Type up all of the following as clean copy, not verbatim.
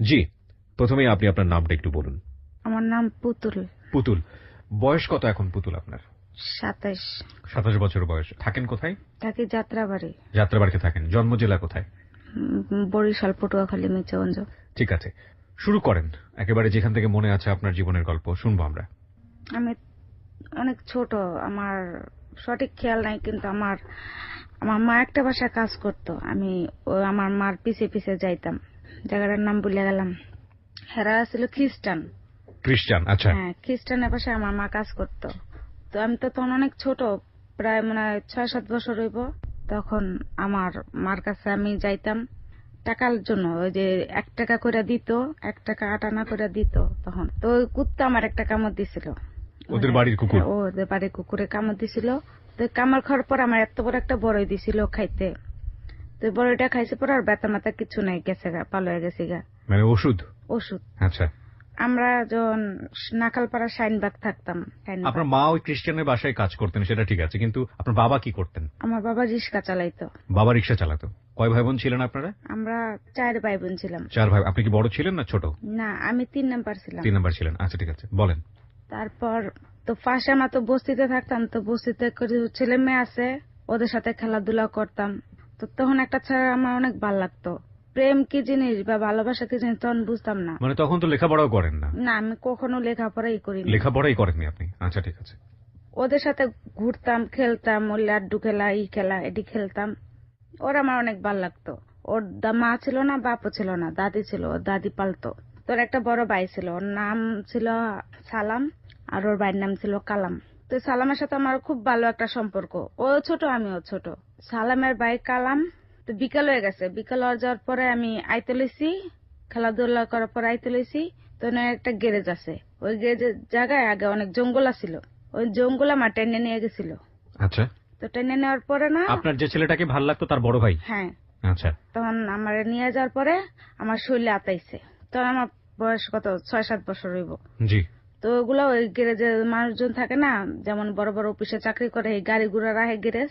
জি, প্রথমেই আপনি আপনার নামটা একটু বলুন। আমার নাম পুতুল। পুতুল, বয়স কত এখন পুতুল আপনার? 27। 27 বছর বয়স। থাকেন কোথায়? থাকি যাত্রাবাড়ি। যাত্রাবাড়িতে থাকেন। জন্ম জেলা কোথায়? বরিশাল, পটুয়াখালী, মির্জাগঞ্জ। ঠিক আছে, শুরু করেন একেবারে যেখান থেকে মনে আছে আপনার জীবনের গল্প শুনবো আমরা। আমি অনেক ছোট, আমার সঠিক খেয়াল নাই, কিন্তু আমার মা একটা বাসায় কাজ করতো। আমি আমার মার পিছে পিছে যাইতাম। জায়গাটার নাম ভুলে গেলাম। হেরা ছিল খ্রিস্টান। খ্রিস্টান, আচ্ছা। হ্যাঁ, খ্রিস্টানের পাশে আমার মা কাজ করতো। তো আমি তো তখন অনেক ছোট, প্রায় মনে হয় 6-7 বছর হইব। তখন আমার মার কাছে আমি যাইতাম টাকার জন্য। ওই যে 1 টাকা করে দিত, 1 টাকা 8 আনা করে দিত। তখন তো ওই কুত্তা আমার একটা কামড় দিছিল। ওদের বাড়ির কুকুর? ওদের বাড়ির কুকুরে কামড় দিছিল। তো কামড় খাওয়ার পর আমার এত বড় একটা বড়ই দিছিল খাইতে। তো বড়ইটা খাইছে পর আর ব্যথা মাথা কিছু নাই, গেছে গা, ভালো হয়ে গেছে গা। মানে ওষুধ? ওষুধ। আচ্ছা। আমরা যখন নাকালপাড়া শাইনবাগ থাকতাম। আপনার মা ওই খ্রিস্টানের বাসায় কাজ করতেন, সেটা ঠিক আছে, কিন্তু আপনার বাবা কি করতেন? আমার বাবা রিক্সা চালাইতো। বাবা রিক্সা চালাতো। কয় ভাই বোন ছিলেন আপনারা? আমরা 4 ভাই বোন ছিলাম। 4 ভাই। আপনি কি বড় ছিলেন না ছোট? না, আমি 3 নাম্বার ছিলাম। 3 নাম্বার ছিলেন, আচ্ছা ঠিক আছে, বলেন। তারপর তো পাশে আমরা তো বস্তিতে থাকতাম, তো বস্তিতে ছেলে মেয়ে আছে, ওদের সাথে খেলাধুলা করতাম। তো তখন একটা ছেলে আমার অনেক ভালো লাগতো। প্রেম কি জিনিস বা ভালোবাসা কি জিনিস তখন বুঝতাম না। মানে তখন তো লেখাপড়াও করেন না? না, আমি কখনো লেখাপড়াই করিনি। লেখাপড়াই করেননি আপনি, আচ্ছা ঠিক আছে। ওদের সাথে ঘুরতাম, খেলতাম, ওই লাড্ডু খেলা, এই খেলা, এটি খেলতাম। ওরা আমার অনেক ভালো লাগতো। ওর মা ছিল না, বাপও ছিল না, দাদি ছিল, ওর দাদি পালতো। তোর একটা বড় ভাই ছিল, ওর নাম ছিল সালাম, আর ওর ভাইয়ের নাম ছিল কালাম। তো সালামের সাথে আমার খুব ভালো একটা সম্পর্ক। ও ছোট, আমিও ছোট। সালামের ভাই কালাম তো বিকাল হয়ে গেছে, বিকাল হয়ে যাওয়ার পরে আমি আইতে লইছি, খেলাধুলা করার পর আইতে লইছি। তো একটা গ্যারেজ আছে, ওই গ্যারেজের জায়গায় আগে অনেক জঙ্গল আছিল, ওই জঙ্গল আমার টেনে নিয়ে গেছিল। আচ্ছা। তো টেনে নেওয়ার পরে না, আপনার যে ছেলেটাকে ভালো লাগতো তার বড় ভাই? হ্যাঁ। আচ্ছা। তখন আমার নিয়ে যাওয়ার পরে আমার শরীরে আতাইছে। তখন আমার বয়স কত 6-7 বছর হইব। জি। তো ওগুলো ওই গ্যারেজে মানুষজন থাকে না, যেমন বড় বড় অফিসে চাকরি করে, এই গাড়ি ঘোড়া রাখে গ্যারেজ,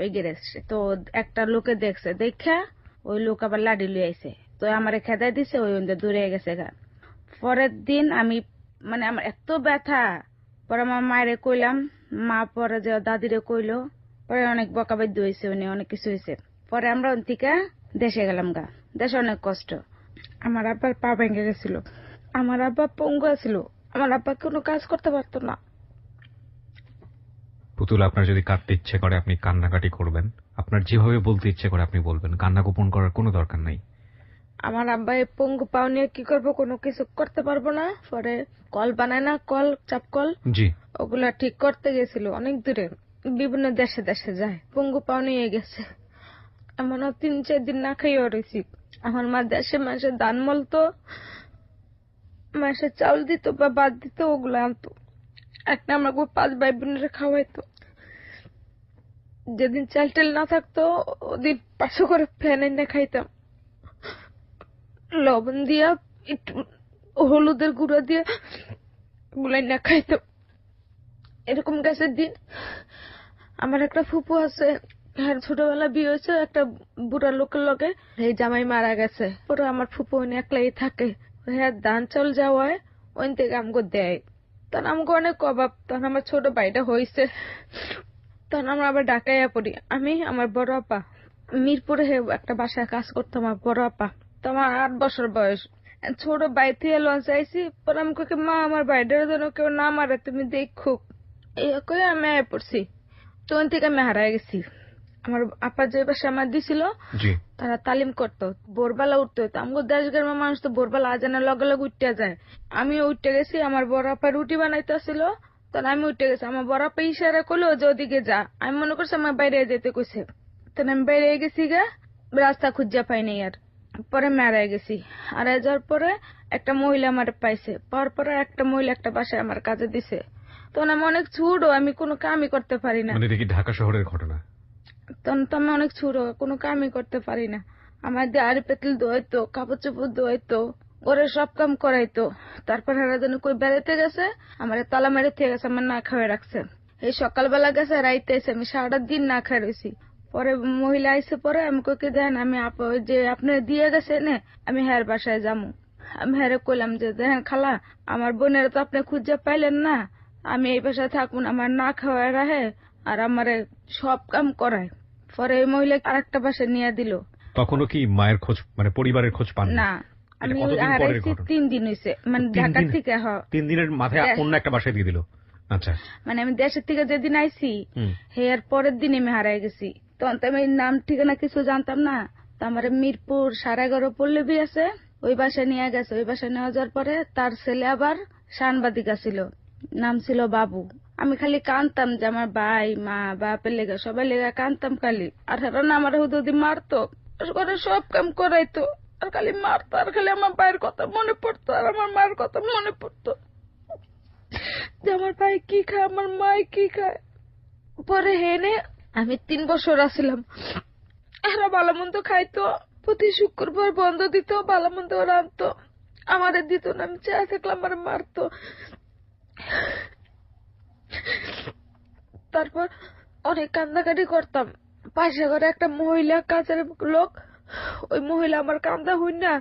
ওই গ্যারেজ। তো একটা লোকে দেখছে, দেখা ওই লোক আবার লাডি লিয়ে আইছে। তো আমারে খেদাই দিছে, ওই দূরে গেছে গা। পরের দিন আমি মানে আমার এত ব্যথা, পরে আমার মায়েরে কইলাম, মা পরে যে দাদিরে কইলো, পরে অনেক বকাবাদ্য হয়েছে, উনি অনেক কিছু হয়েছে। পরে আমরা ওন থেকে দেশে গেলাম গা। দেশে অনেক কষ্ট। আমার আব্বার পা ভেঙে গেছিল, আমার আব্বা পঙ্গু ছিল, আমার আব্বা কোনো কাজ করতে পারতো না। পুতুল, আপনার যদি কাঁদতে ইচ্ছে করে আপনি কান্নাকাটি করবেন, আপনার যেভাবে বলতে ইচ্ছে করে আপনি বলবেন, কান্না গোপন করার কোনো দরকার নাই। আমার আব্বা এই পঙ্গু পাও নিয়ে কি করবো, কোনো কিছু করতে পারবো না। পরে কল বানায় না, কল চাপ কল, জি, ওগুলা ঠিক করতে গেছিল অনেক দূরে, বিভিন্ন দেশে দেশে যায়। পঙ্গু পাও নিয়ে গেছে, এমনও 3-4 দিন না খাইও রয়েছি। আমার মা দেশে মাসে ধান মলতো, মাসে চাউল দিত বা বাদ দিত, ওগুলো আনতো। একটা আমার 5 ভাই বোনের খাওয়াইতো। যেদিন চাল টেল না থাকতো, ওদিন 500 করে ফ্যান এনে খাইতাম, লবণ দিয়া একটু হলুদের গুঁড়া দিয়া গুলাই না খাইতাম। এরকম গেছের দিন। আমার একটা ফুপু আছে, হ্যাঁ ছোটবেলা বিয়ে হয়েছে একটা বুড়া লোকের লগে, এই জামাই মারা গেছে। পরে আমার ফুপু ওই একলাই থাকে, হ্যাঁ ধান চাল যাওয়ায় ওই থেকে আমগো দেয়। তখন আমগো অনেক অভাব। তখন আমার ছোট ভাইটা হয়েছে, তখন আমরা আবার ঢাকাইয়া পড়ি। আমি আমার বড় আপা মিরপুরে একটা বাসায় কাজ করতাম। আমার বড় আপা তো আমার 8 বছর বয়স। ছোট ভাই থেকে লঞ্চ আইসি, পরে আমি কই মা আমার ভাইটার জন্য কেউ না মারে, তুমি দেখো। এই কই আমি আয় পড়ছি। তখন থেকে আমি হারাই গেছি। আমার আপা যে বাসা আমার দিছিল, তারা তালিম করতো, ভোরবেলা উঠতে হতো। আমাদের দেশ গ্রামের মানুষ তো ভোরবেলা আজানের লগে লগে উঠতে যায়। আমিও উঠতে গেছি, আমার বড় আপা রুটি বানাইতেছিল, তখন আমি উঠে গেছি। আমার বড় আপা ইশারা করলো যে ওদিকে যা, আমি মনে করছি আমার বাইরে যেতে কইছে। তখন আমি বাইরে গেছি গা, রাস্তা খুঁজা পাই নাই। আর পরে আমি হারাই গেছি। হারাই যাওয়ার পরে একটা মহিলা আমার পাইছে, পাওয়ার পরে একটা মহিলা একটা বাসায় আমার কাজে দিছে। তখন আমি অনেক ছোট, আমি কোনো কামই করতে পারি না। মানে এটা কি ঢাকা শহরের ঘটনা? তখন তো আমি অনেক ছোট, কোনো কামই করতে পারি না। আমার দিয়ে আড়ি পেতল ধোয়াইতো, কাপড় চোপড় ধোয়াইতো, ঘরে সব কাম করাইতো। তারপর হেরা যেন কই বেড়াইতে গেছে, আমার তালা মেরে থেকে গেছে, আমার না খাওয়াই রাখছে। এই সকালবেলা গেছে, রাইতে এসে আমি সারাটা দিন না খাই রয়েছি। পরে মহিলা আইসে, পরে আমি কইকে দেন আমি যে আপনি দিয়ে গেছে নে, আমি হ্যার বাসায় যাবো। আমি হ্যারে কইলাম যে দেখেন খালা, আমার বোনের তো আপনি খুঁজে পাইলেন না, আমি এই বাসায় থাকবো না, আমার না খাওয়ায় রাহে আর আমারে সব কাম করায়। পরে ওই মহিলা আরেকটা বাসায় নিয়ে দিল। তখনও কি মায়ের খোঁজ, মানে পরিবারের খোঁজ পান না, আমি কতদিন পরের হারাইছি ঘটনা? 3 দিন হইছে, মানে 3 ঢাকা দিন? থেকে। 3 দিনের মাথায় অন্য একটা বাসায় দিয়ে দিল? আচ্ছা। মানে আমি দেশের থেকে যেদিন আইছি হুম। এর পরের দিন আমি হারাই গেছি। তখন তো আমি নাম ঠিকানা কিছু জানতাম না। তো আমার মিরপুর 11.5 পল্লবী আছে, ওই বাসায় নিয়ে গেছে। ওই বাসায় নেওয়া যাওয়ার পরে তার ছেলে আবার সাংবাদিক ছিল, নাম ছিল বাবু। আমি খালি কানতাম যে আমার ভাই মা বাপের লেগে সবাই লেগে কানতাম খালি। আর হেরা না আমার হুদুদি মারতো, করে সব কাম করাইতো, আর খালি মারতো। আর খালি আমার ভাইয়ের কথা মনে পড়তো আর আমার মার কথা মনে পড়তো, যে আমার ভাই কি খায়, আমার মা কি খায়। পরে হেনে আমি 3 বছর আসছিলাম। এরা ভালো মন্দ খাইতো, প্রতি শুক্রবার বন্ধ দিত, ভালো মন্দ রাখতো, আমাদের দিত না। আমি চেয়ে থাকলাম, আমার মারতো। তারপর অনেক কান্দাকাটি করতাম। পাশে ঘরে একটা মহিলা, কাজের লোক, ওই মহিলা আমার কান্দা হই না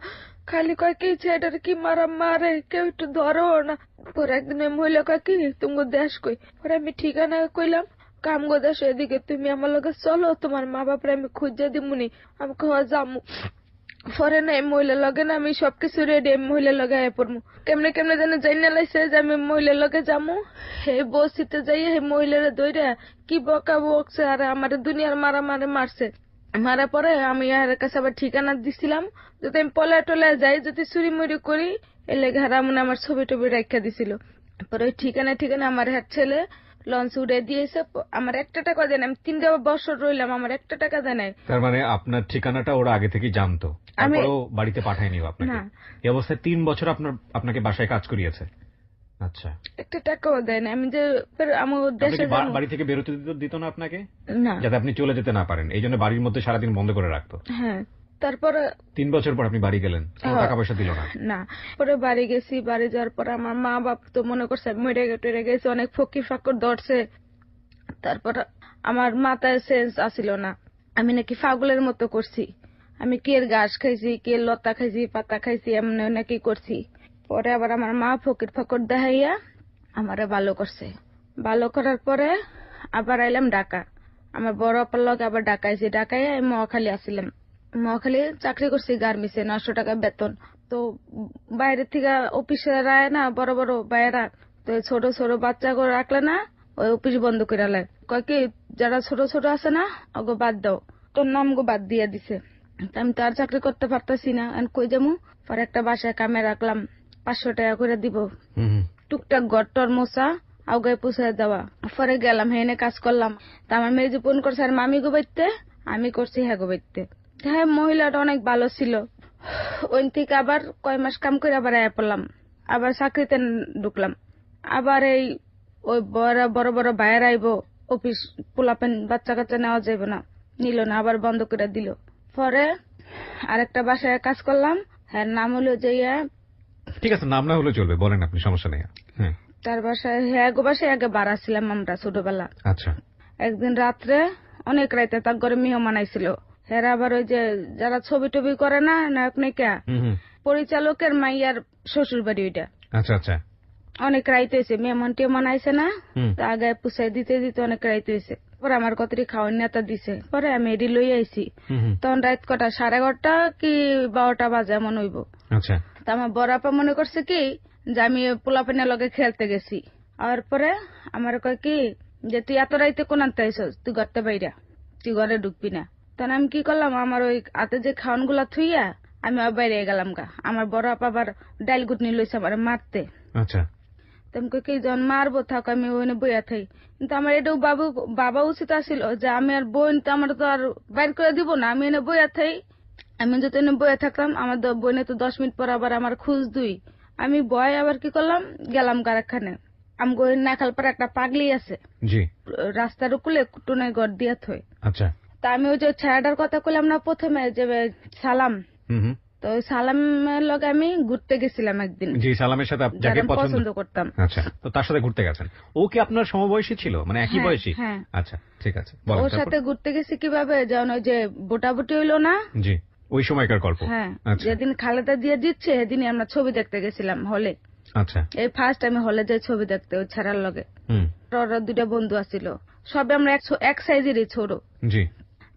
খালি কয় কি ছেলেটার কি মারা মারে, কেউ একটু ধরো না। পরে একদিন ওই মহিলা কয় কি তুমি দেশ কই। পরে আমি ঠিকানা কইলাম, কামগো দেশ এদিকে, তুমি আমার লগে চলো, তোমার মা বাপরে আমি খুঁজে দিমুনি। আমি খাওয়া যামু। পরে না এই মহিলার লগে না আমি সবকিছু রেডি, মহিলার লগে আয়া পড়মু। কেমনে কেমনে যেন জানি লাইছে যে আমি মহিলার লগে যামু। হে বসিতে যাই, হে মহিলারে দইরা কি বকা বকছে, আর আমার দুনিয়ার মারা মারছে। মারা পরে আমি এর কাছে আবার ঠিকানা দিছিলাম, যদি আমি পলায় টলায় যাই, যদি চুরি মুড়ি করি, এর লেগে হারামুন আমার ছবি টবি রাখা দিছিল। পরে ওই ঠিকানা আমার হাত ছেলে লঞ্চ উড়ে দিয়েছে। আমার 1 টাকা দেয় না, আমি 3 বছর রইলাম, আমার 1 টাকা দেয় নাই। তার মানে আপনার ঠিকানাটা ওরা আগে থেকে জানতো, তারপরেও বাড়িতে পাঠায়নি আপনাকে? এই অবস্থায় 3 বছর আপনাকে বাসায় কাজ করিয়েছে? আচ্ছা। 1 টাকাও দেয় না। আমি যে আমার দেশে বাড়ি থেকে বেরোতে দিত না আপনাকে, না, যাতে আপনি চলে যেতে না পারেন, এই জন্য বাড়ির মধ্যে সারাদিন বন্ধ করে রাখতো? হ্যাঁ। তারপরে 3 বছর পর আপনি বাড়ি গেলেন, কোনো টাকা পয়সা দিল না? না। পরে বাড়ি গেছি, বাড়ি যাওয়ার পর আমার মা বাপ তো মনে করছে মরে গেছে, অনেক ফকির ফাকর ধরছে। তারপর আমার মাথায় সেন্স আসিল না, আমি নাকি পাগলের মতো করছি। আমি কে ঘাস খাইছি, কে লতা খাইছি, পাতা খাইছি, এমন নাকি করছি। পরে আবার আমার মা ফকির ফাকর দেখাইয়া আমারে ভালো করছে। ভালো করার পরে আবার আইলাম ঢাকা। আমার বড় অপার লগে আবার ঢাকাইছি। ঢাকায় মহাখালী আসছিলাম। মহাখালী চাকরি করছি গার্মেন্টসে, 900 টাকা বেতন। তো বাইরে থেকে অফিসার আয় না, বড় বড় বাইরা, তো ছোট ছোট বাচ্চা করে রাখলে না, ওই অফিস বন্ধ করে আলায়। কয় কি যারা ছোট ছোট আছে না, ওগো বাদ দাও, তোর নাম গো বাদ দিয়ে দিছে। আমি তো আর চাকরি করতে পারতেছি না, কই যাবো। পরে একটা বাসায় কামে রাখলাম, 500 টাকা করে দিব, টুকটাক ঘরটর মোছা আগে পুষায় দেওয়া। পরে গেলাম, হেনে কাজ করলাম। তা আমার মেয়ে যে ফোন করছে আর মামি গো বাইতে, আমি করছি হ্যাঁ গো বাইতে। হ্যাঁ, মহিলাটা অনেক ভালো ছিল। ওই থেকে আবার কয় মাস কাম করে আবার আয়া পড়লাম, আবার চাকরিতে ঢুকলাম। আবার এই ওই বড় বড় বাইরে আইব, অফিস পোলাপেন বাচ্চা কাচ্চা নেওয়া যাবে না, নিল না, আবার বন্ধ করে দিল। পরে আরেকটা বাসায় কাজ করলাম, হ্যাঁ নাম হলো যে ঠিক আছে, নাম না হলে চলবে, বলেন আপনি, সমস্যা নেই। তার বাসায়, হ্যাঁ গো বাসায় আগে বাড়াছিলাম আমরা ছোটবেলা। আচ্ছা। একদিন রাত্রে অনেক রাইতে তার ঘরে মেহমান আইছিল। হ্যাঁ আবার ওই যে যারা ছবি টবি করে না, নায়ক নায়িকা, পরিচালকের মাইয়ার শ্বশুর বাড়ি ওইটা। আচ্ছা আচ্ছা। অনেক রাইতে হয়েছে, মেহমান টেমন আইছে না, তা আগে পুষাই দিতে দিতে অনেক রাইতে হয়েছে। পরে আমার কতটি খাওয়ার নেতা দিছে। পরে আমি এডি লই আইছি। তখন রাত কটা, 11:30 কি 12টা বাজে এমন হইব। আচ্ছা। তা আমার বড় আপা মনে করছে কি যে আমি পোলাপেনের লগে খেলতে গেছি। আর পরে আমার কয় কি যে তুই এত রাইতে কোন আনতে আইসস, তুই ঘরতে বাইরা, তুই ঘরে ঢুকবি না। তখন আমি কি করলাম, আমার ওই হাতে যে খাওয়ান গুলা থুইয়া আমি বাইরে গেলাম গা। আমার বড় আপা আবার ডাইল গুটনি লইছে আমার মারতে। আচ্ছা। তুমি কি যখন মারবো থাক, আমি ওখানে বইয়া থাই। কিন্তু আমার এটাও বাবা উচিত আসিল যে আমি আর বোন তো আমার তো আর বাইর করে দিব না, আমি এনে বইয়া থাই। আমি যদি এনে বইয়া থাকলাম, আমার বোনে তো 10 মিনিট পর আবার আমার খুঁজ দুই। আমি বয় আবার কি করলাম, গেলাম কারখানে। আমি নাখাল পরে একটা পাগলি আছে, জি, রাস্তার উপরে টুনায় ঘর দিয়া থই। আচ্ছা। তা আমি ওই যে ছেলেটার কথা কইলাম না প্রথমে, যে সালাম, তো ওই সালামের লগে আমি ঘুরতে গেছিলাম একদিন। জি, সালামের সাথে যাকে পছন্দ করতাম। আচ্ছা, তো তার সাথে ঘুরতে গেছেন। ও কি আপনার সমবয়সী ছিল, মানে একই বয়সী? হ্যাঁ। আচ্ছা, ঠিক আছে। ওর সাথে ঘুরতে গেছি কিভাবে, যেমন ওই যে বোটাবুটি হইলো না, জি, ওই সময়কার গল্প? হ্যাঁ, আচ্ছা যেদিন খালেদা জিয়া জিতছে সেদিনই আমরা ছবি দেখতে গেছিলাম হলে। আচ্ছা। এই ফার্স্ট আমি হলে যাই ছবি দেখতে ওই ছাড়ার লগে। হুম। ওরা দুইটা বন্ধু আছিল, সবে আমরা এক সাইজেরই ছোট। জি।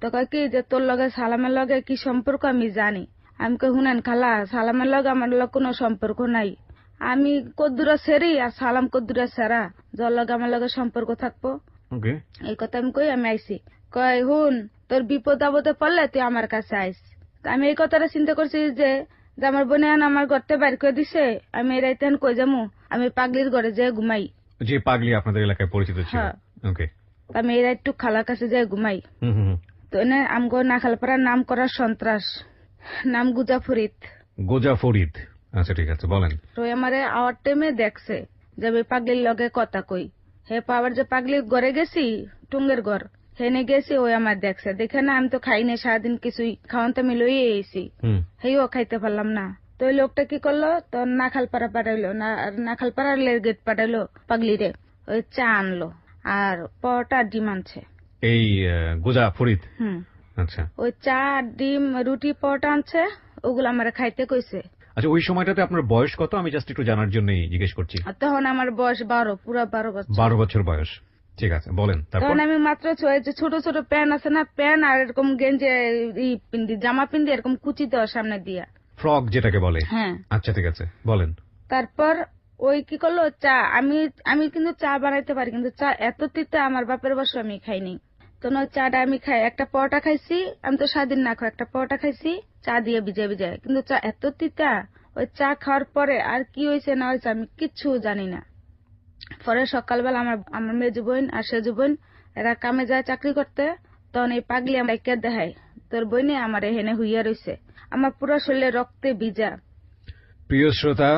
তো কয় কি যে তোর লগে সালামের লগে কি সম্পর্ক আমি জানি। আমি কই শুনেন খালা, সালামের লগে আমার লগে কোনো সম্পর্ক নাই। আমি কদ্দুরা সেরি আর সালাম কদ্দুরা সেরা, যার লগে আমার লগে সম্পর্ক থাকবো। ওকে। এই কথা আমি কই আমি আইছি। কয় হুন, তোর বিপদ আপদে পড়লে তুই আমার কাছে আইস। তা আমি এই কথাটা চিন্তা করছি যে আমার বোনে আমার ঘরতে বাইর করে দিছে, আমি এই রাইতে কই যামু, আমি পাগলির ঘরে যেয়ে ঘুমাই। যে পাগলি আপনাদের এলাকায় পরিচিত ছিল? হ্যাঁ। ওকে। তা আমি এই রাইটু খালার কাছে যেয়ে ঘুমাই। হুম হুম হুম। তো এনে আমগো নাখালপাড়ার নাম করা সন্ত্রাস, নাম গুজা ফরিদ। গোজা ফরিদ। আচ্ছা ঠিক আছে, বলেন। তো আমারে আওয়ার টাইমে দেখছে যে আমি পাগলির লগে কথা কই। হে পাওয়ার যে পাগলির ঘরে গেছি, টুঙ্গের ঘর, হেনে গেছি, ওই আমার দেখছে। দেখে না আমি তো খাই না সারাদিন, কিছুই খাওয়ান তো আমি লইয়ে এসি, হেও খাইতে পারলাম না। তো ওই লোকটা কি করলো, তো নাখালপাড়া পাঠাইলো, নাখালপাড়ার গেট পাঠাইলো পাগলিরে, ওই চা আনলো আর পরোটা ডিম আনছে। এই গোজা ফরিদ? হুম। আচ্ছা। ওই চা ডিম রুটি পরোটা আনছে, ওগুলো আমার খাইতে কইছে। আচ্ছা, ওই সময়টাতে আপনার বয়স কত? আমি জাস্ট একটু জানার জন্যই জিজ্ঞেস করছি। তখন আমার বয়স 12, পুরা 12 বছর। 12 বছর বয়স। ঠিক আছে, বলেন। তখন আমি মাত্র ছোট ছোট প্যান্ট আছে না, প্যান্ট আর এরকম গেঞ্জি পিন্দি, জামা পিন্দি, এরকম কুচি দেওয়া সামনে দিয়া, ফ্রক যেটাকে বলে। হ্যাঁ। আচ্ছা ঠিক আছে, বলেন। তারপর ওই কি করলো, চা, আমি কিন্তু চা বানাইতে পারি, কিন্তু চা এত তিতা আমার বাপের বসে আমি খাইনি। তো না, চাটা আমি খাই, একটা পরোটা খাইছি, আমি তো স্বাধীন না খাই, একটা পরোটা খাইছি চা দিয়ে ভিজে ভিজে, কিন্তু চা এত তিতা। ওই চা খাওয়ার পরে আর কি হয়েছে না হয়েছে আমি কিচ্ছু জানি না। পরে সকালবেলা আমার মেজু বোন আর সেজু বোন এরা কামে যায় চাকরি করতে, তখন এই পাগলি আমরা কে দেখাই, তোর বোনে আমার এখানে হুইয়া রয়েছে, আমার পুরো শরীরে রক্তে ভিজা। প্রিয় শ্রোতা,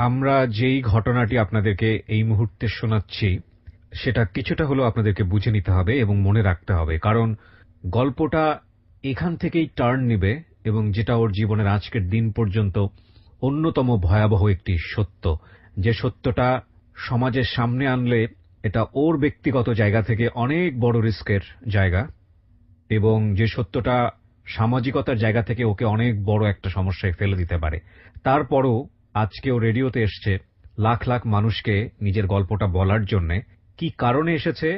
আমরা যেই ঘটনাটি আপনাদেরকে এই মুহূর্তে শোনাচ্ছি সেটা কিছুটা হলেও আপনাদেরকে বুঝে নিতে হবে এবং মনে রাখতে হবে, কারণ গল্পটা এখান থেকেই টার্ন নিবে এবং যেটা ওর জীবনের আজকের দিন পর্যন্ত অন্যতম ভয়াবহ একটি সত্য, যে সত্যটা সমাজের সামনে আনলে এটা ওর ব্যক্তিগত জায়গা থেকে অনেক বড় রিস্কের জায়গা, এবং যে সত্যটা সামাজিকতার জায়গা থেকে ওকে অনেক বড় একটা সমস্যায় ফেলে দিতে পারে। তারপরও আজকে ও রেডিওতে এসছে লাখ লাখ মানুষকে নিজের গল্পটা বলার জন্য। কি কারণে এসেছে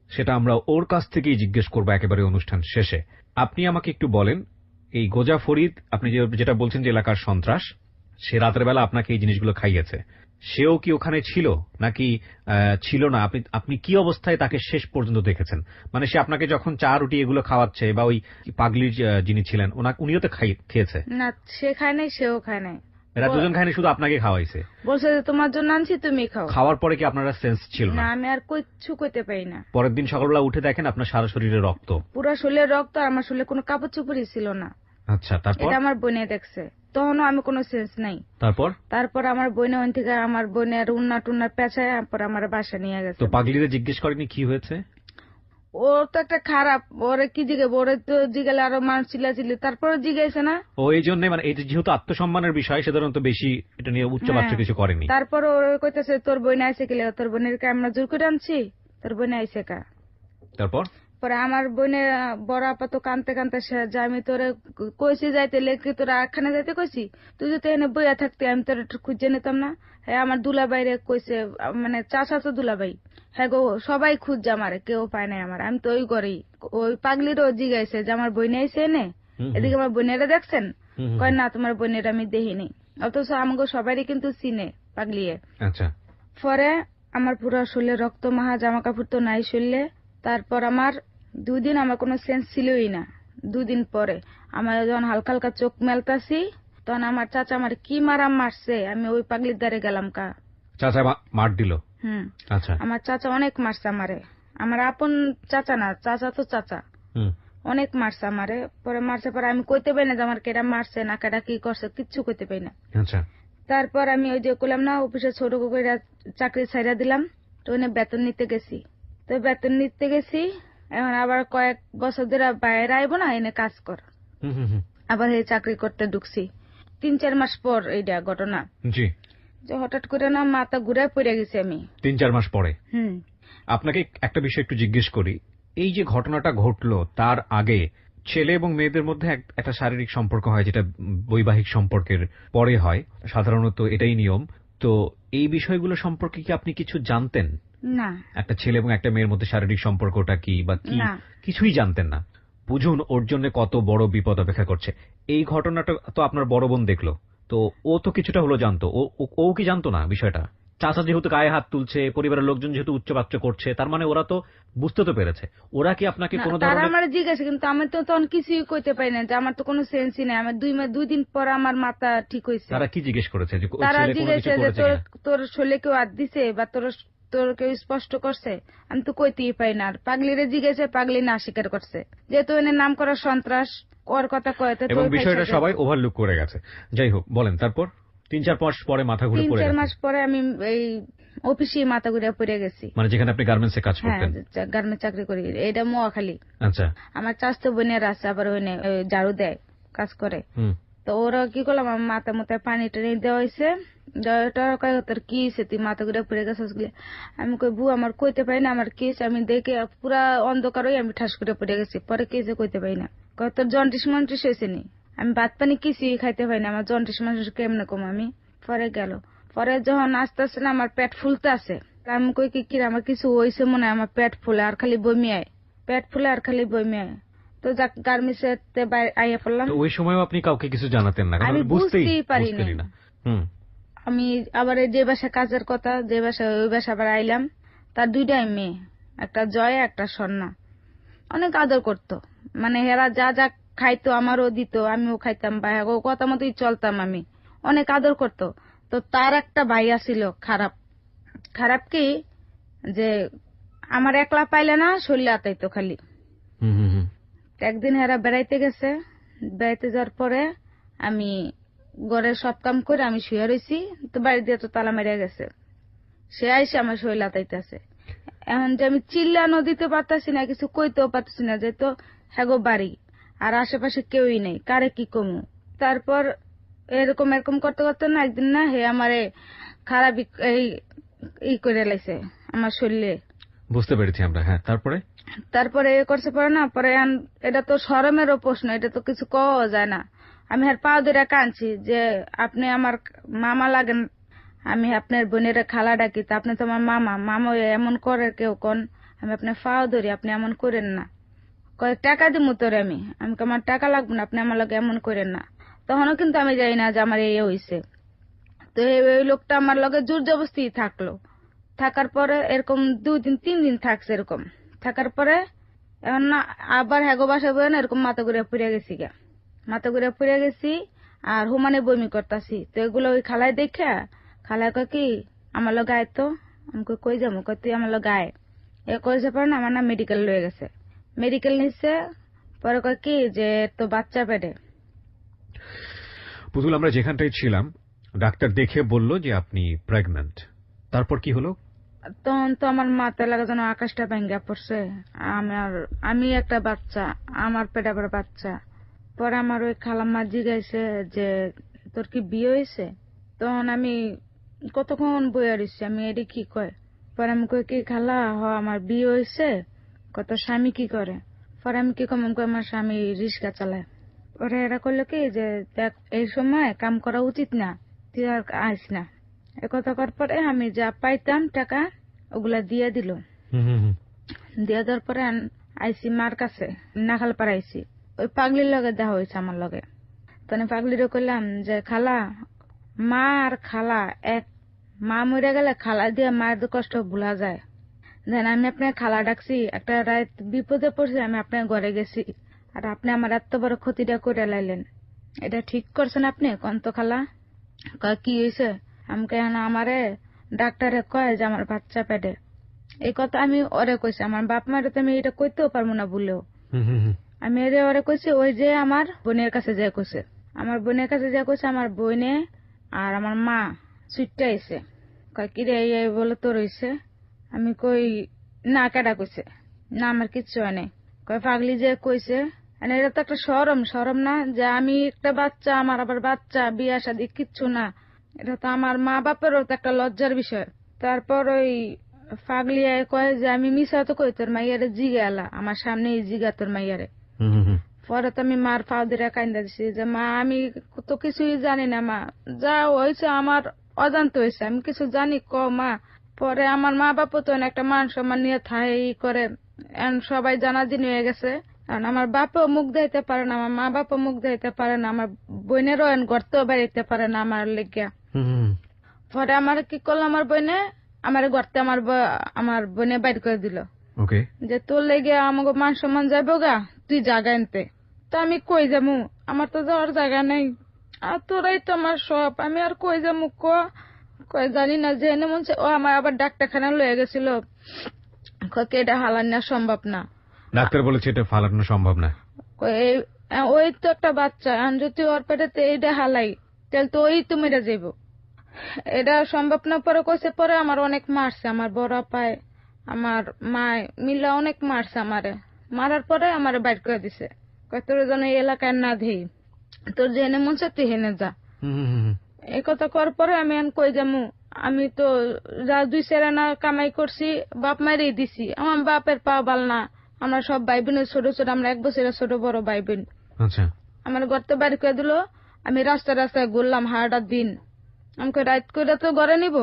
সেটা আমরা ওর কাছ থেকেই জিজ্ঞেস করবো একেবারে অনুষ্ঠান শেষে। আপনি আমাকে একটু বলেন, এই গোজা ফরিদ, আপনি যেটা বলছেন যে এলাকার সন্ত্রাস, সে রাতের বেলা আপনাকে এই জিনিসগুলো খাইয়েছে, সেও কি ওখানে ছিল নাকি ছিল না? আপনি কি অবস্থায় তাকে শেষ পর্যন্ত দেখেছেন? মানে সে আপনাকে যখন চা রুটি এগুলো খাওয়াচ্ছে, বা ওই পাগলির যিনি ছিলেন উনিও তো খেয়েছে? না, সে খায় নাই, সেও খায় নাই, এরা দুজন খায়নি, শুধু আপনাকে খাওয়াইছে। বলছে যে তোমার জন্য আনছি, তুমি খাও। খাওয়ার পরে কি আপনারা সেন্স ছিল না, না? আমি আর কিচ্ছু কইতে পারি না। পরের দিন সকালবেলা উঠে দেখেন আপনার সারা শরীরে রক্ত, পুরো শরীরে রক্ত, আর আমার শরীরে কোনো কাপড় চোপড়ই ছিল না। আচ্ছা, তারপর? এটা আমার বোনে দেখছে, তখনও আমি কোনো সেন্স নাই। তারপর আমার বোনে ওই থেকে আমার বোনের উন্না টুন্না পেঁচায় পর আমার বাসা নিয়ে গেছে। তো পাগলিরে জিজ্ঞেস করেনি কি হয়েছে? ওর তো একটা খারাপ, ওরে কি জিজ্ঞেস, ওরে তো জিজ্ঞালে আরো মানুষ চিল্লাচিল্লি, তারপরে জিজ্ঞাসে না। ও এই জন্য, মানে এটা যেহেতু আত্মসম্মানের বিষয়, সাধারণত বেশি এটা নিয়ে উচ্চবাচ্য কিছু করেনি। তারপর ওরে কইতেছে তোর বোন আইসে কিলে, তোর বোনের কে আমরা জোর করে আনছি, তোর বোন আইসে কা। তারপর পরে আমার বোনের বড় আপা তো কানতে কানতে যে আমি তোরে কইছি যাইতে, লেখি তোরা একখানে যাইতে কইছি, তুই যদি এনে বইয়া থাকতে আমি তোর একটু খুঁজে নিতাম না। হ্যাঁ, আমার দুলাবাইরে কইছে, মানে চাচা তো দুলাবাই, হ্যাঁ গো, সবাই খুঁজছে আমারে, কেউ পায় নাই আমার। আমি তো ওই ঘরেই, ওই পাগলিরও জিগাইছে যে আমার বোন আইসে এনে, এদিকে আমার বোনেরা দেখছেন, কয় না তোমার বোনের আমি দেখিনি, অথচ আমাকে সবারই কিন্তু চিনে পাগলিয়ে। আচ্ছা। পরে আমার পুরো শরীরে রক্ত মাহা, জামা কাপড় তো নাই শরীরে। তারপর আমার 2 দিন আমার কোনো সেন্স ছিলই না। 2 দিন পরে আমার যখন হালকা হালকা চোখ মেলতাছি, তখন আমার চাচা আমার কি মারছে, আমি ওই পাগলির দ্বারে গেলাম কা। চাচা মার দিল? আচ্ছা। আমার চাচা অনেক মারছে আমারে, আমার আপন চাচা না, চাচা তো চাচা, অনেক মারছে আমারে। পরে মারছে, পরে আমি কইতে পারি না যে আমার কেডা মারছে না কেডা কি করছে, কিচ্ছু কইতে পারি না। আচ্ছা। তারপর আমি ওই যে করলাম না, অফিসে ছোট করে চাকরি ছাইড়া দিলাম, তো ওখানে বেতন নিতে গেছি। তো বেতন নিতে গেছি, এখন আবার কয়েক বছর ধরে বাইরে আইবো না, এনে কাজ কর, আবার এই চাকরি করতে ঢুকছি। 3-4 মাস পর এইটা ঘটনা, জি, যে হঠাৎ করে না মাথা ঘুরে পড়ে গেছি আমি। 3-4 মাস পরে? আপনাকে একটা বিষয় একটু জিজ্ঞেস করি, এই যে ঘটনাটা ঘটলো তার আগে ছেলে এবং মেয়েদের মধ্যে একটা শারীরিক সম্পর্ক হয়, যেটা বৈবাহিক সম্পর্কের পরে হয়, সাধারণত এটাই নিয়ম। তো এই বিষয়গুলো সম্পর্কে কি আপনি কিছু জানতেন? না একটা ছেলে এবং একটা মেয়ের মধ্যে শারীরিক সম্পর্কটা কি বা কি, না কিছুই জানতেন না। বুঝুন ওর জন্য কত বড় বিপদ অপেক্ষা করছে। এই ঘটনাটা তো আপনার বড় বোন দেখলো, তো ও তো কিছুটা হলো জানতো। ও কি জানতো না বিষয়টা? চাচা যেহেতু গায়ে হাত তুলছে, পরিবারের লোকজন যেহেতু উচ্চবাচ্য করছে, তার মানে ওরা তো বুঝতে তো পেরেছে। ওরা কি আপনাকে না, কোনো তারা ধরনের... আমার জিজ্ঞাসা, কিন্তু আমি তো তখন কিছুই কইতে পারি না, যে আমার তো কোনো সেন্সই নেই। আমার 2 দিন পর আমার মাথা ঠিক হয়েছে। তারা কি জিজ্ঞেস করেছে যে ওই তারা ছেলে কোনো কিছু জিজ্ঞাসা যে করেছে তোর কিনা? তোর শরীরে কেউ হাত দিছে বা তোর তোর কেউ স্পষ্ট করছে? আমি তো কইতেই পাই না। আর পাগলিরে জিজ্ঞাসা, পাগলি না স্বীকার করছে, যেহেতু এনে নাম করা সন্ত্রাস, ওর কথা কয়তে তো এবং ওই বিষয়টা ফাইসা সবাই যাইতো। ওভারলুক করে গেছে। যাই হোক, বলেন তারপর। 3-4 মাস পরে মাথা ঘুরে তিন পড়ে চার গেছে, মাস পরে আমি এই অফিসে মাথা ঘুরে পড়ে গেছি। মানে যেখানে আপনি গার্মেন্টসে কাজ হ্যাঁ, করতেন? গার্মেন্টস চাকরি করি, এটা মোয়াখালী। আচ্ছা। আমার চাচতো বোনের আছে, আবার ওইনে ঝাড়ু দেয়, কাজ করে। হুম। তো ওরা কি করলাম, আমার মাথা মাথায় পানি টানি দেওয়া হয়েছে। তোর কি হয়েছে, তুই মাথা ঘুরে পড়ে গেছিস? আমি কই, বউ আমার কইতে পারি না আমার কি হয়েছে। আমি দেখে পুরা অন্ধকার হয়ে আমি ঠাস করে পড়ে গেছি। পরে কি হয়েছে কইতে পারি না। কয় তোর জন্ডিস মন্টিস হয়েছে নি? আমি ভাত পানি কিছুই খাইতে পারি না, আমার জন্ডিস মন্টিস কেমনে কম আমি। পরে গেল, পরে যখন আস্তে আস্তে না আমার পেট ফুলতে আছে, আমি কই কি আমার কিছু হয়েছে মনে হয়, আমার পেট ফুলে আর খালি বমি আয়, পেট ফুলে আর খালি বমি আয়। তো যাক, গার্মেন্টসে আইয়া পড়লাম। তো ওই সময়ও আপনি কাউকে কিছু জানাতেন না, কারণ আমি বুঝতেই পারিনি। বুঝতেনই না। হুম। আমি আবার এই যে বাসা কাজের কথা, যে বাসা, ওই বাসা আবার আইলাম। তার 2টাই মেয়ে, একটা জয়া একটা স্বর্ণা। অনেক আদর করতো, মানে হেরা যা যা খাইতো আমারও দিত, আমিও খাইতাম, বা ও কথা মতোই চলতাম আমি। অনেক আদর করতো। তো তার একটা ভাইয়া ছিল খারাপ। খারাপ কি, যে আমার একলা পাইলে না শরীরে আতাইতো খালি। হুম। হুম। হুম। একদিন হেরা বেড়াইতে গেছে, বেড়াইতে যাওয়ার পরে আমি ঘরের সব কাম করে আমি শুয়ে রয়েছি, তো বাড়ি দিয়ে তো তালা মেরে গেছে। সে আইসে আমার শরীর লাতাইতেছে। এখন যে আমি চিল্লানো দিতে পারতাছি না, কিছু কইতেও পারতেছি না, যে তো হ্যাগো বাড়ি আর আশেপাশে কেউই নেই, কারে কি কমু। তারপর এরকম এরকম করতে করতে না একদিন না হে আমারে খারাপ ই করে লাইছে আমার শরীরে। বুঝতে পেরেছি আমরা। হ্যাঁ, তারপরে? তারপরে এ করছে পরে না, পরে এটা তো শরমেরও প্রশ্ন, এটা তো কিছু কওয়া যায় না। আমি আর পা ধরে কাঁদছি যে আপনি আমার মামা লাগেন, আমি আপনার বোনের খালা ডাকি, তা আপনি তো আমার মামা। মামা এমন করে কেউ কোন? আমি আপনার পাও ধরি, আপনি এমন করেন না। কয় টাকা দিমু তোরে আমি। আমি কই, আমার টাকা লাগবে না, আপনি আমার লগে এমন করেন না। তখনও কিন্তু আমি জানি না যে আমার এই হইছে। তো ওই লোকটা আমার লগে জোর জবরদস্তি থাকলো। থাকার পরে এরকম 2 দিন 3 দিন থাকছে এরকম। থাকার পরে এখন না আবার হ্যাগো বাসা বয়ে না এরকম মাথা ঘুরে পড়ে গেছি গা। মাথা ঘুরে পড়ে গেছি আর হুমানে বমি করতাছি। তো এগুলো ওই খালায় দেখা, খালায় কয় কি আমার লগে আয় তো। আমি কই, কই যাবো? কই তুই আমার লগে আয়। এ কইছে পরে না আমার না মেডিকেল লয়ে গেছে। মেডিকেল নিচ্ছে, পরে কয় কি যে তো বাচ্চা পেটে। পুতুল, আমরা যেখানটায় ছিলাম, ডাক্তার দেখে বলল যে আপনি প্রেগন্যান্ট। তারপর কি হলো? তখন তো আমার মাথা লাগা যেন আকাশটা ভেঙ্গা পড়ছে। আমি একটা বাচ্চা, আমার পেটে আবার বাচ্চা। পরে আমার ওই খালাম্মা জিজ্ঞাসে যে তোর কি বিয়ে হয়েছে? তখন আমি কতক্ষণ বইয়া রইছি, আমি এটি কি কয়। পরে আমি কই কি খালা, আমার বিয়ে হয়েছে। কত স্বামী কি করে? পরে আমি কি কম, আমার স্বামী রিক্সা চালায়। পরে এরা করলো কি যে দেখ, এই সময় কাম করা উচিত না, তুই আর আইস না। একথা করার পরে আমি যা পাইতাম টাকা ওগুলা দিয়ে দিল। হুম। হুম। হুম। দিয়ে দেওয়ার পরে আইসি মার কাছে, নাখাল পাড়াইছি। ওই পাগলির লগে দেখা হয়েছে আমার লগে। তখন পাগলিরে কইলাম যে খালা, মা আর খালা এক। মা মরে গেলে খালা দিয়ে মায়ের কষ্ট ভুলা যায়। দেন আমি আপনার খালা ডাকছি, একটা রাত বিপদে পড়ছি, আমি আপনার ঘরে গেছি, আর আপনি আমার এত বড় ক্ষতিটা করে লাইলেন। এটা ঠিক করছেন আপনি? কন্ত খালা। কয় কি হয়েছে? আমি কেন, আমারে ডাক্তারে কয় যে আমার বাচ্চা পেটে। এই কথা আমি ওরে কইছি। আমার বাপ মারে তো আমি এটা কইতেও পারবো না বলেও হুম। হুম। হুম। আমি ওরে কইছি। ওই যে আমার বোনের কাছে যে কইছে, আমার বোনের কাছে যে কইছে, আমার বোনে আর আমার মা ছুটতে আইছে। কয় কিরে এই বলে তোর হইছে? আমি কই না, কেডা কইছে? না আমার কিচ্ছু হয় নাই। কয় পাগলি যে কইছে। এটা তো একটা শরম, শরম না যে আমি একটা বাচ্চা, আমার আবার বাচ্চা, বিয়া শাদী কিচ্ছু না। এটা তো আমার মা বাপেরও তো একটা লজ্জার বিষয়। তারপর ওই পাগলি কয় যে আমি মিশা তো কই, তোর মাইয়ারে জিগে এলা আমার সামনে জিগা তোর মাইয়ারে। হুম। হুম। হুম। পরে তো আমি মার পা ধরে কান্দা দিছি যে মা আমি তো কিছুই জানি না মা, যা হয়েছে আমার অজান্ত হয়েছে, আমি কিছু জানি ক মা। পরে আমার মা বাবা তো একটা মান সম্মান নিয়ে থাকে ই করে, এখন সবাই জানাজানি হয়ে গেছে। কারণ আমার বাপও মুখ দিতে পারে না, আমার মা বাপও মুখ দিতে পারে না, আমার বোনেরও এখন গর্তেও বেরোতে পারে না আমার লেগিয়া। পরে আমার কি করলো, আমার বোনে আমার গর্তে আমার বোনে বাইর করে দিল ওকে, যে তোর লেগে আমাকে মান সম্মান যাবো গা, তুই জায়গা আনতে। তো আমি কই যাবো, আমার তো যাওয়ার জায়গা নেই, আর তোরাই তো আমার সব, আমি আর কই যাবো কই জানি না। যে এনে মনছে ও আমার আবার ডাক্তারখানা লয়ে গেছিল, কয় এটা হালান না সম্ভব না, ডাক্তার বলেছে এটা ফালানো সম্ভব না। ওই তো একটা বাচ্চা, আর যদি ওর পেটেতে এইটা হালাই তাহলে তো ওই তো মেরে যাইব, এটা সম্ভব না। পরে কইছে, পরে আমার অনেক মারছে, আমার বড় পায় আমার মা মিলা অনেক মারছে আমারে, মারার পরে আমার বাইর করে দিছে, কয় তোর যেন এই এলাকায় না দেই, তোর যেনে মন চায় তুই হেনে যা। এই কথা করার পরে আমি এখন কই যামু, আমি তো যা 2 সেরানা কামাই করছি বাপ মায়েরই দিছি, আমার বাপের পা বাল না, আমরা সব ভাই বোনের ছোট ছোট, আমরা 1 বছরের ছোট বড় ভাই বোন। আচ্ছা, আমার ঘরতে বাইর করে দিল, আমি রাস্তায় রাস্তায় ঘুরলাম হাড়ার দিন, আমাকে রাত করে তো ঘরে নিব,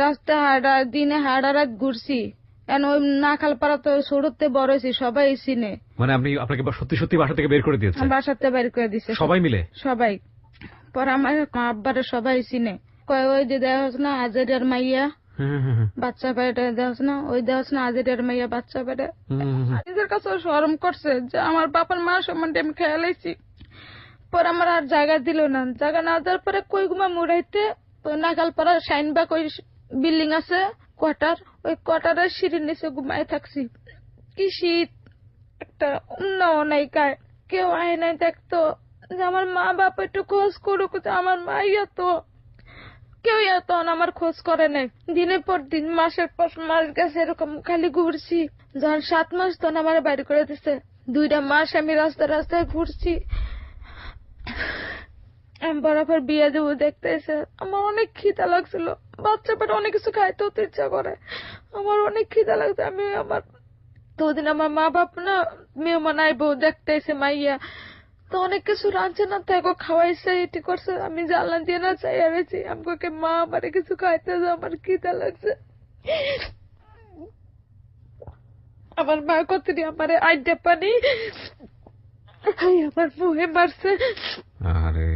রাস্তা হাড়া দিনে হাড়া রাত ঘুরছি, এখন ওই নাখাল পাড়া তো সরতে বড় হয়েছি, সবাই চিনে। মানে আপনি আপনাকে সত্যি সত্যি বাসা থেকে বের করে দিয়েছে? বাসাতে বাইর করে দিছে সবাই মিলে? সবাই। পরে আমার মা আব্বারে সবাই চিনে, কয় ওই যে দেওয়া না আজেরিয়ার মাইয়া বাচ্চা পেটে, দেওয়া না ওই দেওয়া না আজেরিয়ার মাইয়া বাচ্চা পেটে। নিজের কাছে শরম করছে যে আমার বাবার মা সম্বন্ধে আমি খেয়ালাইছি। পরে আমার আর জায়গা দিল না, জায়গা না দেওয়ার পরে কই ঘুমা মুড়াইতে নাগালপাড়া শাইনবাগ ওই বিল্ডিং আছে কোয়ার্টার, ওই কোয়ার্টারের সিঁড়ির নিচে ঘুমাই থাকছি। কি শীত, একটা উন্নয়ন নাই, কেউ আয় নাই দেখতো যে আমার মা বাপ একটু খোঁজ করুক, আমার মা তো কেউ তখন আমার খোঁজ করে নাই। দিনের পর দিন মাসের পর মাস গেছে, এরকম খালি ঘুরছি। যখন 7 মাস তখন আমার বাড়ি করে দিছে, 2টা মাস আমি রাস্তায় রাস্তায় ঘুরছি। আমি বরাবর বিয়ে দেবো দেখতে এসে আমার অনেক খিদা লাগছিল, বাচ্চা পেটে অনেক কিছু খাইতে হতে ইচ্ছা করে, আমার অনেক খিদা লাগছে। আমি আমার তো ওদিন আমার মা বাপ না মেহমান আইবো দেখতে এসে মাইয়া, তো অনেক কিছু রাঁধছে না, তাকে খাওয়াইছে এটি করছে, আমি জানলা দিয়ে না চাই আছি, আমাকে মা আমার কিছু খাইতে, আমার খিদা লাগছে। আমার মা কতদিন আমার আইডা পানি আমার মুখে মারছে। আরে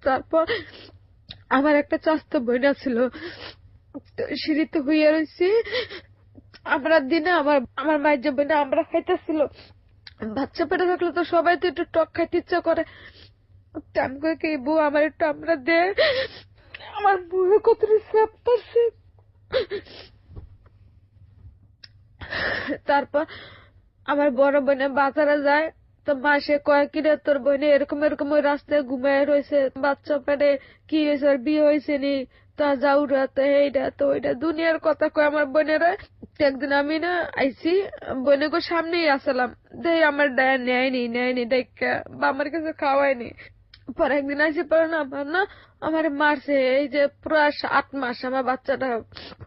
তারপর আমার একটা চাস্তো বইনা ছিল, সিঁড়িতে হইয়া রয়েছি, আমরা দিনে আমার মায়ের যে বইনা আমরা খাইতেছিল, বাচ্চা পেটে থাকলে তো সবাই তো একটু টক খাইতে ইচ্ছা করে, টাইম করে কি বউ আমার একটু আমরা দে, আমার মুখে কত স্যাপ পারছে। তারপর আমার বড় বোনে বাজারে যায়, তো মাসে কয়েকদিনে তোর বোনে এরকম এরকম ওই রাস্তায় ঘুমায় রয়েছে, বাচ্চা পেটে কি হয়েছে, আর বিয়ে হয়েছে নি, তা যাউরা তো এইটা তো ওইটা দুনিয়ার কথা কয় আমার বোনেরা। একদিন আমি না আইসি বোনে গো সামনেই আসলাম, দেই আমার নেয়নি দেখা বা আমার কাছে খাওয়ায়নি। পরে একদিন আসি পরে না আমার মারছে, এই যে পুরো 8 মাস আমার বাচ্চাটা,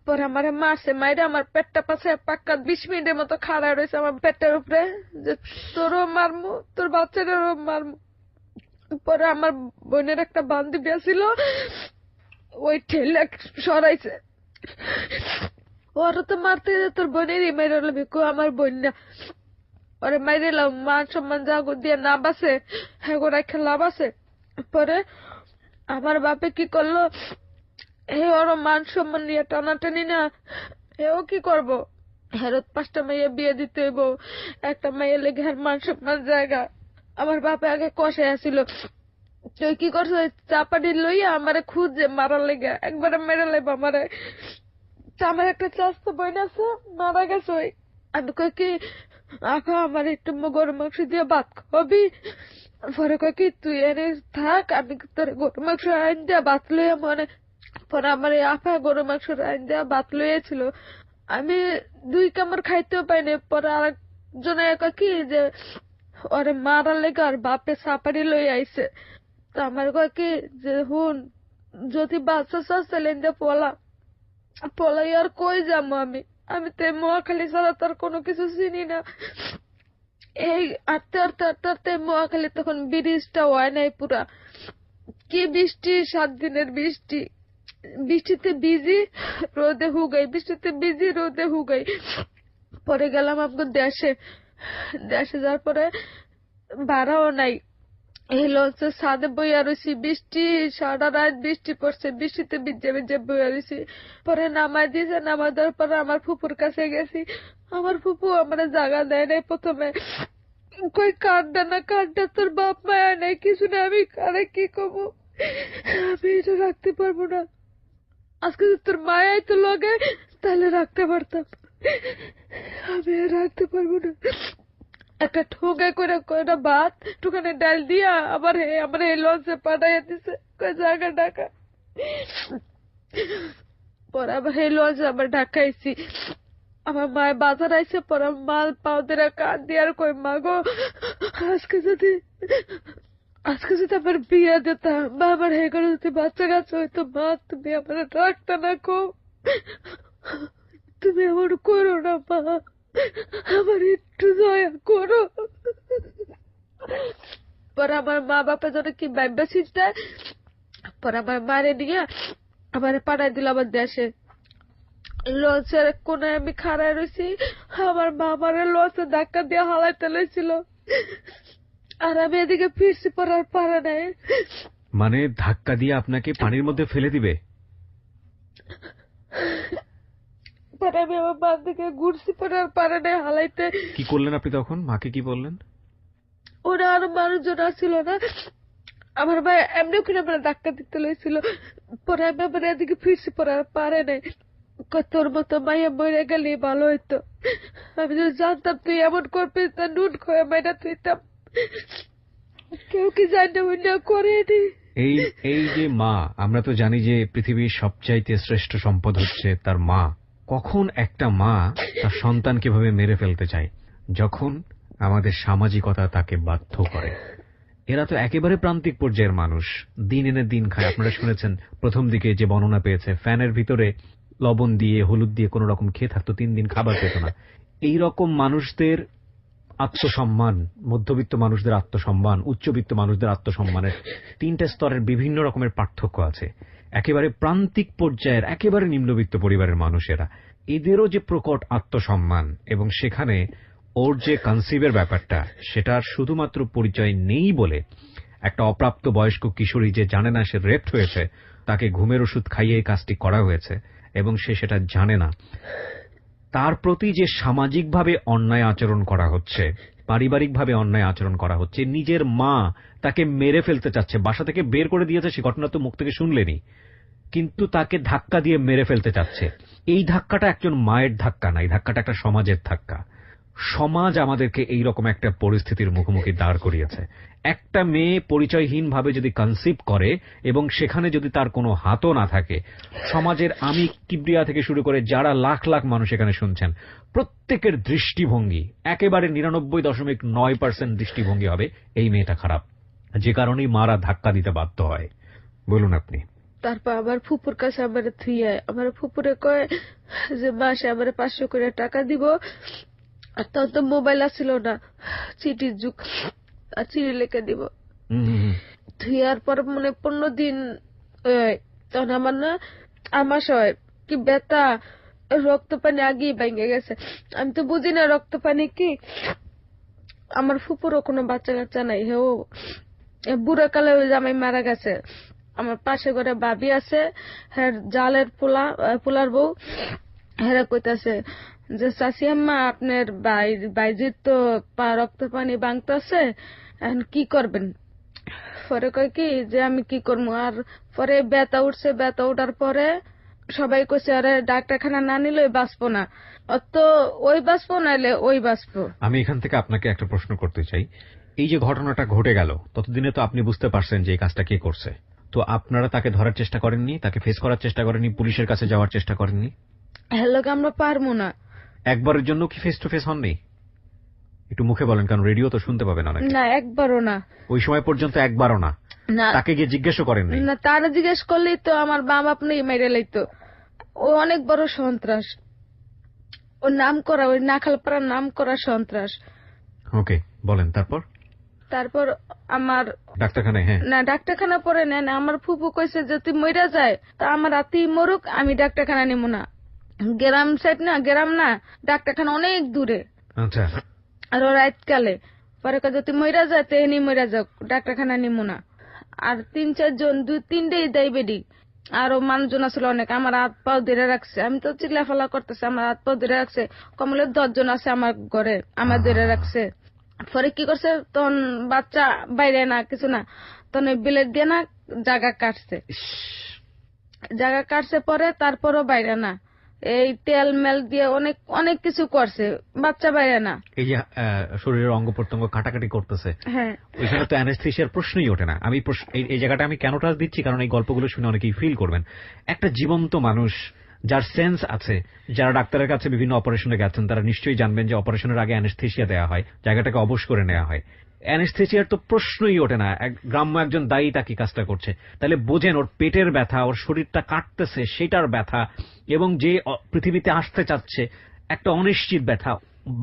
পরে আমার মারছে, মাইরে আমার পেটটা পাশে পাক্কা 20 মিনিটের মতো খাড়া রয়েছে আমার পেটের উপরে, যে তোরও মারমু তোর বাচ্চাটারও মারমু। পরে আমার বোনের একটা বান্ধবী ছিল, ওই ঠেলে সরাইছে, ওরা তো মারতে তোর বোনেরই মেরে বিকু, আমার বোন না, ওরে মাইরে মান সম্মান যা দিয়ে না বাসে হ্যাঁ রাখা লাভ আছে। পরে আমার বাপে কি করলো, হে ওর মান সম্মান নিয়ে টানাটানি না, হেও কি করবো, হেরত 5টা মেয়ে বিয়ে দিতে হইব, একটা মেয়ে লেগে হের মান সম্মান জায়গা। আমার বাপে আগে কষে আসিল, তুই কি করছো, চাপাটি লইয়া আমারে খুঁজে মারার লেগে, একবারে মেরে লাইব আমারে। আমার একটা চাস্তো বোন আছে, মারা গেছে। আমি কই কি আখা আমার একটু গরু মাংস দিয়ে ভাত খাবি, পরে কয় কি তুই এনে থাক, আমি তোর গরু মাংস আইন দেয়া ভাত লইয়া মনে। পরে আমার এই আফা গরু মাংস আইন দেয়া ভাত লইয়াছিল, আমি 2 কামড় খাইতেও পাইনি। পরে আরেকজনে কয় কি যে ওরে মারার লেগে আর বাপে সাপারি লই আইছে, তো আমার কয় কি যে হুন যদি বাচ্চা চাচ্ছে লেন দিয়ে পলাই আর কই যাবো আমি, আমি তো এই মহাখালী ছাড়া তার কোনো কিছু চিনি না। এই আটতে আটতে আটতে আটতে মহাখালী তখন ব্রিজটা হয় নাই পুরা। কি বৃষ্টি, 7 দিনের বৃষ্টি, বৃষ্টিতে ভিজি রোদে হুগাই, বৃষ্টিতে ভিজি রোদে হুগাই। পরে গেলাম আপনার দেশে। দেশে যাওয়ার পরে ভাড়াও নাই, এই লঞ্চের ছাদে বইয়া রয়েছি, বৃষ্টি সারা রাত বৃষ্টি পড়ছে, বৃষ্টিতে ভিজে ভিজে বইয়া রয়েছি। পরে নামাই দিয়েছে, নামাই দেওয়ার পরে আমার ফুপুর কাছে গেছি। আমার ফুপু আমার জায়গা দেয় নাই প্রথমে, কই কাঁদটা না কাঁদটা, তোর বাপ মায়া নেই কিছু না, আমি কারে কি কমু, আমি এটা রাখতে পারবো না। আজকে যদি তোর মায়াই তো লগে তাহলে রাখতে পারতাম, আমি আর রাখতে পারবো না। একটা ঠোঙা করে কয়টা ভাত টুকানে ডাল দিয়া আমার এই লঞ্চে পাঠাইয়া দিছে, কয় জায়গা ঢাকা। পরে আবার এই লঞ্চে আবার ঢাকাইছি। আমার মায়ের বাজার আইসে, পরে মাল পাও দিয়ে কান দিয়ে আর কই, মা গো আজকে যদি আমার বিয়ে দিতাম বা আমার হে করে যদি বাচ্চা কাচ্চা হইতো, মা তুমি আমার রাখতে না, কো তুমি আমার করো না মা, আমার একটু দয়া করো। পরে আমার মা বাপের জন্য কি ভাববে চিন্তা, পরে আমার মারে নিয়ে আমার পাঠাই দিল আমার দেশে। লঞ্চের কোনায় আমি খাড়ায় রয়েছি, আমার মা আমার লঞ্চে ধাক্কা দিয়ে হালাইতে লেছিল, আর আমি এদিকে ফিরছি, পড়ার পারে নাই। মানে ধাক্কা দিয়ে আপনাকে পানির মধ্যে ফেলে দিবে? পরে আমি আমার মার দিকে ঘুরছি, পড়ার পারে নাই হালাইতে। কি করলেন আপনি তখন? মাকে কি বললেন? ওরা আরো মানুষজন আসছিল না, আমার ভাই এমনি ওখানে আমার ধাক্কা দিতে লেছিল। পরে আমি আবার এদিকে ফিরছি, পড়ার পারে নাই। তোর মতো মাইয়া মরে গেলে ভালো হইতো, আমি যদি জানতাম তুই এমন করবি তা নুন খয়ে মাইনা তুইতাম। কেউ কি জানে না করেনি। এই এই যে মা, আমরা তো জানি যে পৃথিবীর সবচাইতে শ্রেষ্ঠ সম্পদ হচ্ছে তার মা। কখন একটা মা তার সন্তানকে ভাবে মেরে ফেলতে চায়? যখন আমাদের সামাজিকতা তাকে বাধ্য করে। এরা তো একেবারে প্রান্তিক পর্যায়ের মানুষ, দিন এনে দিন খায়। আপনারা শুনেছেন প্রথম দিকে যে বর্ণনা পেয়েছে, ফ্যানের ভিতরে লবণ দিয়ে হলুদ দিয়ে কোন রকম খেয়ে থাকতো, 3 দিন খাবার পেত না। এই রকম মানুষদের আত্মসম্মান, মধ্যবিত্ত মানুষদের আত্মসম্মান, উচ্চবিত্ত মানুষদের আত্মসম্মানের 3টে স্তরের বিভিন্ন রকমের পার্থক্য আছে। একেবারে প্রান্তিক পর্যায়ের একেবারে নিম্নবিত্ত পরিবারের মানুষেরা, এদেরও যে প্রকট আত্মসম্মান, এবং সেখানে ওর যে কনসিভের ব্যাপারটা, সেটার শুধুমাত্র পরিচয় নেই বলে একটা অপ্রাপ্ত বয়স্ক কিশোরী যে জানে না সে রেপড হয়েছে, তাকে ঘুমের ওষুধ খাইয়ে এই কাজটি করা হয়েছে এবং সে সেটা জানে না, তার প্রতি যে সামাজিকভাবে অন্যায় আচরণ করা হচ্ছে, পারিবারিকভাবে অন্যায় আচরণ করা হচ্ছে। নিজের মা তাকে মেরে ফেলতে চাচ্ছে, বাসা থেকে বের করে দিয়েছে, সে ঘটনা তো মুখ থেকে শুনলেনি, কিন্তু তাকে ধাক্কা দিয়ে মেরে ফেলতে চাচ্ছে। এই ধাক্কাটা একজন মায়ের ধাক্কা না, এই ধাক্কাটা একটা সমাজের ধাক্কা। সমাজ আমাদেরকে এইরকম একটা পরিস্থিতির মুখোমুখি দাঁড় করিয়েছে। একটা মেয়ে পরিচয়হীন ভাবে যদি কনসিভ করে এবং সেখানে যদি তার কোনো হাতও না থাকে, সমাজের আমি কিবরিয়া থেকে শুরু করে যারা লাখ লাখ মানুষ এখানে শুনছেন, প্রত্যেকের দৃষ্টিভঙ্গি একেবারে 99.9% দৃষ্টিভঙ্গি হবে এই মেয়েটা খারাপ, যে কারণেই মারা ধাক্কা দিতে বাধ্য হয়। বলুন আপনি। তারপর আবার ফুপুর কাছে আমার থুইয়া, আমার ফুপুরে কয় যে মাসে আমার 500 করে টাকা দিব। আর তখন তো মোবাইল আসছিল না, চিঠির যুগ, আর চিঠি লিখে দিব। থুইয়ার পর 15 দিন তখন আমার না আমাস হয়, কি ব্যথা, রক্ত পানি আগেই ভেঙে গেছে। আমি তো বুঝি না রক্ত পানি কি। আমার ফুপুরও কোনো বাচ্চা কাচ্চা নাই, হেও বুড়া কালে ওই জামাই মারা গেছে। আমার পাশে ঘরে ভাবি আছে, হ্যাঁ জালের পোলার বউ, হেরা কইতাছে যে চাচি আম্মা আপনার বাইজির তো রক্ত পানি ভাঙতেছে, এখন কি করবেন? পরে কয় কি যে আমি কি করবো। আর পরে ব্যথা উঠছে, ব্যথা উঠার পরে সবাই কইছে আরে ডাক্তারখানা না নিলে বাঁচবো না, অত ওই বাঁচবো নাইলে ওই বাঁচবো। আমি এখান থেকে আপনাকে একটা প্রশ্ন করতে চাই। এই যে ঘটনাটা ঘটে গেল, ততদিনে তো আপনি বুঝতে পারছেন যে এই কাজটা কে করছে, তো আপনারা তাকে ধরার চেষ্টা করেননি, তাকে ফেস করার চেষ্টা করেননি, পুলিশের কাছে যাওয়ার চেষ্টা করেননি? হ্যালো, আমরা পারবো না। একবারের জন্য কি ফেস টু ফেস হননি? একটু মুখে বলেন, কারণ রেডিও তো শুনতে পাবেন অনেকে। না, একবারও না। ওই সময় পর্যন্ত একবারও না? না। তাকে গিয়ে জিজ্ঞেসও করেননি? না, তারা জিজ্ঞেস করলেই তো আমার বাপ আপনি মেরে লাইতো। ও অনেক বড় সন্ত্রাস। ওর নাম করা, ওই নাখালপাড়ার নাম করা সন্ত্রাস। ওকে, বলেন তারপর। তারপর আমার ডাক্তারখানায়? হ্যাঁ। না, ডাক্তারখানা পরে নেন। আমার ফুপু কইছে যে তুই মইরা যায় তা আমার রাতেই মরুক, আমি ডাক্তারখানা নিব না। গ্রাম সাইড না, গ্রাম না, ডাক্তারখানা অনেক দূরে। আচ্ছা। আর ও রাতকালে পরে কয় তুই মইরা যায় তো এনি মইরা যাও, ডাক্তারখানা নিব না। আর 3-4 জন, 2-3টেই ডায়াবেটিক। আরো মানুষজন আসলে অনেক, আমার হাত পাও ধরে রাখছে। আমি তো চিল্লাফালা করতেছি, আমার হাত পাও ধরে রাখছে। কমলে 10 জন আছে আমার ঘরে, আমার ধরে রাখছে। পরে কি করছে, তখন বাচ্চা বাইরে না কিছু না, তখন ওই বিলেট দিয়ে না জায়গা কাটছে। জায়গা কাটছে পরে তারপরও বাইরে না, এই তেল মেল দিয়ে অনেক অনেক কিছু করছে, বাচ্চা বাইরে না। এই যে শরীরের অঙ্গ প্রত্যঙ্গ কাটাকাটি করতেছে, হ্যাঁ, ওইখানে তো অ্যানেস্থেসিয়ার প্রশ্নই ওঠে না। আমি এই জায়গাটা আমি কেন টাচ দিচ্ছি, কারণ এই গল্পগুলো শুনে অনেকেই ফিল করবেন। একটা জীবন্ত মানুষ যার সেন্স আছে, যারা ডাক্তারের কাছে বিভিন্ন অপারেশনে গেছেন, তারা নিশ্চয়ই জানবেন যে অপারেশনের আগে অ্যানেস্থেসিয়া দেওয়া হয়, জায়গাটাকে অবশ করে নেওয়া হয়। অ্যানেস্থেসিয়ার তো প্রশ্নই ওঠে না। গ্রাম্য একজন দায়ী তাকে কাজটা করছে, তাহলে বোঝেন ওর পেটের ব্যথা, ওর শরীরটা কাটতেছে সেটার ব্যথা, এবং যে পৃথিবীতে আসতে চাচ্ছে একটা অনিশ্চিত ব্যথা।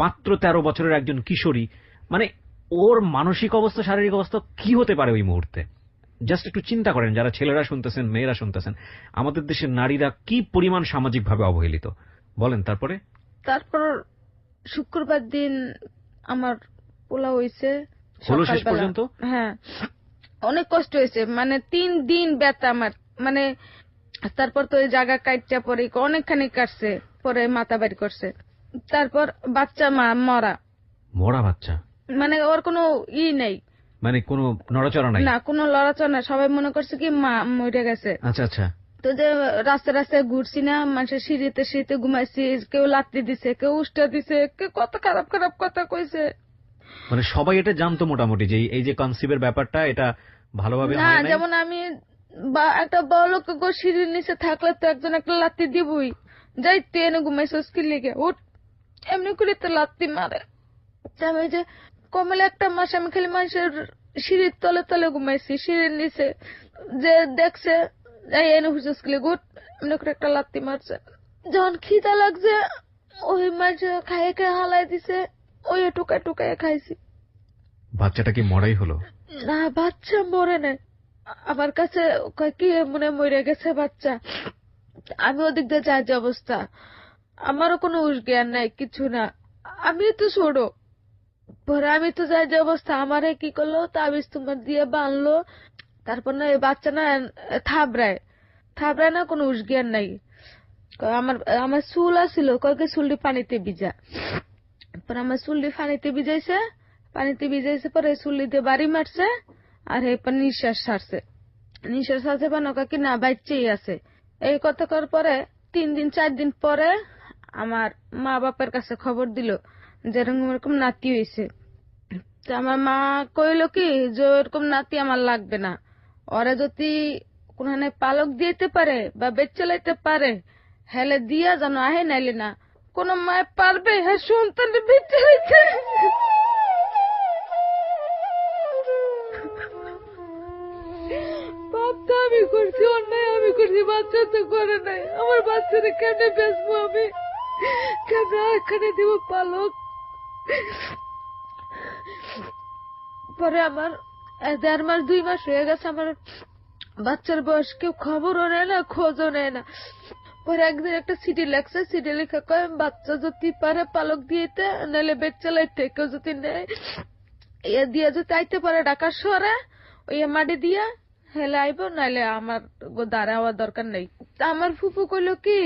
মাত্র 13 বছরের একজন কিশোরী, মানে ওর মানসিক অবস্থা, শারীরিক অবস্থা কি হতে পারে ওই মুহূর্তে। জাস্ট একটু চিন্তা করেন, যারা ছেলেরা শুনতেছেন, মেয়েরা শুনতেছেন, আমাদের দেশের নারীরা কি পরিমাণ সামাজিকভাবে অবহেলিত। বলেন তারপরে। তারপর শুক্রবার দিন আমার পোলা হইছে হলো শেষ সকালবেলা। পর্যন্ত? হ্যাঁ, অনেক কষ্ট হয়েছে, মানে 3 দিন ব্যথা আমার, মানে। তারপর তো ওই জায়গা কাটটা পরে অনেকখানি কাটছে, পরে মাথা বাড়ি করছে। তারপর বাচ্চা মরা, মরা বাচ্চা, মানে ওর কোনো নেই, মানে কোনো নড়াচড়া নাই? না, কোনো লড়াচড়া না। সবাই মনে করছে কি মা মরে গেছে। আচ্ছা আচ্ছা। তো যে রাস্তায় রাস্তায় ঘুরছি না, মানুষের সিঁড়িতে সিঁড়িতে ঘুমাইছি, কেউ লাত্তি দিছে, কেউ উষ্টা দিছে, কেউ কত খারাপ খারাপ কথা কইছে। মানে সবাই এটা জানতো মোটামুটি যে এই যে কনসিভের ব্যাপারটা, এটা ভালোভাবে না, হয় নাই? যেমন আমি একটা বড় লোক সিঁড়ির নিচে থাকলে তো একজন একটা লাত্তি দিবই, যাই তুই এনে ঘুমাইছিস কি লিগে, উঠ, এমনি করে তো লাত্তি মারে। আমি যে কমলে একটা মাস আমি খালি মানুষের সিঁড়ির তলে তলে ঘুমাইছি, সিঁড়ির নিচে, যে দেখছে এই এনে হুসুস কি লিগে, উঠ, এমনি করে একটা লাত্তি মারছে। যখন খিদা লাগছে ওই মাছ খাইয়ে খাইয়ে হালাই দিছে, ওই টুকায় টুকায় খাইছি। বাচ্চাটা কি মরাই হলো? না, বাচ্চা মরে নাই। আমার কাছে কয় কি মনে মরে গেছে বাচ্চা। আমি ওদিক দিয়ে যাই যে অবস্থা, আমারও কোনো হুঁশ জ্ঞান নাই, কিছু না, আমি তো ছোট। পরে আমি তো যাই যে অবস্থা, আমারে কি করলো, তাবিজ তোমার দিয়ে বানলো। তারপর না এই বাচ্চা না থাবড়ায় থাবড়ায় না, কোনো হুঁশ জ্ঞান নাই। আমার আমার চুল আসছিল, কয়েক চুলটি পানিতে ভিজা। পরে আমার চুলটি পানিতে ভিজাইছে, পরে চুল্লি দিয়ে বাড়ি মারছে, আর এরপর নিঃশ্বাস ছাড়ছে। নিঃশ্বাস ছাড়ছে পানো কি না বাচ্চাই আছে। এই কথা করার পরে 3-4 দিন পরে আমার মা বাপের কাছে খবর দিল যে এরকম এরকম নাতি হয়েছে। তো আমার মা কইল কি যে এরকম নাতি আমার লাগবে না, ওরা যদি কোনখানে পালক দিতে পারে বা বেচ চালাইতে পারে হেলে দিয়া যেন আহে, নাইলে না। কোন মায় পারবে হ্যাঁ সন্তানের বেচ চালাইতে? পাপ তো আমি করছি, অন্যায় আমি করছি, বাচ্চা তো করে নাই। আমার বাচ্চারা কেমনে বেচবো আমি, কেমনে এখানে দিব পালক? পরে আমার 1.5 মাস 2 মাস হয়ে গেছে, আমার বাচ্চার বয়স কেউ খবরও নেয় না, খোঁজও নেয় না। পরে একদিন একটা চিঠি লেখছে, চিঠি লেখা কয় বাচ্চা যদি পারে পালক দিয়েতে, নাহলে বেচ চালাইতে, কেউ যদি নেয় এ দিয়ে যদি আইতে পারে ঢাকার শহরে, ওই মাটি দিয়া হেলে আইব, নাইলে আমার দ্বারা হওয়ার দরকার নেই। তা আমার ফুফু কইলো কি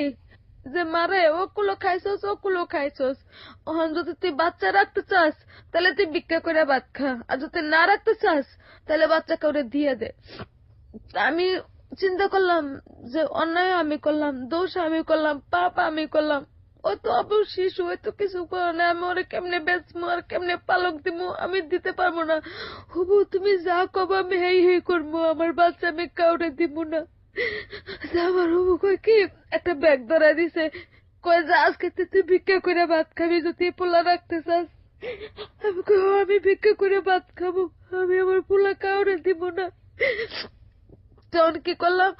যে মারে ওগুলো খাইছস, ওগুলো খাইছস, ওখান যদি তুই বাচ্চা রাখতে চাস তাহলে তুই ভিক্ষা করে ভাত খা, আর যদি না রাখতে চাস তাহলে বাচ্চা কাউরে দিয়ে দে। আমি চিন্তা করলাম যে অন্যায় আমি করলাম, দোষ আমি করলাম, পাপ আমি করলাম। ও তো আবার শিশু, ওই তো কিছু করে না, আমি ওরে কেমনে বেচবো আর কেমনে পালক দিব, আমি দিতে পারবো না। হুবু তুমি যা কব আমি হেই হেই করবো, আমার বাচ্চা আমি কাউরে দিব না। আমার হুবু কই কি একটা ব্যাগ ধরা দিছে, কয় যে আজকে তুই ভিক্ষা করে ভাত খাবি যদি পোলা রাখতে চাস। আমি কই আমি ভিক্ষা করে ভাত খাবো, আমি আমার পোলা কাউরে দিব না। তখন কি করলাম,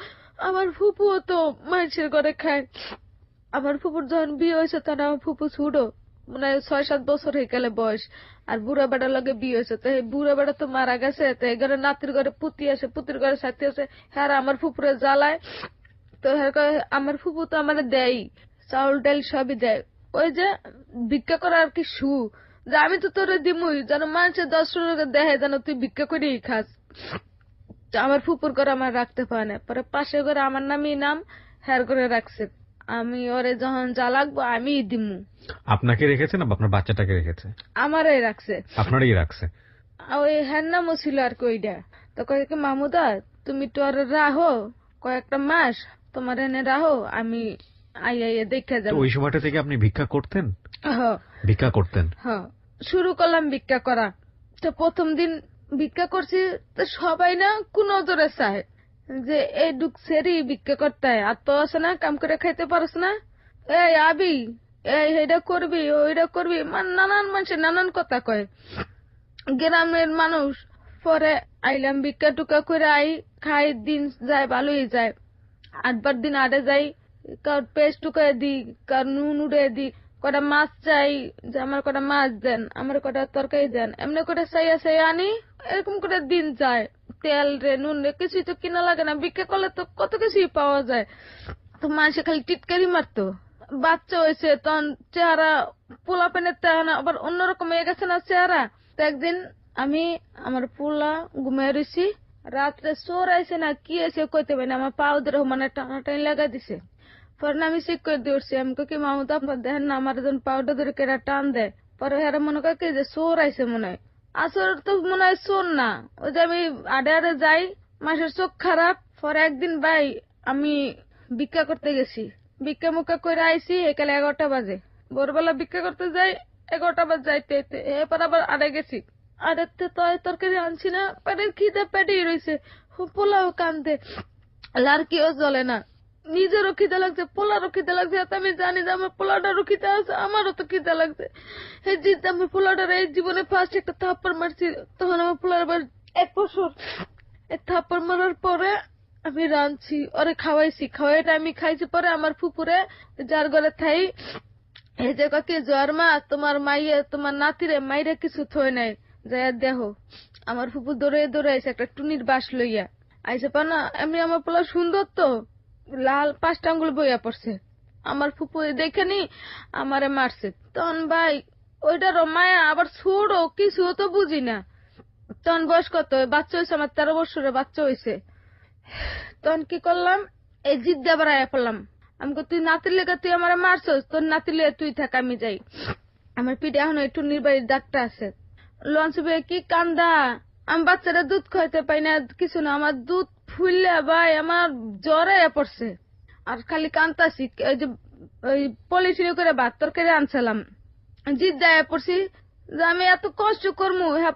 আমার ফুপুও তো মানুষের ঘরে খায়, আমার ফুপুর যখন বিয়ে হয়েছে তখন আমার ফুপু ছুটো, মানে 6-7 বছর হয়ে গেলে বয়স। আর বুড়া বেড়ার লগে বিয়ে হয়েছে, তো এই বুড়া বেড়া তো মারা গেছে, তো এই ঘরে নাতির ঘরে পুতি আছে, পুতির ঘরে সাথী আছে। হ্যাঁ আমার ফুপুরে জ্বালায়। তো হ্যাঁ কয়, আমার ফুপু তো আমার দেয় চাউল ডাল সবই দেয়। ওই যে ভিক্ষা করা আর কি যে আমি তো তোরে দিমুই, যেন মানুষের 10 জনকে দেখে যেন তুই ভিক্ষা করেই খাস। তো আমার ফুপুর করে আমার রাখতে পারে না, পরে পাশে করে আমার নামই নাম হ্যার করে রাখছে। আমি ওরে যখন যা লাগবো আমি দিমু। আপনাকে রেখেছে না আপনার বাচ্চাটাকে রেখেছে? আমারই রাখছে। আপনারই রাখছে? ওই হ্যার নামও ছিল আর কি ওইটা। তো কয় কি, মামুদা তুমি তো আর রাহো কয়েকটা মাস, তোমার এনে রাহো, আমি আইয়া দেখে তো যাবো। ওই সময়টা থেকে আপনি ভিক্ষা করতেন? হ্যাঁ ভিক্ষা করতেন? হ্যাঁ, শুরু করলাম ভিক্ষা করা। তো প্রথম দিন ভিক্ষা করছি, তো সবাই না কোন নজরে চায় যে এই ডুক সেরি ভিক্ষা করতে হয়, আর তো আছে না কাম করে খাইতে পারস না, এই আবি, এই এটা করবি ওইটা করবি, নানান মানুষের নানান কথা কয় গ্রামের মানুষ। পরে আইলাম ভিক্ষা টুকা করে আই, খাই, দিন যায় ভালোই যায়। 8 বার দিন আড়ে যাই, কার পেস্ট টুকায় দি, কার নুন উড়ে দি, কটা মাছ চাই যে আমার কটা মাছ দেন, আমার কটা তরকারি দেন, এমনি করে চাইয়া চাইয়া আনি। এরকম করে দিন যায়। তেল রে নুন রে কিছুই তো কিনা লাগে না, ভিক্ষা করলে তো কত কিছুই পাওয়া যায়। তো মানুষে খালি টিটকারি মারতো। বাচ্চা হয়েছে তখন চেহারা পোলা পেনের চেহারা আবার অন্যরকম হয়ে গেছে না চেহারা। তো একদিন আমি আমার পোলা ঘুমিয়ে রয়েছি, রাত্রে চোর আইছে না কি আছে কইতে পারি না, আমার পা ওদের মানে টানাটানি লাগা দিছে। পরে না আমি চেক করে দিয়েছি, আমি কি মামুদ আপনার দেখেন না আমার যখন পাউডার ধরে কেরা টান দেয়। পরে হেরা মনে করে কি যে চোর আইছে মনে হয়। আসলে তো মনে হয় চোর না, ওই যে আমি আড়ে আড়ে যাই, মাসের চোখ খারাপ। পরে একদিন ভাই আমি ভিক্ষা করতে গেছি, ভিক্ষা মুখা করে আইছি একালে 11টা বাজে। ভোরবেলা ভিক্ষা করতে যাই, 11টা বাজে যাইতে এরপর আবার আড়ে গেছি। আড়েতে তো তরকারি আনছি না, পেটের খিদে পেটেই রয়েছে, পোলাও কান্দে, লাড়কিও জ্বলে না, নিজেরও খিদে লাগছে, পোলারও খিদে লাগছে। এত আমি জানি যে আমার পোলাটারও খিদে আছে, আমারও তো খিদে লাগছে। এই জিদ আমি পোলাটার এই জীবনে ফার্স্ট একটা থাপ্পড় মারছি, তখন আমার পোলার আবার 1 বছর। এই থাপ্পড় মারার পরে আমি রাঁধছি, ওরে খাওয়াইছি, খাওয়াইটা আমি খাইছি। পরে আমার ফুপুরে যার ঘরে থাই এই যে কাকি জোয়ার মা তোমার মাইয়ে তোমার নাতিরে মাইরে কিছু থই নাই, যাই দেহ। আমার ফুপু দৌড়ে দৌড়ে আইসে একটা টুনির বাঁশ লইয়া আইসে পা না, এমনি আমার পোলা সুন্দর তো, লাল 5টা আঙ্গুল বইয়া পড়ছে। আমার ফুপু দেখে নি আমারে মারছে। তখন ভাই ওইটার মায়া আবার ছোড়ো কিছু তো বুঝি না। তখন বয়স কত, বাচ্চা হয়েছে আমার 13 বছরের বাচ্চা হয়েছে। তখন কি করলাম, এই জিদ আবার আয়া পড়লাম। আমি তুই নাতির লেগে তুই আমার মারছস, তোর নাতির লেগে তুই থাক আমি যাই। আমার পিঠে এখন একটু নির্বাহীর ডাকটা আছে। লঞ্চ কি কান্দা, আমি বাচ্চারা দুধ খাইতে পাই না কিছু না, আমার দুধ ফুললে ভাই আমার জ্বরে পড়ছে। আর খালি কান্তাছি, ওই যে ওই পলিথিনে করে ভাত তরকারি আনছিলাম, জিদ দেয়া পড়ছি যে আমি এত কষ্ট করবো, হ্যাঁ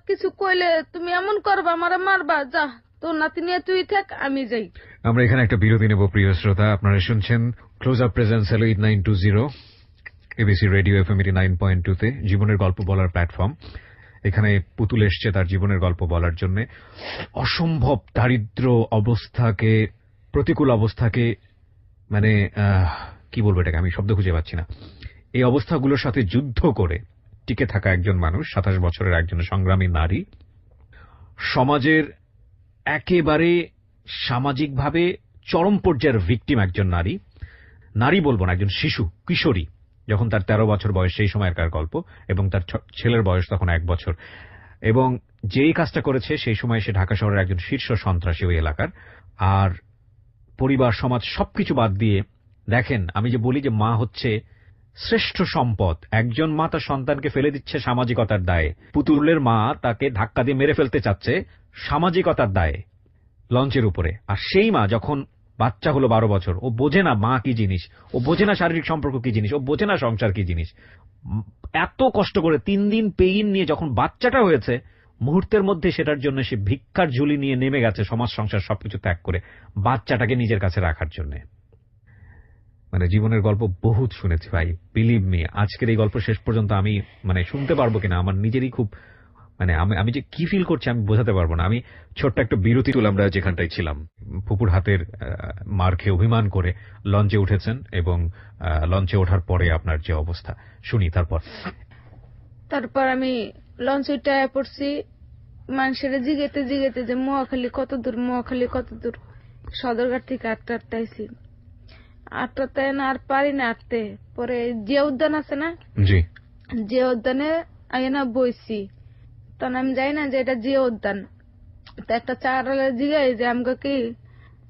কিছু কইলে তুমি এমন করবা আমার মারবা, যা তোর নাতি নিয়ে তুই থাক আমি যাই। আমরা এখানে একটা বিরতি নেব প্রিয় শ্রোতা। আপনারা শুনছেন ক্লোজ আপ প্রেজেন্স হলো 8920 এবিসি রেডিও এফএম 89.2 তে জীবনের গল্প বলার প্ল্যাটফর্ম। এখানে পুতুল এসছে তার জীবনের গল্প বলার জন্য। অসম্ভব দারিদ্র অবস্থাকে, প্রতিকূল অবস্থাকে, মানে কি বলবো এটাকে, আমি শব্দ খুঁজে পাচ্ছি না। এই অবস্থাগুলোর সাথে যুদ্ধ করে টিকে থাকা একজন মানুষ, 27 বছরের একজন সংগ্রামী নারী, সমাজের একেবারে সামাজিকভাবে চরম পর্যায়ের ভিকটিম একজন নারী। নারী বলবো না, একজন শিশু, কিশোরী, যখন তার 13 বছর বয়স সেই সময়কার গল্প, এবং তার ছেলের বয়স তখন 1 বছর। এবং যেই কাজটা করেছে সেই সময় সে ঢাকা শহরের একজন শীর্ষ সন্ত্রাসী ওই এলাকার। আর পরিবার সমাজ সবকিছু বাদ দিয়ে, দেখেন আমি যে বলি যে মা হচ্ছে শ্রেষ্ঠ সম্পদ, একজন মা তার সন্তানকে ফেলে দিচ্ছে সামাজিকতার দায়ে। পুতুলের মা তাকে ধাক্কা দিয়ে মেরে ফেলতে চাচ্ছে সামাজিকতার দায়ে লঞ্চের উপরে। আর সেই মা যখন বাচ্চা হলো 12 বছর, ও বোঝে না মা কি জিনিস, ও বোঝে না শারীরিক সম্পর্ক কি জিনিস, ও বোঝে না সংসার কি জিনিস। এত কষ্ট করে 3 দিন পেইন নিয়ে যখন বাচ্চাটা হয়েছে, মুহূর্তের মধ্যে সেটার জন্য সে ভিক্ষার ঝুলি নিয়ে নেমে গেছে সমাজ সংসার সবকিছু ত্যাগ করে বাচ্চাটাকে নিজের কাছে রাখার জন্য। মানে জীবনের গল্প বহুত শুনেছি ভাই, বিলিভ মি। আজকের এই গল্প শেষ পর্যন্ত আমি মানে শুনতে পারবো কিনা আমার নিজেরই খুব, মানে আমি যে কি ফিল করছি আমি বোঝাতে পারবো না। আমি ছোট্ট একটা বিরতি তুলে আমরা যেখানটায় ছিলাম, ফুপুর হাতের মার খেয়ে অভিমান করে লঞ্চে উঠেছেন এবং লঞ্চে ওঠার পরে আপনার যে অবস্থা শুনি। তারপর আমি লঞ্চ উঠে পড়ছি, মানুষের জিগেতে জিগেতে যে মহাখালী কত দূর, মহাখালী কত দূর। সদরঘাট থেকে আটটা আইছি, আটটাতে না আর পারি না আটতে। পরে যে উদ্যান আছে না, জি, যে উদ্যানে আইনা বইছি, তখন আমি যাই না যে এটা যে উদ্যান। তো একটা চার জিগাই যে আমাকে কি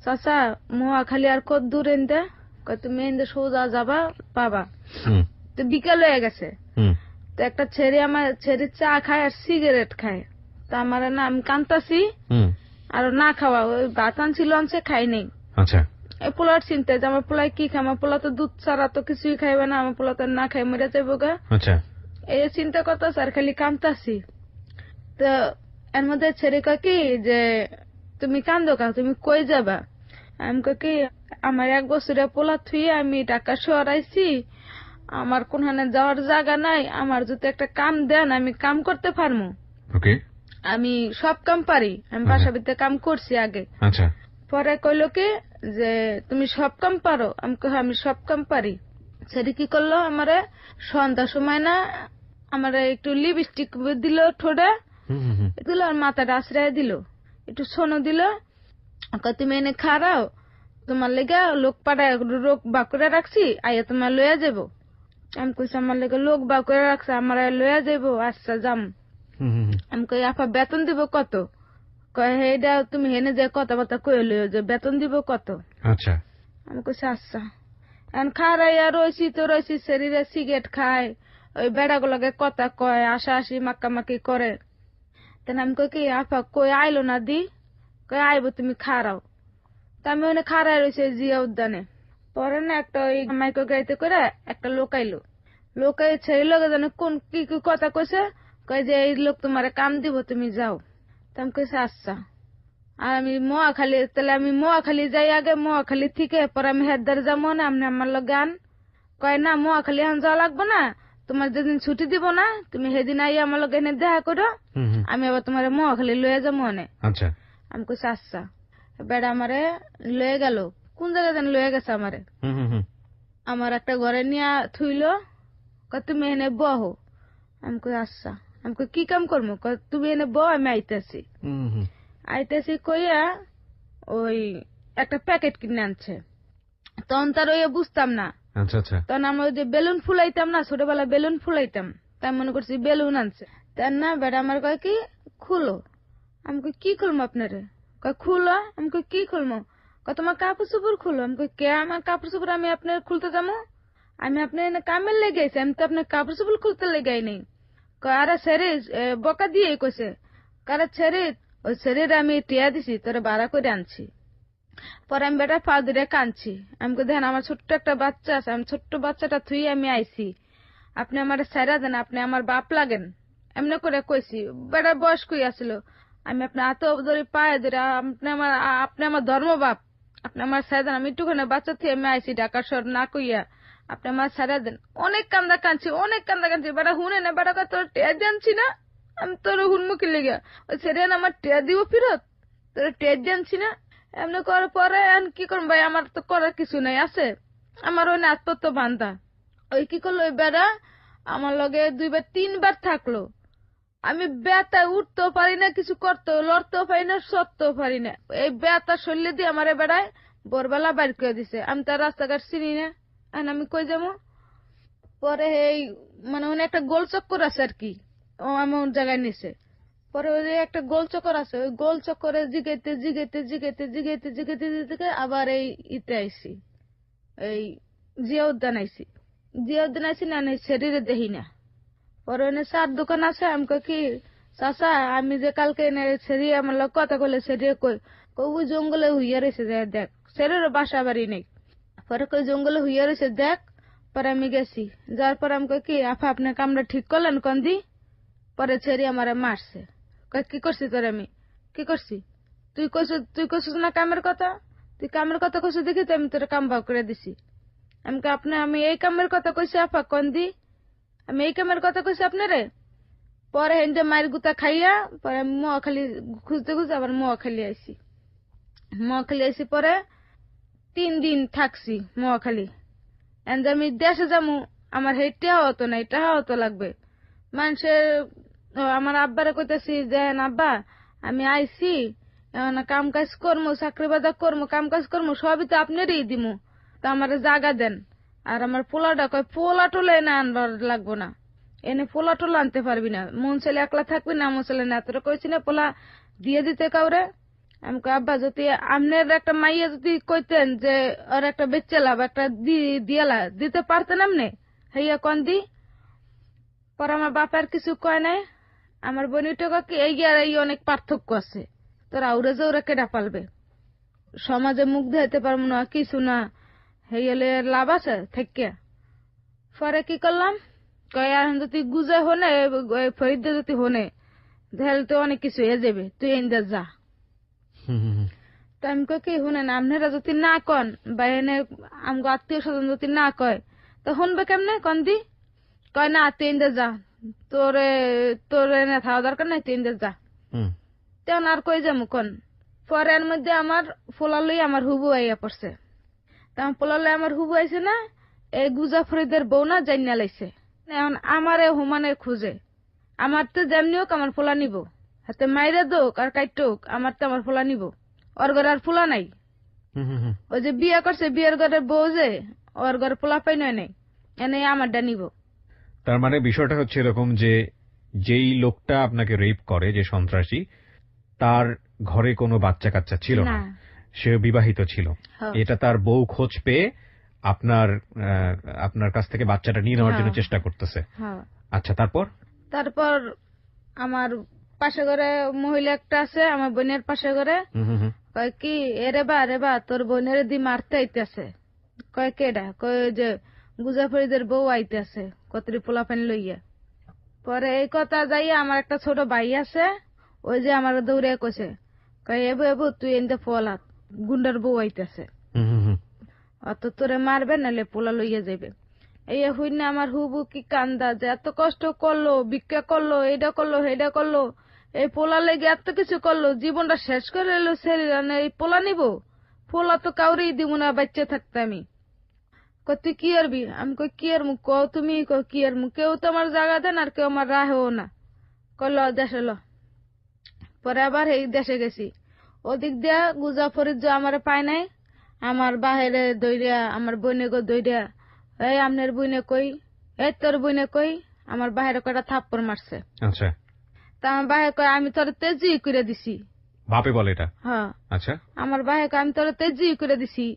চাচা মহাখালী আর কত দূর এনতে, তুমি এনতে সোজা যাবা পাবা। তো বিকাল হয়ে গেছে, তো একটা ছেড়ে আমার ছেড়ে চা খায় আর সিগারেট খায়। তো আমার না আমি কান্তাছি আর না খাওয়া, ওই ভাত আনছি লঞ্চে খাই নেই। আচ্ছা, এই পোলার চিন্তা যে আমার পোলায় কি খায়, আমার পোলা তো দুধ ছাড়া তো কিছুই খাইবে না, আমার পোলা তো না খাই মরে যাবো গা। আচ্ছা, এই চিন্তা করতেছি আর খালি কান্তাছি। তো এর মধ্যে ছেড়ে কয় কি যে তুমি কান্দো কা, তুমি কই যাবা? আমি কই কি আমার 1 বছরের পোলা থুই আমি ঢাকা শহর আইছি, আমার কোনখানে যাওয়ার জায়গা নাই, আমার যদি একটা কাম দেন আমি কাম করতে পারবো। ওকে, আমি সব কাম পারি, আমি বাসা ভিতরে কাম করছি আগে। আচ্ছা, পরে কইলো কি যে তুমি সব কাম পারো? আমি কই আমি সব কাম পারি। সেটি কি করলো, আমারে সন্ধ্যার সময় না আমারে একটু লিপস্টিক দিল ঠোঁটে, দিল আর মাথাটা আশ্রয় দিল, একটু সোনো দিল। তুমি এনে খারাও, তোমার লেগে লোক পাড়ায় রোগ বা করে রাখছি, আইয়া তোমার লইয়া যাবো। আমি কইছি আমার লেগে লোক বা করে রাখছে, আমার লইয়া যাবো। আচ্ছা যাম। আমি কই আপা বেতন দিব কত? কয় হেডা তুমি হেনে যে কথাবার্তা কয়ে লইও যে বেতন দিব কত। আচ্ছা, আমি কইছি আচ্ছা। এখন খারাইয়া রয়েছি তো রয়েছি, শরীরে সিগারেট খায়, ওই বেড়াগুলোকে কথা কয়, আশা মাক্কামাকি করে। তেন আমি কই কি আপা কই আইলো না দি? কই আইবো, তুমি খারাও। তা আমি ওখানে খারাই রয়েছে জিয়া উদ্যানে। পরে না একটা ওই মাইক্রো গাড়িতে করে একটা লোক আইলো, লোক ছেলে লোক জানে কোন কি কি কথা কইছে, কয় যে এই লোক তোমার কাম দিব, তুমি যাও। তা আমি কইছি আচ্ছা। আর আমি মহাখালী, তাহলে আমি মহাখালী যাই আগে, মহাখালী থেকে পরে আমি হেদার যাবো না, আপনি আমার লোক গান। কয় না মহাখালী এখন যাওয়া লাগবো না, তোমার যেদিন ছুটি দিব না তুমি সেদিন আই আমার লোক এনে দেখা করো, আমি আবার তোমার মহাখালী লয়ে যাবো অনে। আচ্ছা, আমি কইছি আচ্ছা। বেড়া আমারে লয়ে গেল, কোন জায়গায় যেন লয়ে গেছে আমারে। আমার একটা ঘরে নিয়ে থুইলো, কয় তুমি এনে বহো। আমি কই আচ্ছা। আমি কই কি কাম করবো? কয় তুমি এনে বহ, আমি আইতেছি। আইতেছি কইয়া ওই একটা প্যাকেট কিনে আনছে। তখন তার ওই বুঝতাম না। আচ্ছা, আচ্ছা, তখন আমরা ওই যে বেলুন ফুলাইতাম না, ছোটবেলা বেলুন ফুলাইতাম, তাই মনে করছি বেলুন আনছে। তার না বেড়া আমার কয় কি খুলো। আমি কই কি খুলবো আপনারে? কয় খুলো। আমি কই কি খুলবো? কয় তোমার কাপড় চোপড় খুলো। আমি কই কে আমার কাপড় চোপড় আমি আপনার খুলতে যাবো? আমি আপনার এনে কামের লেগেছি, আমি তো আপনার কাপড় চোপড় খুলতে লেগাই নেই। কয় আরে ছেড়ে বকা দিয়ে কইছে, কারে ছেড়ে ওই ছেড়ে আমি টিয়া দিছি তোরে ভাড়া করে আনছি। পরে আমি বেটা পা ধরে কাঁদছি। আমি কই দেখেন আমার ছোট্ট একটা বাচ্চা আছে, আমি ছোট্ট বাচ্চাটা থুই আমি আইছি, আপনি আমার ছেড়া দেন, আপনি আমার বাপ লাগেন। এমনি করে কইছি। বেটা বয়স কই আসলো, আমি আপনার হাতে ধরে পায়ে ধরে আপনি আমার ধর্ম বাপ, আপনি আমার ছেড়া দেন, আমি একটুখানে বাচ্চা থুই আমি আইছি ঢাকা শহর না কইয়া, আপনি আমার ছেড়া দেন। অনেক কান্দা কাঁদছি, অনেক কান্দা কাঁদছি। বেটা হুনে না, বেটা কয় তোর টেয়া জানছি না, আমি তোর হুনমুখী লেগে ওই ছেড়ে আমার টেয়া দিব ফিরত, তোর টেয়া জানছি না। এমনি করার পরে কি করবো ভাই, আমার তো করার কিছু নাই আছে, আমার ওই নাচপত্র বান্ধা। ওই কি করলো ওই বেড়া আমার লগে 2-3 বার থাকলো। আমি বেতায় উঠতেও পারি না, কিছু করতেও লড়তেও পারি না, সরতেও পারি না। এই বেতা শরীরে দিয়ে আমার বেড়ায় ভোরবেলা বাইর করে দিছে। আমি তার রাস্তাঘাট চিনি না, এখন আমি কই যাবো? পরে এই মানে ওখানে একটা গোল চক্কর আছে আর কি, ও এমন জায়গায় নিছে। পরে ওই যে একটা গোল চক্কর আছে, ওই গোল চক্করে জিগাইতে জিগাইতে জিগাইতে জিগাইতে জিগাইতে জিগাইতে আবার এই ইতে আইসি, এই জিয়া উদ্যান আইসি। জিয়া উদ্যান আইসি না শরীরে দেখি না। পরে ওখানে চার দোকান আছে। আমি কই কি চাচা আমি যে কালকে এনে সেরি আমার লোক কথা কইলে সেরি কই, ওই জঙ্গলে হুইয়া রয়েছে দেখ, সেরের বাসা বাড়ি নেই। পরে কই জঙ্গলে হুইয়া রয়েছে দেখ। পরে আমি গেছি, যার পর আমি কই কি আপা আপনার কামটা ঠিক করলেন কোন দি? পরে ছেড়ে আমারে মারছে। কয় কি করছি তোর? আমি কি করছি? তুই কইছিস না কামের কথা, তুই কামের কথা কইছিস দেখি তো আমি তোর কাম ভাগ করে দিছি। আমি এই কামের কথা কইছি আপা কোন দি? আমি এই কামের কথা কইছি আপনারে? পরে হেন যে মায়ের গুতা খাইয়া পরে আমি মোয়াখালী খুঁজতে খুঁজতে আবার মোয়াখালী আইছি। মহাখালী আইসি পরে 3 দিন থাকছি মহাখালী। এন্ড আমি দেশে যাবো, আমার হেঁটে হতো না, এটা হতো লাগবে মানুষের। আমার আব্বারে কইতেছি যে আব্বা আমি আইসি, এখন কাম কাজ করবো, চাকরি বাজা করবো, কাম কাজ করবো, সবই তো আপনারই দিমু, তো আমার জায়গা দেন। আর আমার পোলাটা কয় পোলা টোলা এনে আনবার লাগবো না, এনে পোলা টোলা আনতে পারবি না, মন ছেলে একলা থাকবি না, মন ছেলে না। তোরা কইছি না পোলা দিয়ে দিতে কাউরে। আমি কই আব্বা যদি আপনার একটা মাইয়া যদি কইতেন যে ওর একটা বেচেলা বা একটা দিয়ালা দিতে পারতেন আপনি, হইয়া কন দি। পর আমার বাপার কিছু কয় নাই। আমার বোনিটা কি এই আর এই অনেক পার্থক্য আছে, তোরা উড়ে যে ওরা কেডা পালবে, সমাজে মুখ দেখাইতে পারবো না কিছু না, হইলে লাভ আছে থেকে। পরে কি করলাম, কয় আর যদি গুজে হনে ফরিদে যদি হনে তাহলে তো অনেক কিছু হয়ে যাবে, তুই এনে যা। তো আমি কই কি শুনেন, আপনারা যদি না কন বা এনে আমগো আত্মীয় স্বজন যদি না কয় তো শুনবে কেমনে কন দি। কয় না তুই এনে যা, তোরে তোরে এনে থাকা দরকার নাই, তুই এনে যা। তেমন আর কই যাবো কন। পরে এর মধ্যে আমার পোলালই আমার হুবু আইয়া পড়ছে। তেমন পোলালই আমার হুবু আইছে না, এই গুজা ফরিদের বউ না জানিয়া লাইছে। এখন আমারে হুমানের খুঁজে, আমার তো যেমনি হোক আমার পোলা নিব, হাতে মাইরে দোক আর কাইটোক আমার তো আমার পোলা নিব। ওর ঘরে আর পোলা নাই, ওই যে বিয়ে করছে বিয়ের ঘরের বউ যে ওর ঘরে পোলা পাই নয় নাই, এনে আমারটা নিব। তার মানে বিষয়টা হচ্ছে এরকম যে যেই লোকটা আপনাকে রেপ করে, যে সন্ত্রাসী, তার ঘরে কোনো বাচ্চা কাচ্চা ছিল না, সে বিবাহিত ছিল। এটা তার বউ খোঁজ পেয়ে আপনার কাছ থেকে বাচ্চাটা নিয়ে নেওয়ার জন্য চেষ্টা করতেছে। আচ্ছা, তারপর তারপর আমার পাশে ঘরে মহিলা একটা আছে, আমার বোনের পাশে ঘরে, কয় কি এরে বা তোর বোনের দি মারতে আইতেছে। কয় কেডা? কয় যে গুজাফরিদের বউ আইতেছে কতরি পোলা পানি লইয়া। পরে এই কথা যাইয়া আমার একটা ছোট ভাই আছে, ওই যে আমার দৌড়ে কইছে, কয় এবু এবু তুই এনতে পোলা গুন্ডার বউ আইতেছে, অত তোরে মারবে নাহলে পোলা লইয়া যাইবে। এই হইন না আমার হুবু কি কান্দা, যে এত কষ্ট করলো, ভিক্ষা করলো, এটা করলো সেটা করলো, এই পোলা লেগে এত কিছু করলো, জীবনটা শেষ করে এলো শরীর, এই পোলা নিব? পোলা তো কাউরেই দিব না বাচ্চা থাকতে। আমি তুই কি আরবি? আমি কই কি আর মুখ কও তুমি, কি আর মুখ, কেউ তো আমার জায়গা দেন আর কেউ আমার রাহেও না। কল দেশে ল। পরে আবার এই দেশে গেছি, ওদিক দিয়া গুজাফরিদ যে আমার পায় নাই, আমার বাহিরে দইরা আমার বইনে গো দইরা, এই আপনার বইনে কই, এই তোর বইনে কই, আমার বাহিরে কয়টা থাপ্পড় মারছে। আচ্ছা, তা আমার বাহিরে কয় আমি তোর তেজি করে দিছি। বাপে বলে এটা? হ্যাঁ। আচ্ছা, আমার বাহিরে কয় আমি তোর তেজি করে দিছি,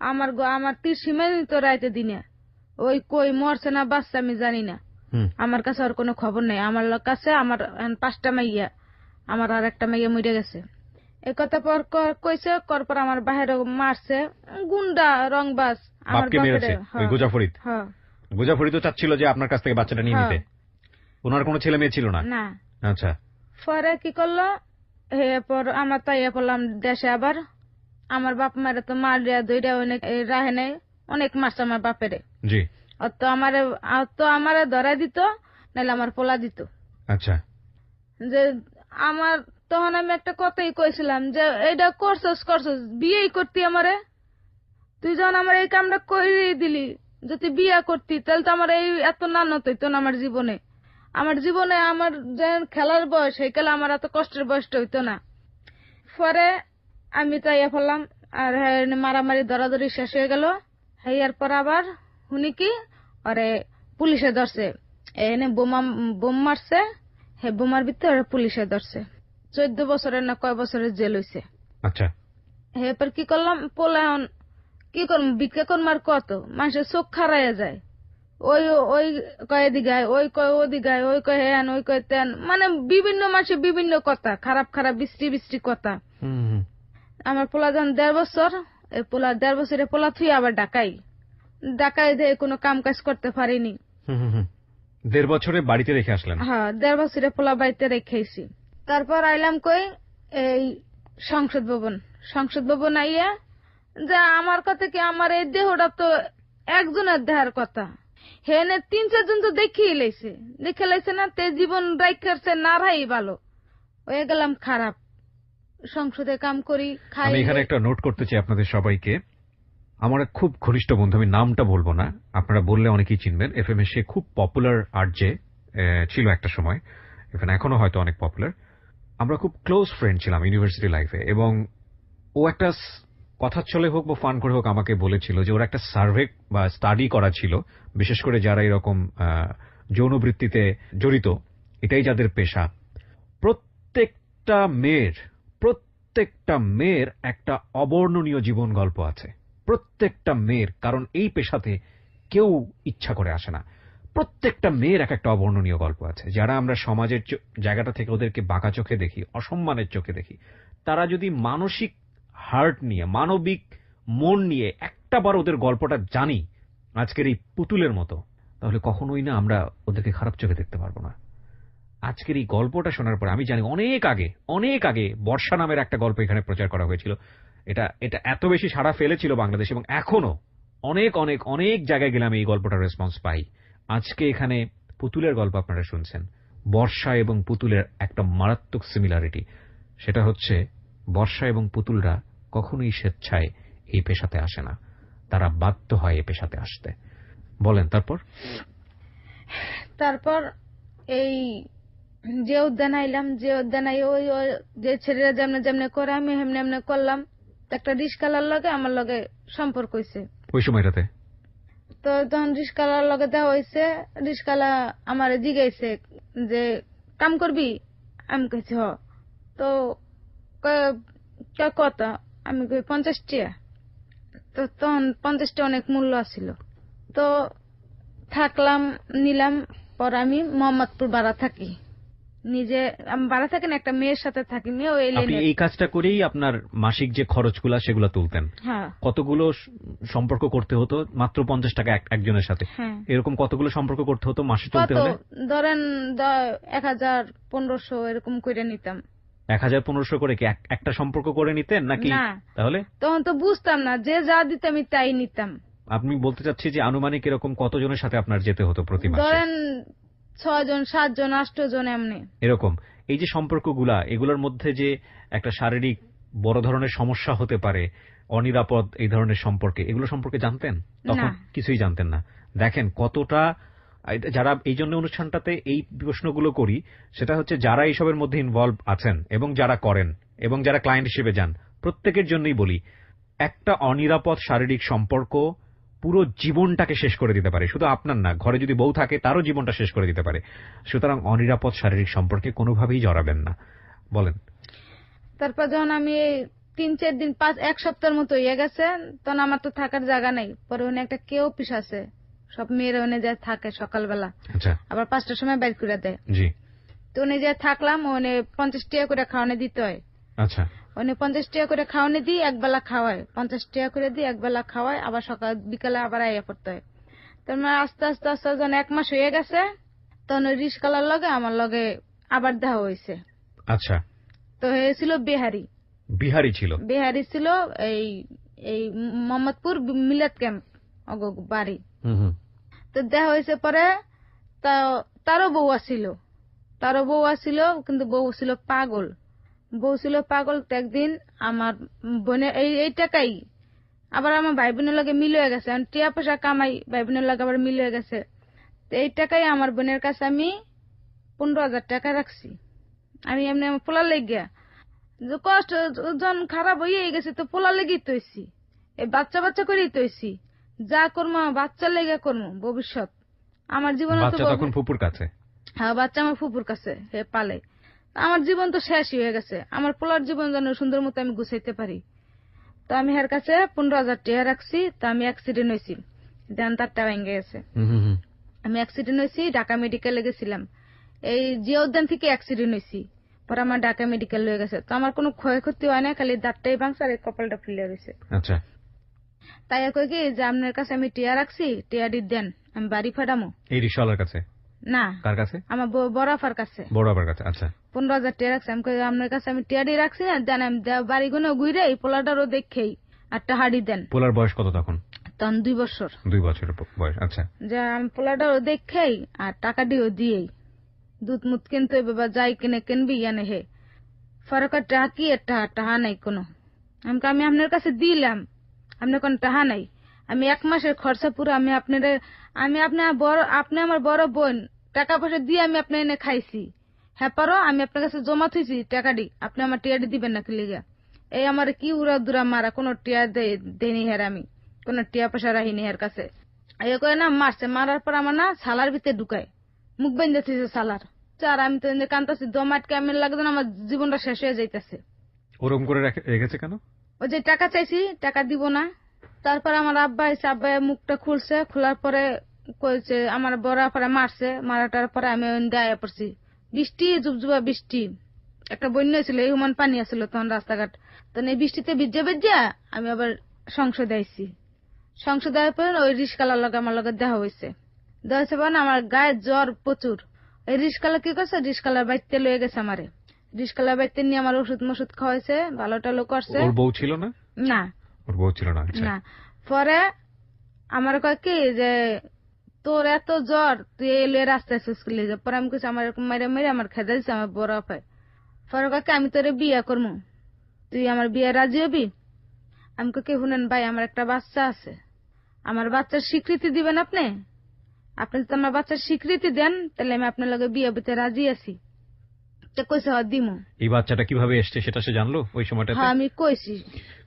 আমার তিরসীমে তো রাইতে দিনে, ওই কই মরছে না বাচ্চা আমি জানি না, আমার কাছে আর কোনো খবর নেই। আমার কাছে আমার 5টা মাইয়া, আমার আর একটা মাইয়া মরে গেছে। এই কথা পর কইছে, পর আমার বাহিরে মারছে গুন্ডা রংবাজ আমার বাপের। গুজাফরিদ? হ্যাঁ, গুজাফরিদ তো চাচ্ছিল যে আপনার কাছ থেকে বাচ্চাটা নিয়ে নিতে। ওনার কোনো ছেলে মেয়ে ছিল না? না। আচ্ছা, পরে কি করলো, এরপর আমার তাইয়া পড়লাম দেশে। আবার আমার বাপ মারে তো মারিয়া দইরা অনেক রাহে নাই, অনেক মারছে আমার বাপেরে। জি। তো আমারে ধরা দিত, নাহলে আমার পোলা দিত। আচ্ছা, যে আমার তখন আমি একটা কথাই কইছিলাম যে এইটা করছস বিয়েই করতি আমারে, তুই যখন আমার এই কামটা করে দিলি, যদি বিয়া করতি তাহলে তো আমার এই এত নানত হইতো না আমার জীবনে। আমার যে খেলার বয়স, সেই খেলা আমার এত কষ্টের বয়সটা হইতো না। পরে আমি তাইয়া ফেললাম, আর মারামারি দরাদরি শেষ হয়ে গেল। হইয়ার পর আবার শুনি কি আরে পুলিশে ধরছে, এনে বোম মারছে, হে বোমার ভিতরে পুলিশে ধরছে, 14 বছরের না কয় বছরের জেল হইছে। আচ্ছা, এরপর কি করলাম, পোলা কি করম, ভিক্ষা করম আর কত, মানুষের চোখ খারাইয়া যায়, ওই ওই কয় দিঘায়, ওই কয় ও দিঘায়, ওই কয় হেন, ওই কয় তেন, মানে বিভিন্ন মাসে বিভিন্ন কথা, খারাপ বৃষ্টি কথা। আমার পোলা যখন 1.5 বছর, এই পোলা 1.5 বছরে পোলা থুই আবার ঢাকাই দিয়ে কোনো কাম কাজ করতে পারিনি। 1.5 বছরে বাড়িতে রেখে আসলেন? হ্যাঁ, 1.5 বছরে পোলা বাড়িতে রেখেছি। তারপর আইলাম কই এই সংসদ ভবন আইয়া, যে আমার কথা কি, আমার এই দেহটা তো একজনের দেহার কথা, হেনে 3-4 জন তো দেখে লাইছে না, তে জীবন রাইখারছে না রাই ভালো হয়ে গেলাম খারাপ। সংসদে কাম করি, খাই। আমি এখানে একটা নোট করতে চাই আপনাদের সবাইকে। আমার এক খুব ঘনিষ্ঠ বন্ধু, আমি নামটা বলবো না, আপনারা বললে অনেকেই চিনবেন, এফএম এ সে খুব পপুলার আরজে ছিল একটা সময়, এখনো হয়তো অনেক পপুলার। আমরা খুব ক্লোজ ফ্রেন্ড ছিলাম ইউনিভার্সিটি লাইফে, এবং ও একটা কথার চলে হোক বা ফান করে হোক আমাকে বলেছিল যে ওর একটা সার্ভে বা স্টাডি করা ছিল, বিশেষ করে যারা এরকম যৌনবৃত্তিতে জড়িত, এটাই যাদের পেশা, প্রত্যেকটা মেয়ের একটা অবর্ণনীয় জীবন গল্প আছে, প্রত্যেকটা মেয়ের। কারণ এই পেশাতে কেউ ইচ্ছা করে আসে না, প্রত্যেকটা মেয়ের একটা অবর্ণনীয় গল্প আছে। যারা আমরা সমাজের জায়গাটা থেকে ওদেরকে বাঁকা চোখে দেখি, অসম্মানের চোখে দেখি, তারা যদি মানসিক হার্ট নিয়ে, মানবিক মন নিয়ে একটাবার ওদের গল্পটা জানি আজকের এই পুতুলের মতো, তাহলে কখনোই না আমরা ওদেরকে খারাপ চোখে দেখতে পারবো না। আজকের এই গল্পটা শোনার পরে আমি জানি অনেক আগে বর্ষা নামের একটা গল্প এখানে প্রচার করা হয়েছিল, এটা এত বেশি সাড়া ফেলেছিল বাংলাদেশ, এবং এখনো অনেক জায়গায় গেলে আমি এই গল্পটার রেসপন্স পাই। আজকে এখানে পুতুলের গল্প আপনারা শুনছেন। বর্ষা এবং পুতুলের একটা মারাত্মক সিমিলারিটি, সেটা হচ্ছে বর্ষা এবং পুতুলরা কখনোই স্বেচ্ছায় এই পেশাতে আসে না, তারা বাধ্য হয় এই পেশাতে আসতে। বলেন তারপর এই যে উদ্যান আইলাম, যে উদ্যান আই ওই যে ছেলেরা যেমনে যেমনে করে আমি হেমনে হেমনে করলাম। একটা রিস্কালার লগে আমার লগে সম্পর্ক হয়েছে ওই সময়টাতে। তো তখন রিস্কালার লগে দেওয়া হয়েছে। রিস্কালা আমার জিগাইছে যে কাম করবি, আমি কইছি হ। তো কত, আমি কই 50 টাকা। তো তখন 50 টাকা অনেক মূল্য আছিল। তো থাকলাম, নিলাম। পর আমি মোহাম্মদপুর ভাড়া থাকি, নিজে আমি ভাড়া থাকি না, একটা মেয়ের সাথে থাকি। মেয়ে ওই আপনি এই কাজটা করেই আপনার মাসিক যে খরচগুলা সেগুলো তুলতেন? হ্যাঁ। কতগুলো সম্পর্ক করতে হতো? মাত্র 50 টাকা একজনের সাথে? হ্যাঁ। এরকম কতগুলো সম্পর্ক করতে হতো মাসে চলতে হলে? ধরেন 1000-1500 এরকম করে নিতাম। 1000-1500 করে কি একটা সম্পর্ক করে নিতেন নাকি? না, তাহলে তখন তো বুঝতাম না, যে যা দিতাম আমি তাই নিতাম। আপনি বলতে চাচ্ছি যে আনুমানিক এরকম কতজনের সাথে আপনার যেতে হতো প্রতি মাসে? ধরেন 6 জন, 7 জন, 8 জন এমনি এরকম। এই যে সম্পর্কগুলা, এগুলোর মধ্যে যে একটা শারীরিক বড় ধরনের সমস্যা হতে পারে, অনিরাপদ এই ধরনের সম্পর্কে, এগুলো সম্পর্কে জানতেন তখন? কিছুই জানতেন না। দেখেন কতটা, যারা এই জন্য অনুষ্ঠানটাতে এই প্রশ্নগুলো করি, সেটা হচ্ছে যারা এইসবের মধ্যে ইনভলভ আছেন এবং যারা করেন এবং যারা ক্লায়েন্ট হিসেবে যান, প্রত্যেকের জন্যই বলি, একটা অনিরাপদ শারীরিক সম্পর্ক পুরো জীবনটাকে শেষ করে দিতে পারে। শুধু আপনার না, ঘরে যদি বউ থাকে তারও জীবনটা শেষ করে দিতে পারে। সুতরাং অনিরাপদ শারীরিক সম্পর্কে কোনোভাবেই জড়াবেন না। বলেন। তারপর যখন আমি 3-4 দিন, 1 সপ্তাহের মতো হয়ে গেছে, তখন আমার তো থাকার জায়গা নাই। পরে ওখানে একটা কেউ অফিস আছে, সব মেয়েরা ওখানে যায় থাকে সকালবেলা, আবার 5টার সময় বের করে দেয়। জি। তো ওখানে যে থাকলাম, ওখানে 50 টাকা করে খাওয়ানো দিতে হয়। আচ্ছা। ওখানে 50 টাকা করে খাওয়ানো দিই, একবেলা খাওয়ায়। 50 টাকা করে দিই, একবেলা খাওয়ায়, আবার সকাল বিকালে আবার আইয়া পড়তে হয়। তার মানে আস্তে আস্তে যখন 1 মাস হয়ে গেছে, তখন ওই রিস্কালার লগে আমার লগে আবার দেখা হয়েছে। আচ্ছা। তো হয়েছিল বিহারি। বিহারি ছিল এই মোহাম্মদপুর মিলাদ ক্যাম্প বাড়ি। তো দেখা হয়েছে। পরে তারও বউ আসিল, কিন্তু বউ ছিল পাগল। তো একদিন আমার বোনের এই টাকাই আবার আমার ভাই বোনের লগে মিল হয়ে গেছে, টিয়া পয়সা কামাই, ভাই বোনের লগে আবার মিল হয়ে গেছে। তো এই টাকাই আমার বোনের কাছে আমি 15,000 টাকা রাখছি। আমি এমনি আমার পোলার লেগিয়া, যে কষ্ট যখন খারাপ হয়ে গেছে, তো পোলার লেগেই তৈছি, এই বাচ্চা করেই তৈছি। যা করবো বাচ্চার লেগে করবো, ভবিষ্যৎ আমার জীবন। বাচ্চা তখন ফুপুর কাছে? হ্যাঁ, বাচ্চা আমার ফুপুর কাছে, হে পালে। আমার জীবন তো শেষই হয়ে গেছে। আমার পোলার জীবন যেন সুন্দর মতো আমি গুছাইতে পারি। তো আমি এর কাছে 15,000 টাকা রাখছি। তা আমি অ্যাক্সিডেন্ট হয়েছি, দেন তারটা ভেঙে গেছে। আমি অ্যাক্সিডেন্ট হয়েছি, ঢাকা মেডিকেলে গেছিলাম। এই জিয়া উদ্যান থেকে অ্যাক্সিডেন্ট হয়েছি, পরে আমার ঢাকা মেডিকেল হয়ে গেছে। তো আমার কোনো ক্ষয়ক্ষতি হয় না, খালি দাঁতটাই ভাঙছে আর কপালটা ফুলে গেছে। আচ্ছা। তাই কই কি যে আপনার কাছে আমি টিয়া রাখছি, টিয়াটি দেন, আমি বাড়ি ফাটামো। এই রিকশাওয়ালার কাছে না? কার কাছে? আমার বড়াফার কাছে। বড়াফার কাছে। আচ্ছা। 15,000 টাকা রাখছি। আমি কই আপনার কাছে আমি টিয়াটি রাখছি না, দেন আমি বাড়ি গুনে ঘুরে এই পোলাটারও দেখেই একটা হাড়ি দেন। পোলার বয়স কত তখন? তখন 2 বছর। 2 বছরের বয়স। আচ্ছা। যে আমি পোলাটারও দেখেই আর টাকা দিয়েও দিয়েই দুধ মুধ কিনতে হইবে বা যাই কিনে কিনবি ইয়ানে হে। পরে কয় টাহা কি টাহা নাই কোনো। আমি আপনার কাছে দিলাম, আপনার কোন টাহা নাই। আমি 1 মাসের খরচা পুরো আমি আপনি আমার বড় বোন টাকা পয়সা দিয়ে আমি আপনার এনে খাইছি। হ্যাঁ পারো আমি আপনার কাছে জমা থইছি টাকাটি, আপনি আমার টিয়াটি দিবেন না কি লিগা? এই আমার কি উড়া দুরা মারা, কোনো টিয়া দেয়নি হের, আমি কোনো টিয়া পয়সা রাখিনি হের কাছে। এই করে না মারছে, মারার পর আমার না সালার ভিতরে ঢুকায়, মুখ বেঁধে দিয়েছে সালার। আর আমি তো কান্তাছি, দম আটকে আমি লাগতো না, আমার জীবনটা শেষ হয়ে যাইতেছে। ওরকম করে রেখেছে কেন? ওই যে টাকা চাইছি, টাকা দিব না। তারপর আমার আব্বা এসে, আব্বা মুখটা খুলছে, খোলার পরে কইছে আমার বড় পরে মারছে, মারাটার পরে আমি গায়ে পড়ছি। বৃষ্টি, জুবজুবা বৃষ্টি, একটা বন্যা ছিল, এই হুমান পানি আসছিল তখন রাস্তাঘাট। তখন এই বৃষ্টিতে ভিজা আমি আবার সংসদে আইছি। সংসদে আসার পরে ওই রিস্কালার লগে আমার লগে দেখা হয়েছে। আমার গায়ে জ্বর প্রচুর। এই রিস্কালা কি করছে, রিস্কালার বাড়িতে লয়ে গেছে আমারে। রিস্কালার বাড়িতে নিয়ে আমার ওষুধ মশুদ খাওয়াইছে, ভালো টালো করছে। ওর বউ ছিল না? না, ওর বউ ছিল না। না। পরে আমার কয় কি যে তোর এত জ্বর, তুই এলে রাস্তায় সুস্কুলে যা। পরে আমি কিছু আমার এরকম মেরে মেরে আমার খেতে দিচ্ছে আমার বড় পায়। পরে কয় আমি তোরে বিয়ে করবো, তুই আমার বিয়ে রাজি হবি? আমি কে শুনেন ভাই, আমার একটা বাচ্চা আছে, আমার বাচ্চার স্বীকৃতি দিবেন আপনি? আপনি যদি আমার বাচ্চার স্বীকৃতি দেন তাহলে আমি আপনার লগে বিয়ে হইতে রাজি আছি। তো কইছে দিমু। এই বাচ্চাটা কিভাবে এসছে সেটা সে জানলো ওই সময়টাতে? হ্যাঁ আমি কইছি।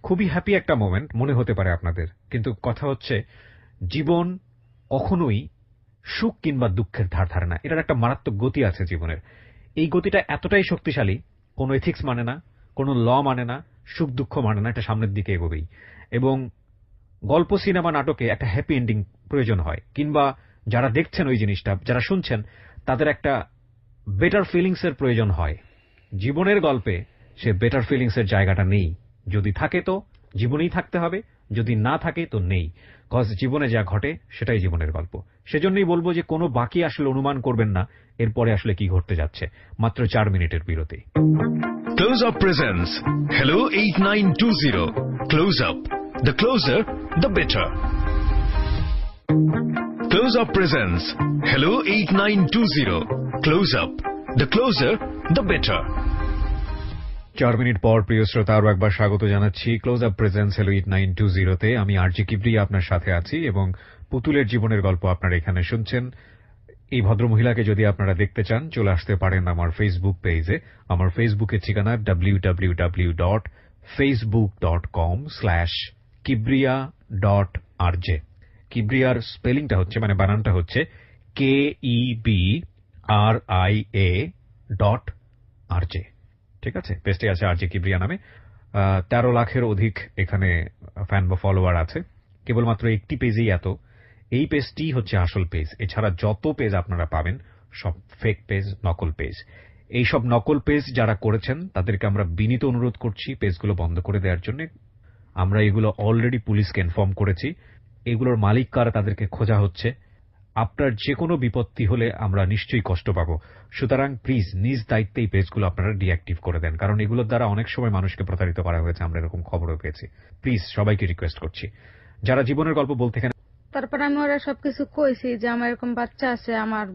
খুবই হ্যাপি একটা মোমেন্ট মনে হতে পারে আপনাদের, কিন্তু কথা হচ্ছে জীবন কখনোই সুখ কিংবা দুঃখের ধার ধারে না। এটার একটা মারাত্মক গতি আছে জীবনের। এই গতিটা এতটাই শক্তিশালী, কোনো এথিক্স মানে না, কোনো ল মানে না, সুখ দুঃখ মানে না, এটা সামনের দিকে এগোবেই। এবং গল্প, সিনেমা, নাটকে একটা হ্যাপি এন্ডিং প্রয়োজন হয়, কিংবা যারা দেখছেন ওই জিনিসটা, যারা শুনছেন, তাদের একটা বেটার ফিলিংস এর প্রয়োজন হয়। জীবনের গল্পে সে বেটার ফিলিংস এর জায়গাটা নেই। যদি থাকে তো জীবনেই থাকতে হবে, যদি না থাকে তো নেই। কজ জীবনে যা ঘটে সেটাই জীবনের গল্প। সেজন্যই বলবো যে কোনো বাকি আসলে অনুমান করবেন না এরপরে আসলে কি ঘটতে যাচ্ছে। মাত্র 4 মিনিটের বিরতি। Close Up presents Hello 8920. Close Up. The closer, the better. Close Up presents Hello 8920. Close Up. The closer, the better. 4 minute পর প্রিয় শ্রোতা আরো একবার স্বাগত জানাচ্ছি ক্লোজ আপ প্রেজেন্স হেলো 8920 তে। আমি আরজি কিবরিয়া আপনার সাথে আছি এবং পুতুলের জীবনের গল্প আপনারা এখানে শুনছেন। এই ভদ্রমহিলাকে যদি আপনারা দেখতে চান চলে আসতে পারেন আমার ফেসবুক পেজে। আমার ফেসবুকের ঠিকানা www.facebook.com/kibriya.rj। কিবরিয়ার স্পেলিংটা হচ্ছে, মানে বানানটা হচ্ছে KEBRIA.RJ। ঠিক আছে, পেজটি আছে আরজে কিবরিয়া নামে। 13 লাখের অধিক এখানে ফ্যান বা ফলোয়ার আছে। কেবলমাত্র একটি পেজেই এত। এই পেজটি হচ্ছে আসল পেজ। এছাড়া যত পেজ আপনারা পাবেন সব ফেক পেজ, নকল পেজ। এই সব নকল পেজ যারা করেছেন তাদেরকে আমরা বিনীত অনুরোধ করছি পেজগুলো বন্ধ করে দেওয়ার জন্য। আমরা এগুলো অলরেডি পুলিশকে ইনফর্ম করেছি। এগুলোর মালিক কারা তাদেরকে খোঁজা হচ্ছে। আপনার যে কোনো বিপত্তি হলে আমরা নিশ্চয়ই কষ্ট পাবো। সুতরাং প্লিজ নিজ দায়িত্বে এই পেজগুলো আপনারা ডিঅ্যাক্টিভ করে দেন, কারণ এগুলোর দ্বারা অনেক সময় মানুষকে প্রতারিত করা হয়েছে, আমরা এরকম খবরও পেয়েছি। প্লিজ সবাইকে রিকোয়েস্ট করছি যারা জীবনের গল্প বলতে। তারপর আমি ওরা সবকিছু কইছি যে আমার এরকম বাচ্চা আছে, আমার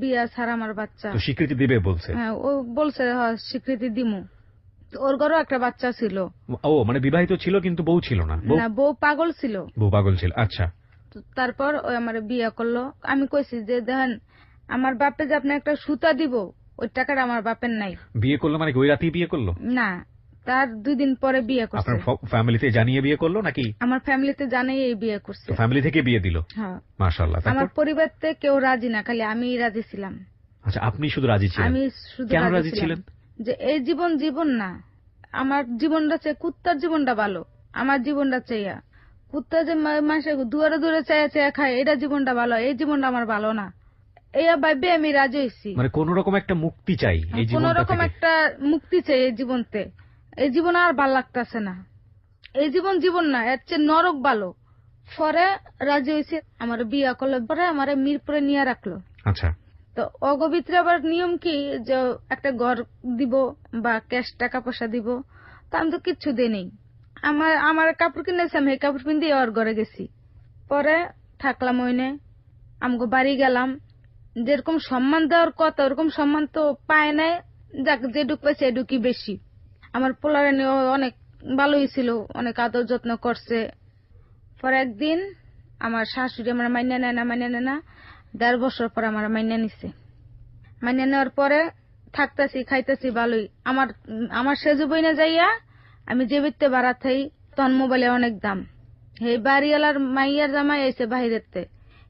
বিয়া ছাড়া আমার বাচ্চা। তো স্বীকৃতি দিবে বলছে? হ্যাঁ ও বলছে স্বীকৃতি দিমু। ওর ঘরেও একটা বাচ্চা ছিল। ও মানে বিবাহিত ছিল কিন্তু বউ ছিল না? না, বউ পাগল ছিল। বউ পাগল ছিল, আচ্ছা। তারপর ওই আমার বিয়ে করলো। আমি কইছি যে দেখেন আমার বাপে যে আপনি একটা সুতা দিব ওই টাকাটা আমার বাপের নাই। বিয়ে করলো মানে ওই রাতেই বিয়ে করলো? না, তার 2 দিন পরে বিয়ে করছে। আপনার ফ্যামিলিতে জানিয়ে বিয়ে করলো নাকি? আমার ফ্যামিলিতে জানাই এই বিয়ে করছে। ফ্যামিলি থেকে বিয়ে দিল? হ্যাঁ। মাশাআল্লাহ। আমার পরিবারতে কেউ রাজি না, খালি আমি রাজি ছিলাম। আচ্ছা, আপনি শুধু রাজি ছিলেন? আমি শুধু কেন রাজি ছিলেন? যে এই জীবন না, আমার জীবনটা চাই, কুত্তার জীবনটা ভালো, আমার জীবনটা চাইয়া। কুত্তা যে মাসে দুয়ারে দুয়ারে চাইয়া চাইয়া খায়, এটা জীবনটা ভালো, এই জীবনটা আমার ভালো না। এই ভাবে আমি রাজি হয়েছি। মানে কোন রকম একটা মুক্তি চাই এই জীবনটা থেকে। কোন রকম একটা মুক্তি চাই এই জীবনতে। এই জীবন আর ভাল লাগতেছে না। এই জীবন না, এর চেয়ে নরক ভালো। পরে রাজি হয়েছে, আমার বিয়ে করলো। পরে আমার মিরপুরে নিয়ে রাখলো। আচ্ছা। তো অগবিত্রে আবার নিয়ম কি যে একটা ঘর দিব বা ক্যাশ টাকা পয়সা দিব। তা আমি তো কিচ্ছু দিই। আমার কাপড় কিনেছি, আমি এই কাপড় পিন দিয়ে ওর ঘরে গেছি। পরে থাকলাম ওইনে, আমগো বাড়ি গেলাম। যেরকম সম্মান দেওয়ার কথা ওরকম সম্মান তো পায় নাই। যাক যেটুক পাইছে এটুকি বেশি। আমার পোলারে নিয়ে অনেক ভালোই ছিল, অনেক আদর যত্ন করছে। পরে একদিন আমার শাশুড়ি আমার মাইনা নেয় না, 1.5 বছর পর আমার মাইনা নিছে। মাইনা নেওয়ার পরে থাকতেছি খাইতেছি ভালোই। আমার সেজু বইনে যাইয়া আমি যে বিত্তে ভাড়া থাই, তখন মোবাইলে অনেক দাম। এই বাড়িওয়ালার মাইয়ার জামাই আইছে বাহিরেতে,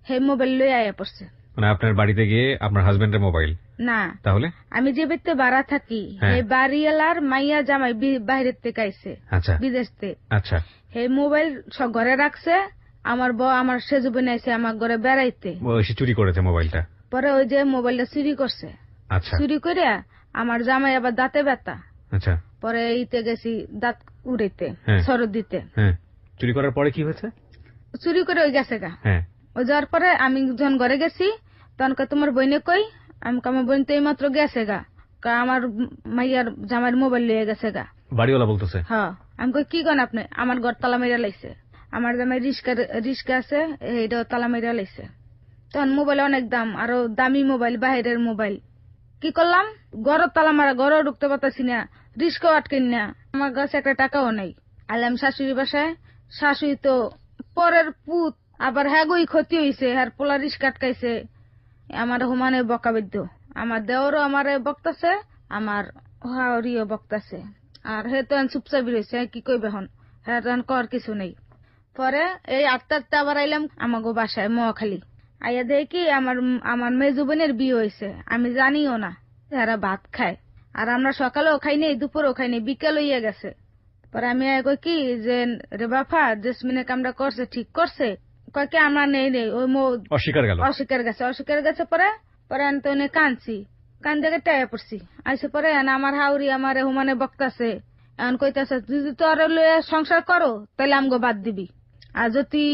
হে মোবাইল লই আয়া পড়ছে। মানে আপনার বাড়িতে গিয়ে আপনার হাজবেন্ডের মোবাইল? না, তাহলে আমি যে বিত্তে ভাড়া থাকি, এই বাড়িওয়ালার মাইয়া জামাই বাহিরের থেকে আইছে, আচ্ছা বিদেশ থেকে। আচ্ছা, হে মোবাইল সব ঘরে রাখছে। আমার সেজু বইনে আইছে আমার ঘরে বেড়াইতে, ও এসে চুরি করেছে মোবাইলটা। পরে ওই যে মোবাইলটা চুরি করছে। আচ্ছা, চুরি করে আমার জামাই আবার দাঁতে ব্যথা, আচ্ছা, পরে ইতে গেছি দাঁত উড়াইতে, হ্যাঁ। সরদ দিতে। হ্যাঁ, চুরি করার পরে কি হয়েছে? চুরি করে ওই গেছে গা। হ্যাঁ, ওই যাওয়ার পরে আমি যখন ঘরে গেছি, তখন কয় তোমার বইনে কই? আমি কই, আমার বোন তো এই মাত্র গেছে গা। কয় আমার মাইয়ার জামাইয়ের মোবাইল লিয়ে গেছে গা। বাড়িওয়ালা বলতেছে? হ্যাঁ। আমি কই কি কন আপনি? আমার ঘর তালা মেরা লাইছে। আমার জামাই রিস্কা আছে, এইটাও তালা মেরা লাইছে। তখন মোবাইল অনেক দাম, আরো দামি মোবাইল, বাহিরের মোবাইল। কি করলাম, ঘরের তালা মারা, ঘরেও ঢুকতে পারতাছি না, রিস্কাও আটকেন না, আমার কাছে একটা টাকাও নেই। আলাম শাশুড়ি বাসায়, শাশুড়ি তো পরের পুত, আবার হ্যাগই ক্ষতি হইছে, আর পোলা রিস্কা আটকাইছে, আমার হুমানে বকাবিদ্ধ। আমার দেওরও আমারে বকতাছে, আমার হাওরিও বকতাছে। আর হে তো চুপচাপি রয়েছে, কি কইবে হন, হ্যাঁ তখন কর কিছু নেই। পরে এই 8টা আবার আইলাম আমাগো বাসায় মহাখালী। আইয়া দেখি আমার মেজু বোনের বিয়ে হয়েছে, আমি জানিও না। এরা ভাত খায়, আর আমরা সকালেও খাই নেই, দুপুরেও খাই নেই, বিকেল হইয়া গেছে। পরে আমি কই কি যে রে বাফা, জেসমিনে কামটা করছে ঠিক করছে? কয় কি আমরা নেই, ওই অস্বীকার গেছে। পরে আমি তো কানছি, কান দেখে টাইয়া পড়ছি। আইসে পরে আমার হাউরি আমার হুমানে বকতাছে, এখন কইতাছে যদি তো ওরে লইয়া সংসার করো তাহলে আমগো বাদ দিবি, আর যদি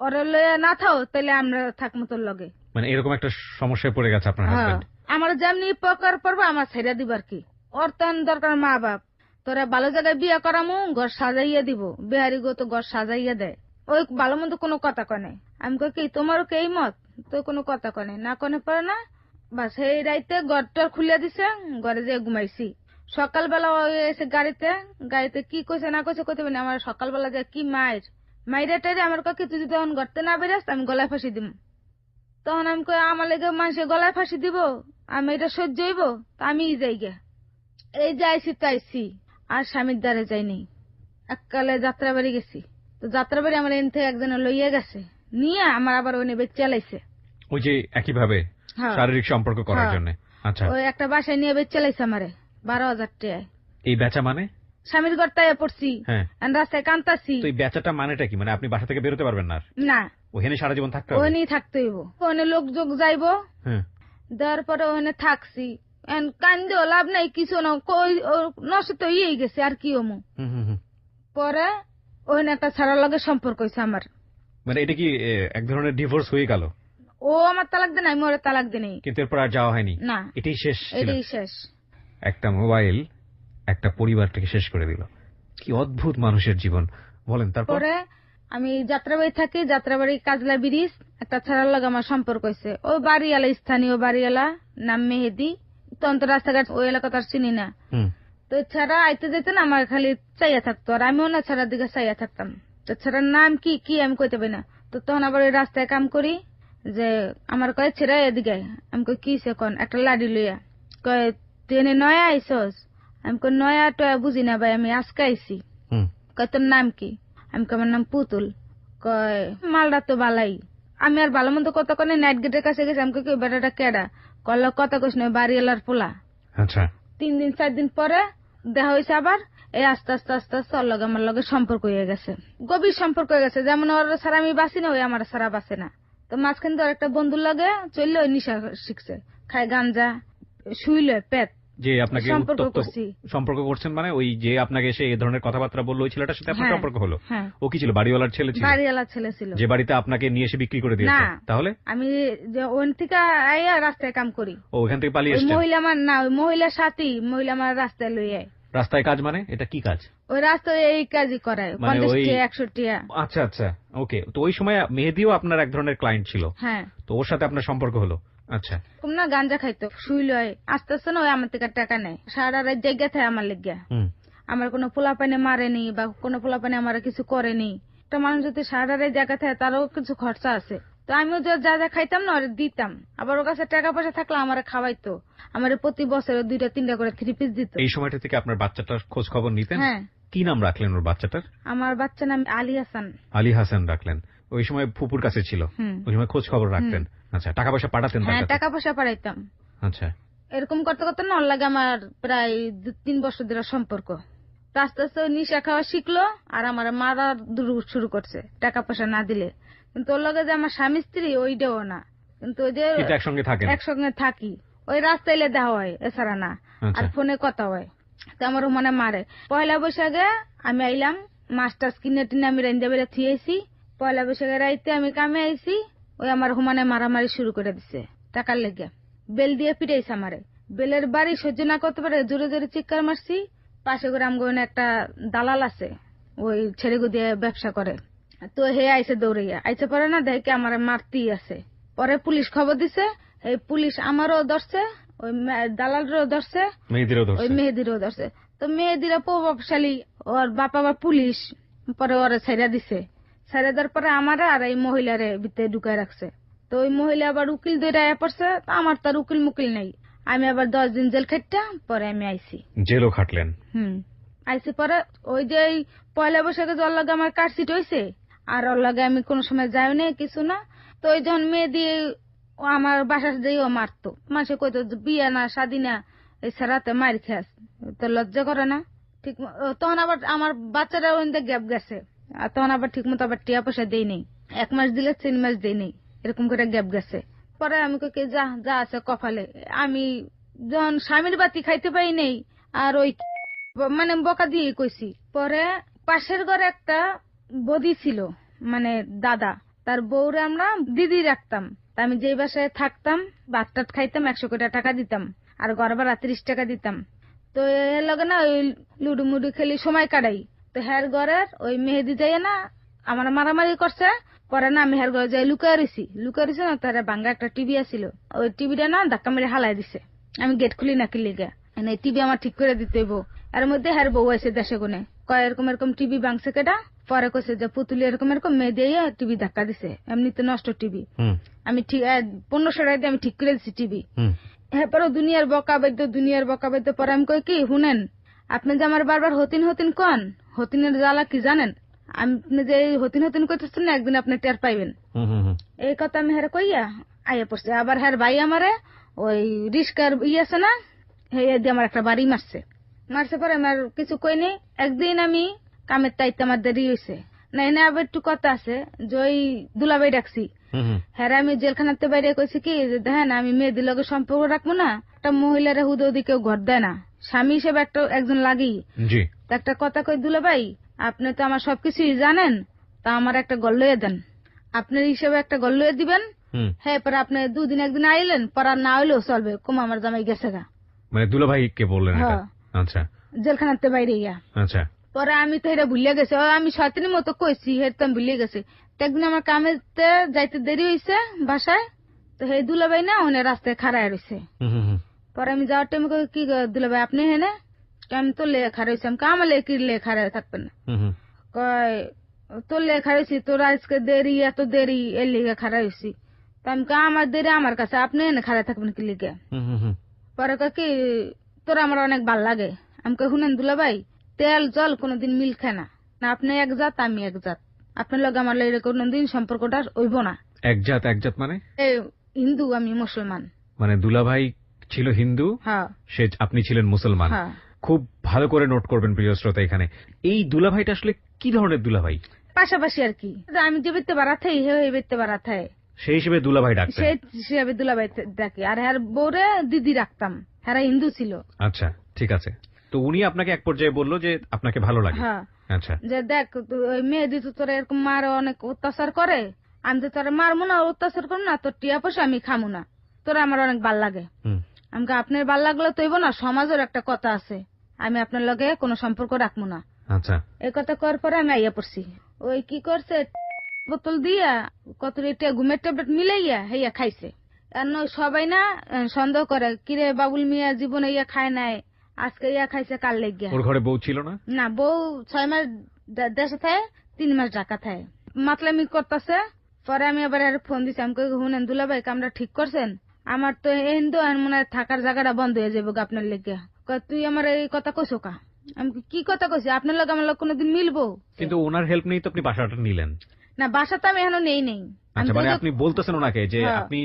ওরে লইয়া না থাও তাহলে আমরা থাকবো তোর লগে। মানে এরকম একটা সমস্যায় পড়ে গেছে আপনার হাজবেন্ড? আমার যেমনি প্রকার পড়বো আমার ছেড়ে দিবার কি, ওর তখন দরকার মা বাপ, তোরা ভালো জায়গায় বিয়ে করামু, ঘর সাজাইয়া দিব, বিহারি গো তো ঘর সাজাইয়া দেয়, ওই ভালো মন্দ কোনো কথা কনে। আমি কই কি তোমারও কে এই মত? তো কোনো কথা কনে না, কনে পারে না। বাস এই রাইতে ঘরটার খুলিয়া দিছে, ঘরে যেয়ে ঘুমাইছি। সকালবেলা এসে গাড়িতে কি কইছে না কইছে কইতে পারি, আমার সকালবেলা যে কি মাইরে টাইরে আমার কাছে তুই যদি তখন ঘরতে না বেরাস আমি গলায় ফাঁসি দিব। তখন আমি কই আমার লেগে মানুষে গলায় ফাঁসি দিব, আমি এটা সহ্য হইব? আমি যাই গে, এই যাইছি তাইছি, আর স্বামীর দ্বারে যাইনি। এককালে যাত্রাবাড়ি গেছি, তো যাত্রাবাড়ি আমার এন থেকে একজনে লইয়া গেছে, নিয়ে আমার আবার ওই নেবে চালাইছে, ওই যে একইভাবে শারীরিক সম্পর্ক করার জন্য। আচ্ছা, ওই একটা বাসায় নিয়ে বেচ চালাইছে আমারে 12,000 টাকায়। এই বেচা মানে? স্বামীর ঘর তাই পড়ছি, রাস্তায় কান্তাছি। তো এই বেচাটা মানেটা কি? মানে আপনি বাসা থেকে বেরোতে পারবেন না? না, ওখানে সারা জীবন থাকতে হবে? ওখানে থাকতে হইব, ওখানে লোক যোগ যাইবো। দেওয়ার পরে ওখানে থাকছি, কান্দেও লাভ নাই, কিছু না, নষ্ট তো ইয়েই গেছে, আর কি হমু। পরে ওখানে একটা ছাড়ার লগে সম্পর্ক হয়েছে আমার। মানে এটা কি এক ধরনের ডিভোর্স হয়ে গেল? ও আমার তালাক দেন, আমি ওরা তালাক দেন। কিন্তু এরপর আর যাওয়া হয়নি? না, এটাই শেষ? এটাই শেষ। একটা মোবাইল একটা পরিবারটাকে শেষ করে দিল। কি অদ্ভুত মানুষের জীবন, বলেন। তারপরে আমি যাত্রাবাড়ি থাকি, যাত্রাবাড়ি কাজলা ব্রিজ, একটা ছাড়ার লগে আমার সম্পর্ক হয়েছে। ও বাড়িওয়ালা, স্থানীয় বাড়িওয়ালা, নাম মেহেদি। তখন তো রাস্তাঘাট ওই এলাকা তো আর চিনি না, তো ছাড়া আইতে যেত না, আমার খালি চাইয়া থাকতো, আর আমিও না ছাড়ার দিকে চাইয়া থাকতাম। তো ছাড়ার নাম কি আমি কইতে পারি না। তো তখন আবার ওই রাস্তায় কাম করি, যে আমার কয় ছেড়া এদিকে। আমি কই কি সে কন, একটা লাডি লইয়া। কয় তুই এনে নয়া আইসস? আমি কই নয়া টয়া বুঝি না ভাই, আমি আজকে আইসি। কয় তোর নাম কি? আমি কই আমার নাম পুতুল। কয় মালটা তো বালাই। আমি আর ভালো মন্দ কথা কনে নাইট গেটের কাছে গেছি। আমি কই বেটাটা কেডা? কল কথা কইস না, বাড়িওয়ালার পোলা। আচ্ছা, 3 দিন 4 দিন পরে দেখা হয়েছে আবার। এই আস্তে আস্তে ওর লগে আমার লগে সম্পর্ক হয়ে গেছে, গভীর সম্পর্ক হয়ে গেছে। যেমন ওর ছাড়া আমি বাঁচি না, ওই আমার ছাড়া বাঁচে না। তো মাঝখান তো একটা বন্ধুর লগে চললে ওই নিশা শিখছে, খায় গাঞ্জা, শুইলে পেট। যে আপনাকে সম্পর্ক করছেন, মানে ওই যে আপনাকে এসে এই ধরনের কথাবার্তা বললো, ওই ছেলেটার সাথে আপনার সম্পর্ক হলো? ও কি ছিল, বাড়িওয়ালার ছেলে ছিল? বাড়িওয়ালার ছেলে ছিল, যে বাড়িতে আপনাকে নিয়ে এসে বিক্রি করে দিয়েছে। তাহলে আমি যে ওখান থেকে আইয়া রাস্তায় কাম করি। ও ওখান থেকে পালিয়ে এসেছে? মহিলা আমার না, ওই মহিলার সাথী, মহিলা আমার রাস্তায় লইয়া। রাস্তায় কাজ মানে এটা কি কাজ? ওই রাস্তায় এই কাজই করায়, 50 টাকা 100 টাকা। আচ্ছা আচ্ছা, ওকে। তো ওই সময় মেহেদিও আপনার এক ধরনের ক্লায়েন্ট ছিল? হ্যাঁ। তো ওর সাথে আপনার সম্পর্ক হলো? আচ্ছা। না, গাঞ্জা খাইতো, শুইল, আস্তে আস্তে না ওই আমার থেকে টাকা নেয়, সারা রাত জায়গা থাকে আমার লেগে। আমার কোনো পোলাপানে মারেনি বা কোনো পোলাপানে আমার কিছু করেনি। একটা মানুষ যদি সারারে জায়গা থাকে তারও কিছু খরচা আছে, তো আমিও যা যা খাইতাম না ওরে দিতাম, আবার ওর কাছে টাকা পয়সা থাকলে আমার খাওয়াইতো, আমার প্রতি বছরে 2টা 3টা করে 3 পিস দিত। এই সময়টা থেকে আপনার বাচ্চাটার খোঁজ খবর নিতেন? হ্যাঁ। কি নাম রাখলেন ওর বাচ্চাটার? আমার বাচ্চার নাম আলী হাসান। আলী হাসান রাখলেন। ওই সময় ফুপুর কাছে ছিল, ওই সময় খোঁজ খবর রাখতেন। আচ্ছা, টাকা পয়সা পাঠাতেন? হ্যাঁ, টাকা পয়সা পাঠাইতাম। আচ্ছা। এরকম করতে করতে না ওর লাগে আমার প্রায় 2-3 বছর ধরে সম্পর্ক। তো আস্তে আস্তে নিশা খাওয়া শিখলো আর আমার মারা শুরু করছে টাকা পয়সা না দিলে। কিন্তু ওর লগে যে আমার স্বামী স্ত্রী ওইটাও না, কিন্তু ওই যে একসঙ্গে থাকি, ওই রাস্তায় দেখা হয়, এছাড়া না। আর ফোনে কথা হয়, তো আমার মানে মারে। পয়লা বৈশাখে আমি আইলাম, মাস্টার কিনে টিনে আমি রেঞ্জা বেড়ে থিয়েছি। পয়লা বৈশাখে রাইতে আমি কামে আইছি, ওই আমার হুমানে মারামারি শুরু করে দিছে টাকার লেগে। বেল দিয়ে পিটাইছে আমারে। বেলের বাড়ি সহ্য না করতে পারে জোরে জোরে চিৎকার মারছি। পাশে করে আমগোনে একটা দালাল আছে, ওই ছেড়েগু দিয়ে ব্যবসা করে, তো হে আইসে দৌড়াইয়া আইসে পরে না দেখে আমার মারতেই আছে। পরে পুলিশ খবর দিছে, এই পুলিশ আমারও ধরছে, ওই দালালরও ধরছে, ওই মেহেদিরও ধরছে। তো মেহেদিরা প্রভাবশালী, ওর বাপ আবার পুলিশ, পরে ওরা ছেড়ে দিছে। ছেড়ে দেওয়ার পরে আমার আর এই মহিলারে ভিতরে ঢুকায় রাখছে। তো ওই মহিলা আবার উকিল দৌড়ে পড়ছে, আমার তার উকিল মুকিল নেই। আমি আবার 10 দিন জেল খাটতাম, পরে আমি আইসি। জেলও খাটলেন? আইসি পরে ওই যে পয়লা বৈশাখে ওর লগে আমার কাটসিট হয়েছে, আর ওর লগে আমি কোন সময় যাই না কিছু না। তো ওই যখন মেয়ে দিয়ে আমার বাসা যাইও মারতো, মানুষে কইতো বিয়া না শাদী না, এই সারাতে মার খাস, তো লজ্জা করে না। ঠিক তখন আবার আমার বাচ্চারা ওইদিকে গ্যাপ গেছে, আর তখন আবার ঠিক মতো আবার টিয়া পয়সা দেই নেই, 1 মাস দিলে 3 মাস দেই নেই, এরকম করে গ্যাপ গেছে। পরে আমি কই যা যা আছে কপালে। আমি যখন স্বামীর বাতি খাইতে পাই নেই, আর ওই মানে বকা দিয়ে কইছি। পরে পাশের ঘরে একটা বদি ছিল, মানে দাদা, তার বউরে আমরা দিদি রাখতাম। আমি যে বাসায় থাকতাম ভাত টাত খাইতাম, 100 কোটি টাকা দিতাম, আর ঘর ভাড়া 30 টাকা দিতাম। তো এর লগে না ওই লুডু মুডু খেলি সময় কাটাই। তো হ্যার ঘরের ওই মেহেদি যাই না আমার মারামারি করছে। পরে না আমি হ্যার ঘরে যাই লুকায় রয়েছি না, তার ভাঙ্গা একটা টিভি আছিল, ওই টিভিটা না ধাক্কা মেরে হালাই দিছে। আমি গেট খুলি না কি লেগে, এই টিভি আমার ঠিক করে দিতে হইব। এর মধ্যে হ্যার বউ আছে দেশে গুনে, কয় এরকম টিভি ভাঙছে কেটা। পরে কইছে যে পুতুলি এরকম মেয়ে দিয়ে টিভি ধাক্কা দিছে, এমনিতে নষ্ট টিভি। আমি ঠিক 1500 টাকা দিয়ে আমি ঠিক করে দিছি টিভি। হ্যাঁ, পরে দুনিয়ার বকা বাদ্য। পরে আমি কই কি শুনেন, আপনি যে আমার বারবার হতিন কন, হতিনের জ্বালা কি জানেন? আপনি যে হতিন করতেছেন না, একদিন আপনি টের পাইবেন। এই কথা আমি হ্যাঁ কইয়া আইয়া পড়ছে। আবার হ্যার ভাই আমারে ওই রিস্কার আছে না, হ্যাঁ দিয়ে আমার একটা বাড়ি মারছে। পরে আমার কিছু কইনি। একদিন আমি কামের তাইতে আমার দেরি হয়েছে না, এনে আবার একটু কথা আছে যে ওই দুলাবাই ডাকছি। হ্যাঁ, আমি জেলখানাতে বাইরে কইছি কি দেখেন, আমি মেয়েদের লগে সম্পর্ক রাখবো না, একটা মহিলারা হুদৌদি কেউ ঘর দেয় না, স্বামী হিসেবে একজন লাগি। একটা কথা কই দুলাভাই, আপনি তো আমার সবকিছুই জানেন, তা আমার একটা গল্ল দেন, আপনার হিসেবে একটা গল্ল দিবেন। হ্যাঁ, পরে আপনি 2 দিন 1 দিন আইলেন, পর আর না হইলেও চলবে, কম আমার জামাই গেছে গা। মানে দুলাভাই কে বললেন এটা? আচ্ছা, জেলখানাতে বাইরে ইয়া। আচ্ছা। পরে আমি তো এটা ভুলিয়া গেছি, আমি শয়তানির মতো কইছি, হেরতে আমি ভুলিয়ে গেছি। একদিন আমার কামেতে যাইতে দেরি হয়েছে বাসায়, তো হে দুলাভাই না ওনে রাস্তায় খাড়ায় রয়েছে। পরে আমি যাওয়ার টাইমে কই কি দুলাভাই আপনি হেনে? আমি তো লেখা রয়েছি। আমি কামালে কি লেখা থাকবেন না? কয় তোর লেখা রয়েছি, তোর আজকে দেরি, এত দেরি, এর লিগে খাড়া হয়েছি। তো আমি আমার দেরি আমার কাছে, আপনি এনে খাড়া থাকবেন কি লিগে? পরে কয় কি তোর আমার অনেক ভাল লাগে। আমি কই শুনেন দুলাভাই, তেল জল কোনদিন মিল খায় না, না আপনি এক জাত আমি এক জাত, আপনার লগে আমার লগে কোনদিন সম্পর্কটা হইব না। এক জাত মানে হিন্দু, আমি মুসলমান। মানে দুলাভাই ছিল হিন্দু, সে আপনি ছিলেন মুসলমান। খুব ভালো করে নোট করবেন প্রিয় শ্রোতা, এখানে এই দুলাভাইটা আসলে কি ধরনের দুলাভাই? পাশাপাশি আর কি, আমি যে বেতে বাড়াতে বেতে বাড়াতে সেই হিসেবে দুলাভাই ডাকতেন? সেই হিসেবে দুলাভাই ডাকি। আর হ্যার বউরে দিদি রাখতাম, হ্যাঁ হিন্দু ছিল। আচ্ছা, ঠিক আছে। তো উনি আপনাকে এক পর্যায়ে বললো যে আপনাকে ভালো লাগে? আচ্ছা, যে দেখ মেয়ে দিত তোর এরকম মার অনেক অত্যাচার করে, আমি তো তোর মারবো না, অত্যাচার করবো না, তোর টিয়া পয়সা আমি খামু না, তোর আমার অনেক ভাল লাগে। আমাকে আপনার ভাল লাগলো তৈব না, সমাজের একটা কথা আছে, আমি আপনার লগে কোনো সম্পর্ক রাখবো না। আচ্ছা, এই কথা করার পরে আমি আইয়া পড়ছি। ওই কি করছে, বোতল দিয়া কত ঘুমের ট্যাবলেট মিলাইয়া হেয়া খাইছে। আর সবাই না সন্দেহ করে, কিরে বাবুল মিয়া জীবনে ইয়া খায় নাই, আজকে ইয়া খাইছে কাল লেগে। ওর ঘরে বউ ছিল না? না, বউ 6 মাস দেশে থাকে, 3 মাস ঢাকা থাকে, মাতলামি করতেছে। পরে আমি আবার ফোন দিছি, আমি কই শুনেন দুলা ভাই কামরা ঠিক করছেন, আমার তো হিন্দু মনে হয় থাকার জায়গাটা বন্ধ হয়ে যাবে আপনার লেগে। তুই আমার এই কথা কইছো কা? আমি কি কথা কইছি, আপনার লোক আমার লোক কোনোদিন মিলবো? কিন্তু ওনার হেল্প নেই তো আপনি বাসাটা নিলেন না, বাসা তো আমি এখনো নেই। আচ্ছা, মানে আপনি বলতেছেন ওনাকে যে আপনি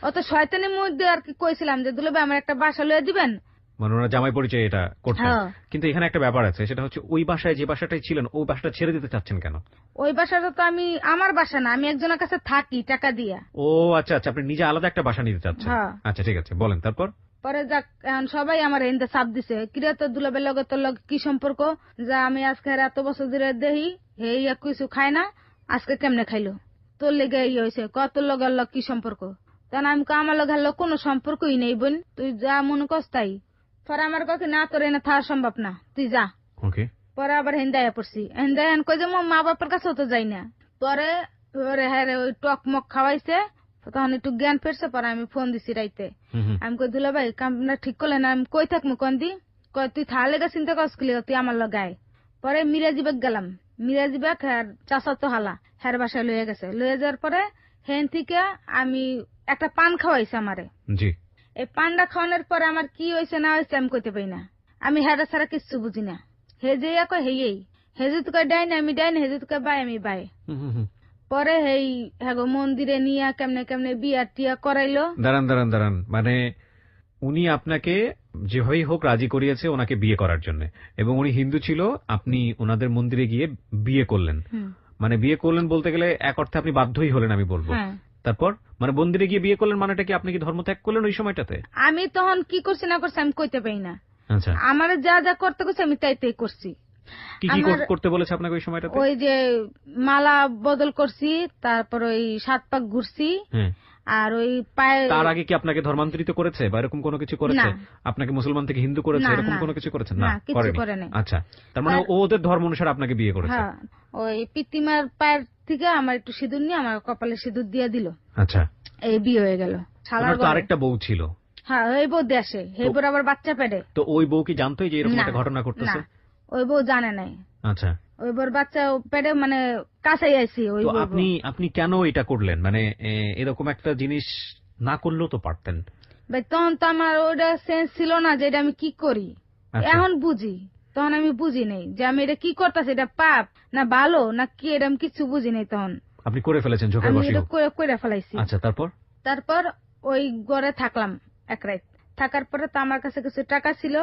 অত শয়তানির মধ্যে আর কি কইছিলাম যে দুলা ভাই আমার একটা বাসা লয়ে দিবেন, মানে ওনার জামাই পরিচয় এটা করতেন। কিন্তু এখানে একটা ব্যাপার আছে, সেটা হচ্ছে ওই বাসায় যে বাসাটাই ছিলেন ওই বাসাটা ছেড়ে দিতে চাচ্ছেন কেন? ওই বাসাটা তো আমি আমার বাসা না, আমি একজনের কাছে থাকি টাকা দিয়া। ও আচ্ছা আচ্ছা, আপনি নিজে আলাদা একটা বাসা নিতে চাচ্ছেন। আচ্ছা ঠিক আছে, বলেন তারপর। পরে যাক, এখন সবাই আমার এনতে চাপ দিছে, কিরে তোর দুলাবের লগে তোর লগে কি সম্পর্ক, যা আমি আজকে এত বছর ধরে দেহি হে কিছু খায় না, আজকে কেমনে খাইলো, তোর লেগে ইয়ে হয়েছে, তোর লগের লগ কি সম্পর্ক? তখন আমি আমার লগের লোক কোনো সম্পর্কই নেই বোন, তুই যা মনে করস তাই। পরে আমার কাছে না, তোর এনে থাকা সম্ভব না, তুই যা। ওকে। পরে আবার হেন্দায় পড়ছি, হেন্দায় কই যে মা বাপের কাছেও তো যাই না। পরে হ্যাঁ ওই টক মক খাওয়াইছে, তখন একটু জ্ঞান ফেরছে। পরে আমি ফোন দিছি রাইতে, আমি কই দুলা ভাই কামনা ঠিক করলেন, আমি কই থাকবো কোন দি, কই তুই থা লেগে চিন্তা করস তুই আমার লগায়। পরে মিরাজিবাগ গেলাম, মিরাজিবাগ চাষা তো হালা হ্যার বাসায় লয়ে গেছে, লয়ে যাওয়ার পরে হেন থেকে আমি একটা পান খাওয়াইছে আমারে। জি। এই পানটা খাওয়ানোর পরে আমার কি হয়েছে না হয়েছে আমি কইতে পারি না, আমি হ্যাঁ ছাড়া কিচ্ছু বুঝি না। হে যে কয় হেই হেজু তো কয় ডাইন আমি ডাইন, হেজু তো কয় বাই আমি বাই। পরে হেই হ্যাঁ মন্দিরে নিয়ে কেমনে কেমনে বিয়া টিয়া করাইলো। দাঁড়ান, মানে উনি আপনাকে যেভাবেই হোক রাজি করিয়েছে ওনাকে বিয়ে করার জন্য, এবং উনি হিন্দু ছিল, আপনি ওনাদের মন্দিরে গিয়ে বিয়ে করলেন। মানে বিয়ে করলেন বলতে গেলে এক অর্থে আপনি বাধ্যই হলেন আমি বলবো। তারপর মানে মন্দিরে গিয়ে বিয়ে করলেন মানেটা কি আপনি কি ধর্ম ত্যাগ করলেন ওই সময়টাতে? আমি তখন কি করছি না করছি আমি কইতে পারি না। আচ্ছা, আমার যা যা করতে করছে আমি তাই তাই করছি। কি কি করতে বলেছে আপনাকে ওই সময়টাতে? ওই যে মালা বদল করছি, তারপর ওই 7 পাক ঘুরছি, আর ওই পায়ে। তার আগে কি আপনাকে ধর্মান্তরিত করেছে বা এরকম কোনো কিছু করেছে? আপনাকে মুসলমান থেকে হিন্দু করেছে এরকম কোনো কিছু করেছে? না, করেনি। আচ্ছা, তার মানে ওদের ধর্ম অনুসারে আপনাকে বিয়ে করেছে। ওই পিতিমার পায়ের থেকে আমার একটু সিঁদুর নিয়ে আমার কপালে সিঁদুর দিয়ে দিল। আচ্ছা, এই বিয়ে হয়ে গেল। তো আরেকটা বউ ছিল? হ্যাঁ, ওই বউ দেশে, এই বউ আবার বাচ্চা পেটে। তো ওই বউ কি জানতো যে এরকম একটা ঘটনা ঘটতেছে? ওই বউ জানে নাই। আচ্ছা, ওই বউর বাচ্চা পেটে মানে কাছেই আইছি। ওই তো আপনি কেন এটা করলেন? মানে এরকম একটা জিনিস না করলেও তো পারতেন। ভাই তখন তো আমার ওটা সেন্স ছিল না যে এটা আমি কি করি, এখন বুঝি। তখন আমি বুঝি নাই যে আমি এটা কি করতেছি, এটা পাপ না ভালো না কি, এটা আমি কিছু বুঝি নাই। তখন আপনি করে ফেলেছেন চোখের বসে? করে ফেলাইছি। আচ্ছা, তারপর ওই ঘরে থাকলাম এক রাত। থাকার পরে তো আমার কাছে কিছু টাকা ছিল,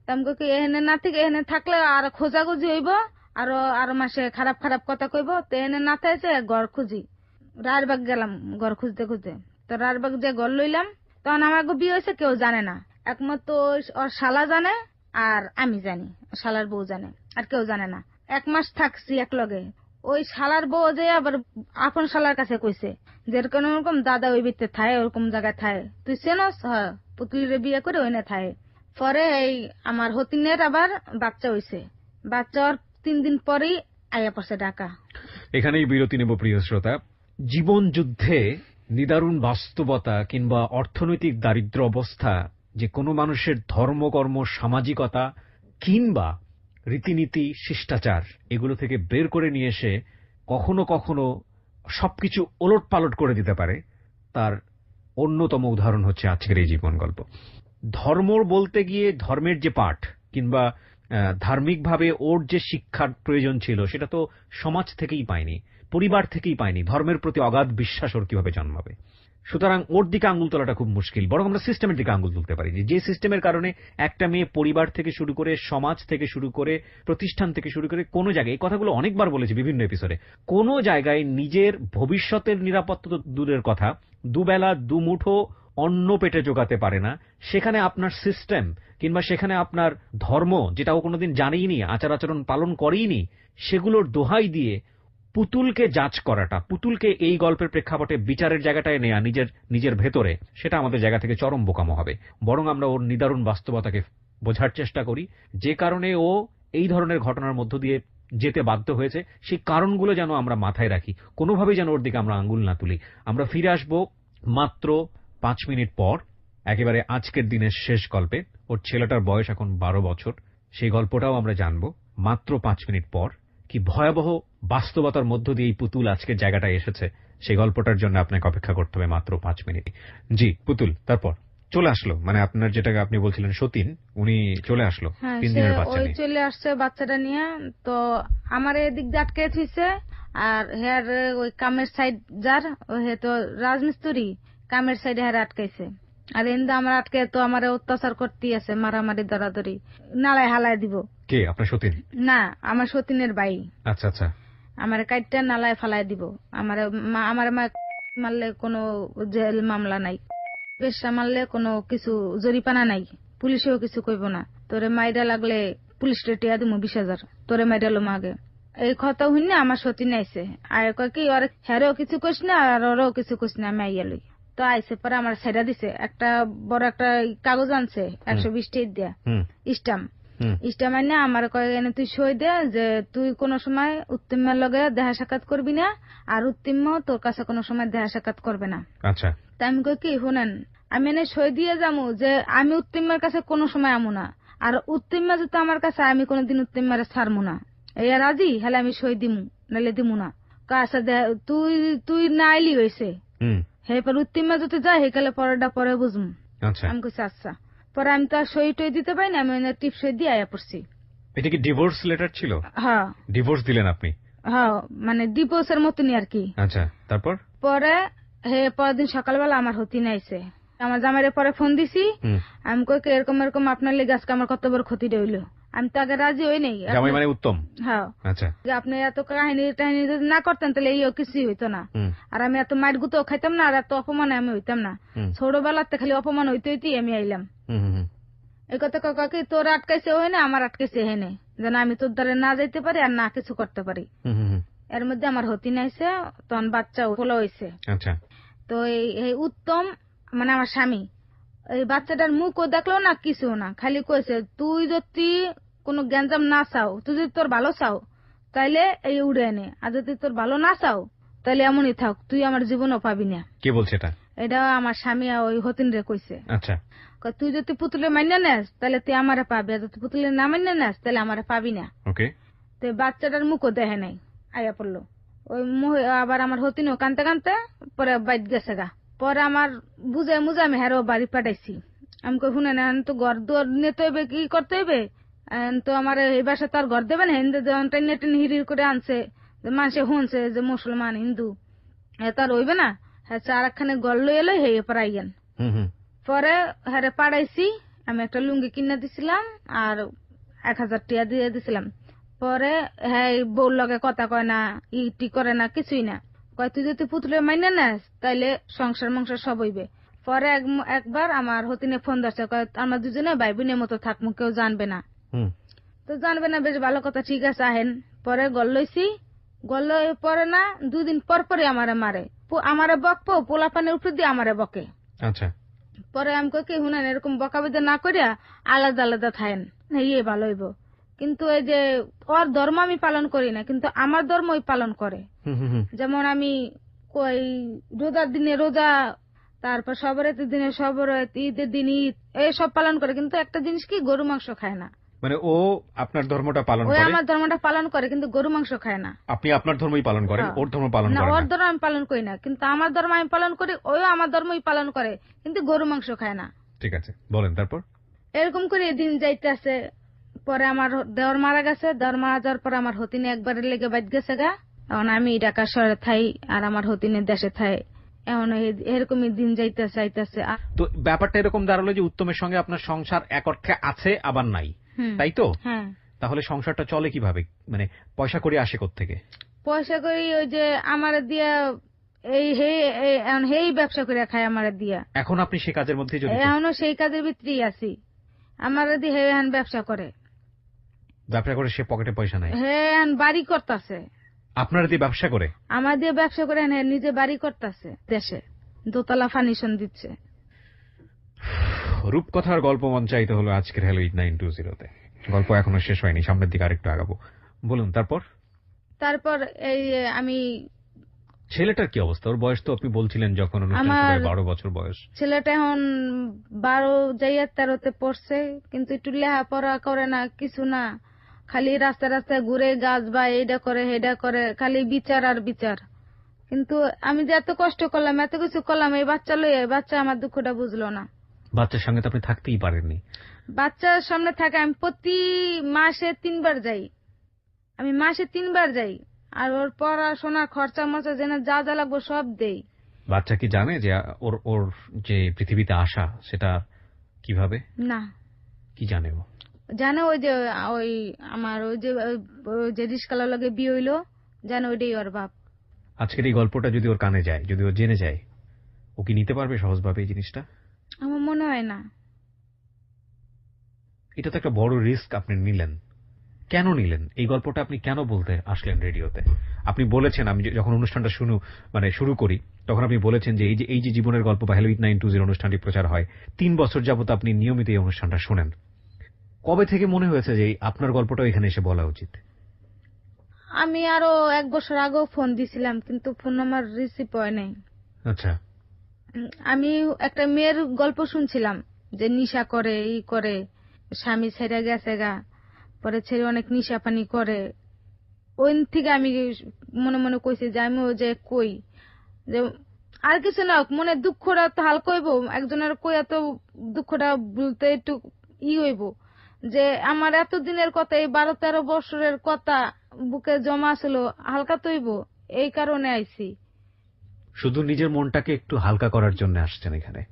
আমি এখানে না থেকে এখানে থাকলে আর খোঁজাখুঁজি হইব, আরো মাসে খারাপ খারাপ কথা কইব, তো এখানে না থাকছে ঘর খুঁজি। রায়বাগ গেলাম ঘর খুঁজতে খুঁজতে, তো রায়বাগ যে ঘর লইলাম। তখন আমার বিয়ে হয়েছে কেউ জানে না, একমাত্র ওর শালা জানে আর আমি জানি, শালার বউ জানে, আর কেউ জানে না। 1 মাস থাকছি এক লগে। ওই শালার বউ যে আবার আপন শালার কাছে কইছে যেরকম ওরকম দাদা ওই ভিতরে থায়, ওরকম জায়গায় থায়, তুই চেনস? হ্যাঁ, পুতুলিরে বিয়ে করে ওই না থায়। পরে এই আমার হতিনের আবার বাচ্চা হইছে, বাচ্চা 3 দিন পরেই আয়া পড়ছে ঢাকা। এখানেই বিরতি নেব প্রিয় শ্রোতা। জীবন যুদ্ধে নিদারুণ বাস্তবতা কিংবা অর্থনৈতিক দারিদ্র অবস্থা যে কোনো মানুষের ধর্মকর্ম, সামাজিকতা কিংবা রীতিনীতি, শিষ্টাচার এগুলো থেকে বের করে নিয়ে এসে কখনো কখনো সবকিছু ওলটপালট করে দিতে পারে, তার অন্যতম উদাহরণ হচ্ছে আজকের এই জীবন গল্প। ধর্ম বলতে গিয়ে ধর্মের যে পাঠ কিংবা ধার্মিকভাবে ওর যে শিক্ষার প্রয়োজন ছিল সেটা তো সমাজ থেকেই পায়নি, পরিবার থেকেই পায়নি। ধর্মের প্রতি অগাধ বিশ্বাস ওর কিভাবে জন্মাবে? সুতরাং ওর দিকে আঙুল তোলাটা খুব মুশকিল। বরং আমরা সিস্টেমের দিকে আঙুল তুলতে পারি, যে সিস্টেমের কারণে একটা মেয়ে পরিবার থেকে শুরু করে, সমাজ থেকে শুরু করে, প্রতিষ্ঠান থেকে শুরু করে কোনো জায়গায়, এই কথাগুলো অনেকবার বলেছি বিভিন্ন এপিসোডে, কোনো জায়গায় নিজের ভবিষ্যতের নিরাপত্তা তো দূরের কথা, দুবেলা দুমুঠো অন্ন পেটে জোগাতে পারে না, সেখানে আপনার সিস্টেম কিংবা সেখানে আপনার ধর্ম, যেটা ও কোনোদিন জানেইনি, আচার আচরণ পালন করেইনি, সেগুলোর দোহাই দিয়ে পুতুলকে জাজ করাটা, পুতুলকে এই গল্পের প্রেক্ষাপটে বিচারের জায়গাটায় নেয়া নিজের ভেতরে, সেটা আমাদের জায়গা থেকে চরম বোকামো হবে। বরং আমরা ওর নিদারুণ বাস্তবতাকে বোঝার চেষ্টা করি, যে কারণে ও এই ধরনের ঘটনার মধ্য দিয়ে যেতে বাধ্য হয়েছে, সেই কারণগুলো যেন আমরা মাথায় রাখি, কোনোভাবেই যেন ওর দিকে আমরা আঙ্গুল না তুলি। আমরা ফিরে আসবো মাত্র 5 মিনিট পর। একেবারে আজকের দিনের শেষ গল্পে। ওর ছেলেটার বয়স এখন 12 বছর। সেই গল্পটাও আমরা জানবো মাত্র 5 মিনিট পর। কি ভয়াবহ বাস্তবতার মধ্য দিয়ে এই পুতুল আজকের জায়গাটায় এসেছে, সেই গল্পটার জন্য আপনাকে অপেক্ষা করতে হবে মাত্র 5 মিনিট। জি পুতুল, তারপর চলে আসলো, মানে আপনার যেটাকে আপনি বলছিলেন সতীন, উনি চলে আসলো হ্যাঁ 3 সে দিনের বাচ্চা ওই নিয়ে। চলে আসছে বাচ্চাটা নিয়ে। তো আমার এদিক দিয়ে আটকে থইছে, আর হেয়ার ওই কামের সাইড যার হে তো রাজমিস্ত্রি, কামের সাইডে হেয়ার আটকাইছে। আর এন্দা আমার আটকে তো আমার অত্যাচার করতেই আছে, মারামারি দরাদরি, নালায় হালায় দিব। কে আপনার সতীন? না, আমার সতীনের ভাই। আচ্ছা আচ্ছা। আমার কাইটটা নালায় ফালায় দিব। আমার আমার মা মারলে কোনো জেল মামলা নাই, পেশা মারলে কোনো কিছু জরিপানা নাই, পুলিশেও কিছু কইব না। তোরে মাইরা লাগলে পুলিশ টিয়া দিব 20,000, তোরে মাইরালো মাগে। এই কথা হইনি আমার সতী নাইছে। আর কয় কি ওর হেরেও কিছু কইস না আর ওরও কিছু কইস না, আমি আইয়া লই। তো আইসে পরে আমার ছেড়া দিছে, একটা বড় একটা কাগজ আনছে 120 টাকা দিয়া, স্টাম্প। স্টাম্প আইনা আমার কয় এনে তুই সই দে যে তুই কোনো সময় উত্তীমের লগে দেখা সাক্ষাৎ করবি না, আর উত্তীম তোর কাছে কোনো সময় দেখা সাক্ষাৎ করবে না। আচ্ছা। তা আমি কই কি শুনেন, আমি এনে সই দিয়ে যাবো যে আমি উত্তীমের কাছে কোনো সময় আমু না, আর উত্তীমা যদি আমার কাছে আমি কোনোদিন উত্তীমারে ছাড়মু না। এই রাজি হলে আমি সই দিমু, নাইলে দিমু না। কাছে তুই তুই না আইলি হয়েছে, হে পর উত্তীমা যদি যায় হেকালে পরেরটা পরে বুঝমু। আমি কইছি আচ্ছা। পরে আমি তো আর সই টই দিতে পারি না, আমি টিপ সই দিয়ে আয়া পড়ছি। এটা কি ডিভোর্স লেটার ছিল? হ্যাঁ ডিভোর্স দিলেন আপনি? হ্যাঁ, মানে ডিভোর্সের মতনই আর কি। আচ্ছা, তারপর? পরে হে পরের দিন সকালবেলা আমার হতি নাইছে, আমার জামাইরে পরে ফোন দিছি। আমি কই এরকম এরকম আপনার লেগে আজকে আমার কত বড় ক্ষতি রইল। আমি তো আগে রাজি হই নাই। জামাই মানে উত্তম? হ্যাঁ। আচ্ছা। আপনি এত কাহিনী টাহিনী যদি না করতেন তাহলে এই কিছুই হইতো না, আর আমি এত মাইর গুতো খাইতাম না, আর এত অপমানে আমি হইতাম না। ছোটবেলাতে খালি অপমান হইতে হইতেই আমি আইলাম। এই কথা কি তোর আটকাইছে হয় না, আমার আটকাইছে হেনে, যেন আমি তোর দ্বারা না যাইতে পারি আর না কিছু করতে পারি। এর মধ্যে আমার হতি নাইছে, তখন বাচ্চা হলো হয়েছে। আচ্ছা। তো এই উত্তম মানে আমার স্বামী, এই বাচ্চাটার মুখও দেখলো না, কিছু না, খালি কইছে তুই যদি কোনো গ্যাঞ্জাম না চাও, তুই যদি তোর ভালো চাও তাইলে এই উড়ে এনে, আর যদি তোর ভালো না চাও তাহলে এমনই থাক, তুই আমার জীবনও পাবি না। কে বলছে এটা? এটা আমার স্বামী ওই হতিন রে কইছে। আচ্ছা। তুই যদি পুতুলে মান্য নেস তাহলে তুই আমারে পাবি, আর যদি পুতুলে না মান্য নেস তাহলে আমারে পাবি না। ওকে। তো বাচ্চাটার মুখও দেখে নাই, আয়া পড়লো। ওই আবার আমার হতিনও কানতে কানতে পরে বাইট গেছে গা। পরে আমার বুঝে মুঝে আমি হেরো বাড়ি পাঠাইছি। আমি কই শুনে না, তো ঘর দুয়ার নিতে হইবে, কি করতে হইবে, তো আমার এই বাসা তো আর ঘর দেবেন, হিন্দু টেনে টেনে হিরির করে আনছে, মানুষে শুনছে যে মুসলমান হিন্দু, তার হইবে না। হ্যাঁ আর একখানে গল লই এলো হে পারাইয়েন। পরে হ্যারে পাড়াইছি, আমি একটা লুঙ্গি কিনে দিছিলাম আর 1,000 টাকা দিয়ে দিছিলাম। পরে হ্যাঁ বউর লগে কথা কয় না, ইটি করে না, কিছুই না। কয় তুই যদি পুতুলে মাইনে নেস তাইলে সংসার মংসার সব হইবে। পরে একবার আমার হতিনে ফোন ধরছে, কয় আমরা দুজনে ভাই বোনের মতো থাকবো, কেউ জানবে না। তো জানবে না, বেশ ভালো কথা, ঠিক আছে আহেন। পরে গল লইছি, গল পরে না 2 দিন পর পরে আমারে মারে, আমারে বকবো, পোলা পানের উপর দিয়ে আমারে বকে। আচ্ছা। পরে আমি কই কি শুনেন, এরকম বকাবিদে না করিয়া আলাদা আলাদা থাকেন, ইয়ে ভালো হইব। কিন্তু এই যে ওর ধর্ম আমি পালন করি না, কিন্তু আমার ধর্ম ওই পালন করে। যেমন আমি কই রোজার দিনে রোজা, তারপর সবরাতের দিনে সবরাত, ঈদের দিন ঈদ, এই সব পালন করে। কিন্তু একটা জিনিস কি, গরু মাংস খায় না। মানে ও আপনার ধর্মটা পালন করে, করে? আমার ধর্মটা পালন করে, কিন্তু গরু মাংস খায় না। আপনি আপনার ধর্মই পালন করেন, ওর ধর্ম পালন করেন না? ওর ধর্ম আমি পালন করি না, কিন্তু আমার ধর্ম আমি পালন করি, ওও আমার ধর্মই পালন করে, কিন্তু গরু মাংস খায় না। ঠিক আছে, বলেন তারপর। এরকম করে দিন যাইতেছে। পরে আমার দেওয়ার মারা গেছে, দেওয়ার মারা যাওয়ার পর আমার হতিনে একবারের লেগে বাইট গেছে গা। এখন আমি ঢাকা শহরে থাই আর আমার হতিনে দেশে থাই। এখন এরকমই দিন যাইতেছে আইতেছে। তো ব্যাপারটা এরকম দাঁড়ালো যে উত্তমের সঙ্গে আপনার সংসার এক অর্থে আছে আবার নাই, তাই তো? হ্যাঁ। তাহলে সংসারটা চলে কিভাবে, মানে পয়সা করে আসে কোত্থেকে? পয়সা করি ওই যে আমার দিয়া এই ব্যবসা করে খায় আমার দিয়া। এখন আপনি সে কাজের মধ্যে জড়িত? এখনো সেই কাজের ভিতরেই আছি। আমার দিয়ে হে এখন ব্যবসা করে। ব্যবসা করে সে পকেটে পয়সা নাই? হ্যাঁ, এখন বাড়ি করতেছে। আপনার দিয়ে ব্যবসা করে? আমার দিয়ে ব্যবসা করে, হ্যাঁ নিজে বাড়ি করতেছে দেশে, দোতলা ফার্নিশন দিচ্ছে। রূপকথার গল্প মঞ্চায়িত হলো আজকের হ্যালো 8920-তে। গল্প এখনো শেষ হয়নি, সামনের দিকে আরেকটু আগাবো। বলুন তারপর। তারপর এই আমি ছেলেটার কি অবস্থা? ওর বয়স তো আপনি বলছিলেন যখন অনুষ্ঠান শুরু আমার হয় 12 বছর বয়স। ছেলেটা এখন 12 যাইয়া 13তে পড়ছে, কিন্তু একটু লেখাপড়া করে না, কিছু না, খালি রাস্তায় রাস্তায় ঘুরে গাছ বা এইটা করে হেডা করে, খালি বিচার আর বিচার। কিন্তু আমি যে এত কষ্ট করলাম, এত কিছু করলাম এই বাচ্চা লইয়া, এই বাচ্চা আমার দুঃখটা বুঝলো না। বাচ্চার সঙ্গে তো আপনি থাকতেই পারেননি। বাচ্চার সামনে থাকে, আমি প্রতি মাসে 3 বার যাই, আমি মাসে 3 বার যাই, আর ওর পড়াশোনা খরচা মরচা যেন যা যা লাগবে সব দেই। বাচ্চা কি জানে যে ওর ওর যে পৃথিবীতে আসা সেটা কিভাবে? না, কি জানে ও? জানো ওই যে ওই আমার ওই যে রিস্কালার লগে বিয়ে হইলো, জানো ওইটাই ওর বাপ। আজকের এই গল্পটা যদি ওর কানে যায়, যদি ও জেনে যায়, ও কি নিতে পারবে সহজভাবে এই জিনিসটা? আমার মনে হয় না। এটা তো একটা বড় রিস্ক আপনি নিলেন। কেন নিলেন? এই গল্পটা আপনি কেন বলতে আসলেন রেডিওতে? আপনি বলেছেন, আমি যখন অনুষ্ঠানটা শুরু করি, তখন আপনি বলেছেন যে এই যে জীবনের গল্প বা হ্যালো 8920 অনুষ্ঠানটি প্রচার হয়, 3 বছর যাবত আপনি নিয়মিত এই অনুষ্ঠানটা শোনেন। কবে থেকে মনে হয়েছে যে আপনার গল্পটাও এখানে এসে বলা উচিত? আমি আরো 1 বছর আগেও ফোন দিছিলাম, কিন্তু ফোন আমার রিসিভ হয় নাই। আচ্ছা। আমি একটা মেয়ের গল্প শুনছিলাম, যে নেশা করে, ই করে, স্বামী ছেড়ে গেছে গা, পরে ছেড়ে অনেক নেশা পানি করে। ওই থেকে আমি মনে মনে কইছি যে আমি ওই যে কই যে আর কিছু না হোক, মনে দুঃখটা তো হালকা হইব, একজনের কইয়া তো দুঃখটা বলতে একটু হইব, যে আমার এতদিনের কথা, এই 12-13 বছরের কথা বুকে জমা ছিল, হালকা তো হইব, এই কারণে আইছি। শুধু নিজের মনটাকে একটু হালকা করার জন্য আসছেন এখানে।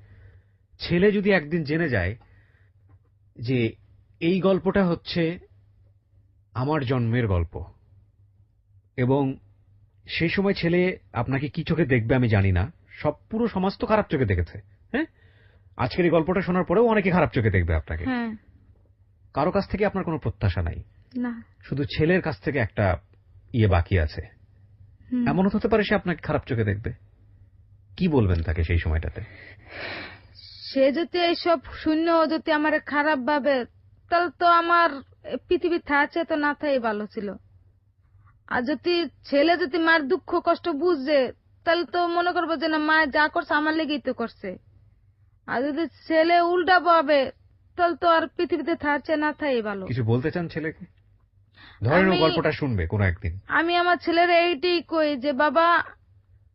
ছেলে যদি একদিন জেনে যায় যে এই গল্পটা হচ্ছে আমার জন্মের গল্প, এবং সেই সময় ছেলে আপনাকে কি চোখে দেখবে আমি জানি না, পুরো সমাজ তো খারাপ চোখে দেখেছে। হ্যাঁ, আজকের এই গল্পটা শোনার পরেও অনেকে খারাপ চোখে দেখবে আপনাকে। হ্যাঁ। কারো কাছ থেকে আপনার কোনো প্রত্যাশা নাই, না। শুধু ছেলের কাছ থেকে একটা বাকি আছে। এমন হতে পারে সে আপনাকে খারাপ চোখে দেখবে। কি বলবেন তাকে সেই সময়টাতে? সে যদি এইসব শূন্য যদি আমার খারাপ ভাবে, তাহলে তো আমার পৃথিবী থাকছে তো না থাই ভালো ছিল। আর যদি ছেলে যদি মার দুঃখ কষ্ট বুঝে, তাহলে তো মনে করবো যে না, মা যা করছে আমার লেগেই তো করছে। আর যদি ছেলে উল্টা ভাবে, তাহলে তো আর পৃথিবীতে থাকছে না থাই ভালো। কিছু বলতে চান ছেলেকে? ধরেন ও গল্পটা শুনবে কোনো একদিন। আমি আমার ছেলের এইটাই কই যে বাবা,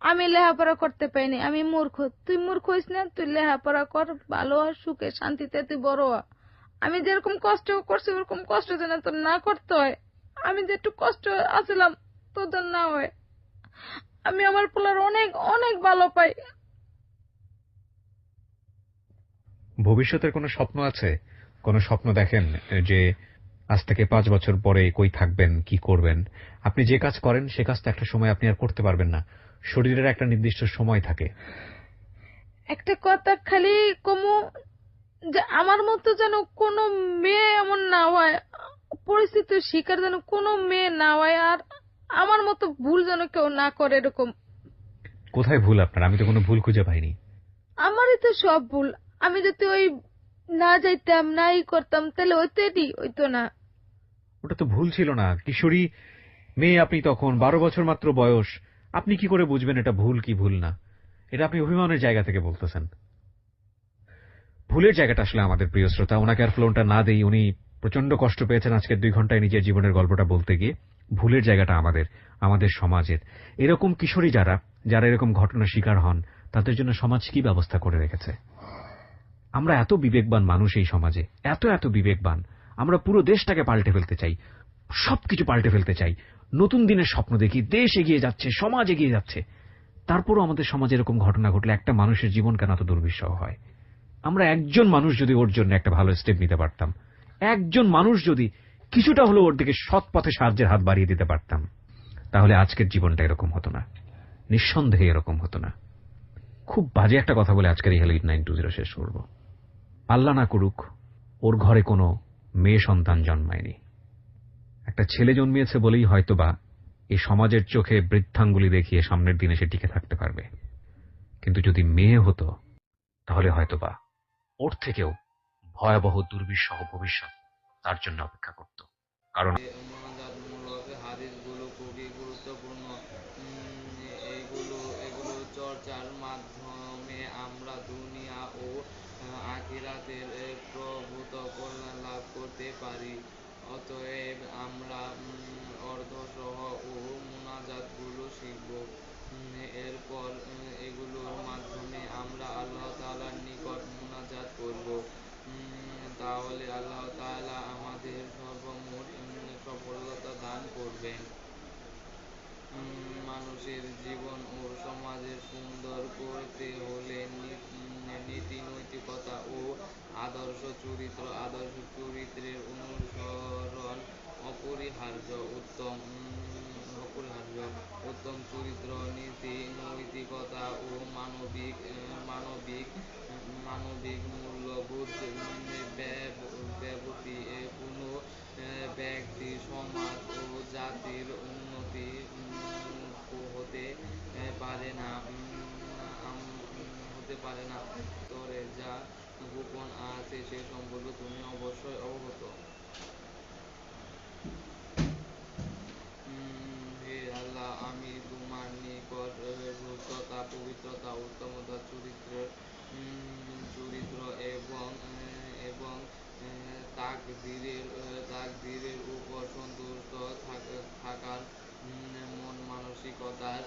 আমি লেখাপড়া করতে পাইনি, আমি মূর্খ, তুই মূর্খ হইস না, তুই লেখাপড়া কর, ভালো আর সুখে শান্তিতে তুই বড় হ। আমি যেরকম কষ্ট করছি ওরকম কষ্ট যেন তোর না করতে হয়, আমি যে একটু কষ্ট আছিলাম তোদের না হয়। আমি আমার পোলার অনেক অনেক ভালো পাই। ভবিষ্যতের কোনো স্বপ্ন আছে? কোনো স্বপ্ন দেখেন যে আজ থেকে 5 বছর পরে কই থাকবেন, কি করবেন? আপনি যে কাজ করেন সে কাজটা একটা সময় আপনি আর করতে পারবেন না। শরীরের একটা নির্দিষ্ট সময় থাকে। একটা কথা খালি কমু, যে আমার মতো যেন কোনো মেয়ে এমন না হয়, পরিস্থিতির শিকার যেন কোনো মেয়ে না হয়, আর আমার মতো ভুল যেন কেউ না করে এরকম। কোথায় ভুল আপনার? আমি তো কোনো ভুল খুঁজে পাইনি। আমারই তো সব ভুল। আমি যদি ওই না যাইতাম, নাই করতাম, তাহলে হইতো না। ওটা তো ভুল ছিল না। কিশোরী মেয়ে আপনি, তখন 12 বছর মাত্র বয়স। আপনি কি করে বুঝবেন এটা ভুল কি ভুল না? এটা আপনি অভিমানের জায়গা থেকে বলতেছেন। ভুলের জায়গাটা আসলে আমাদের প্রিয় শ্রোতা, ওনাকে আর ফ্লোনটা না দেই। উনি প্রচন্ড কষ্ট পেয়েছেন আজকের 2 ঘন্টায় নিজের জীবনের গল্পটা বলতে গিয়ে। ভুলের জায়গাটা আমাদের সমাজের। এরকম কিশোরী যারা এরকম ঘটনার শিকার হন, তাদের জন্য সমাজ কি ব্যবস্থা করে রেখেছে? আমরা এত বিবেকবান মানুষ এই সমাজে, এত বিবেকবান। আমরা পুরো দেশটাকে পাল্টে ফেলতে চাই, সবকিছু পাল্টে ফেলতে চাই, নতুন দিনের স্বপ্ন দেখি, দেশ এগিয়ে যাচ্ছে, সমাজ এগিয়ে যাচ্ছে। তারপরও আমাদের সমাজে এরকম ঘটনা ঘটলে একটা মানুষের জীবন কেন এত দুর্বিষহ হয়? আমরা একজন মানুষ যদি ওর জন্য একটা ভালো স্টেপ নিতে পারতাম, একজন মানুষ যদি কিছুটা হলেও ওর দিকে সৎ পথে সাহায্যের হাত বাড়িয়ে দিতে পারতাম, তাহলে আজকের জীবনটা এরকম হতো না, নিঃসন্দেহে এরকম হতো না। খুব বাজে একটা কথা বলে আজকের এই হ্যালো 8920 শেষ করব। আল্লাহ না করুক ওর ঘরে কোনো মেয়ে সন্তান জন্মায়নি। একটা ছেলে জন্মিয়েছে বলেই হয়তোবা এই সমাজের চোখে বৃদ্ধাঙ্গুলি দেখিয়ে সামনের দিনে সে টিকে থাকতে পারবে। কিন্তু যদি মেয়ে হতো, তাহলে হয়তোবা ওর থেকেও ভয়াবহ দুর্বিষহ ভবিষ্যৎ তার জন্য অপেক্ষা করত। কারণ মোনাজাতমূলক হাদিসগুলো খুবই গুরুত্বপূর্ণ। এইগুলো হতে পারি। অতএব আমরা অর্ধসহ ও মুনাজাতগুলো শিখব। এরপর এগুলোর মাধ্যমে আমরা আল্লাহ তাআলার নিকট মুনাজাত করব। তাহলে আল্লাহ তাআলা আমাদের সর্বমোট সফলতা দান করবেন। মানুষের জীবন ও সমাজের সুন্দর করতে হলে নীতি নৈতিকতা ও আদর্শ চরিত্রের অনুসরণ অপরিহার্য। উত্তম চরিত্র, নীতি নৈতিকতা ও মানবিক মূল্যবোধ ব্যবতি কোনো ব্যক্তি, সমাজ ও জাতির উন্নতি হতে পারে না। ভিতরে যা গোপন আছে সে সম্পর্কে তুমি অবশ্যই অবগত। হে আল্লাহ, আমি তোমার নিকট শুদ্ধতা, পবিত্রতা, উত্তমতা চরিত্র এবং তাকদীরের উপর সন্তুষ্ট থাকার মন মানসিকতার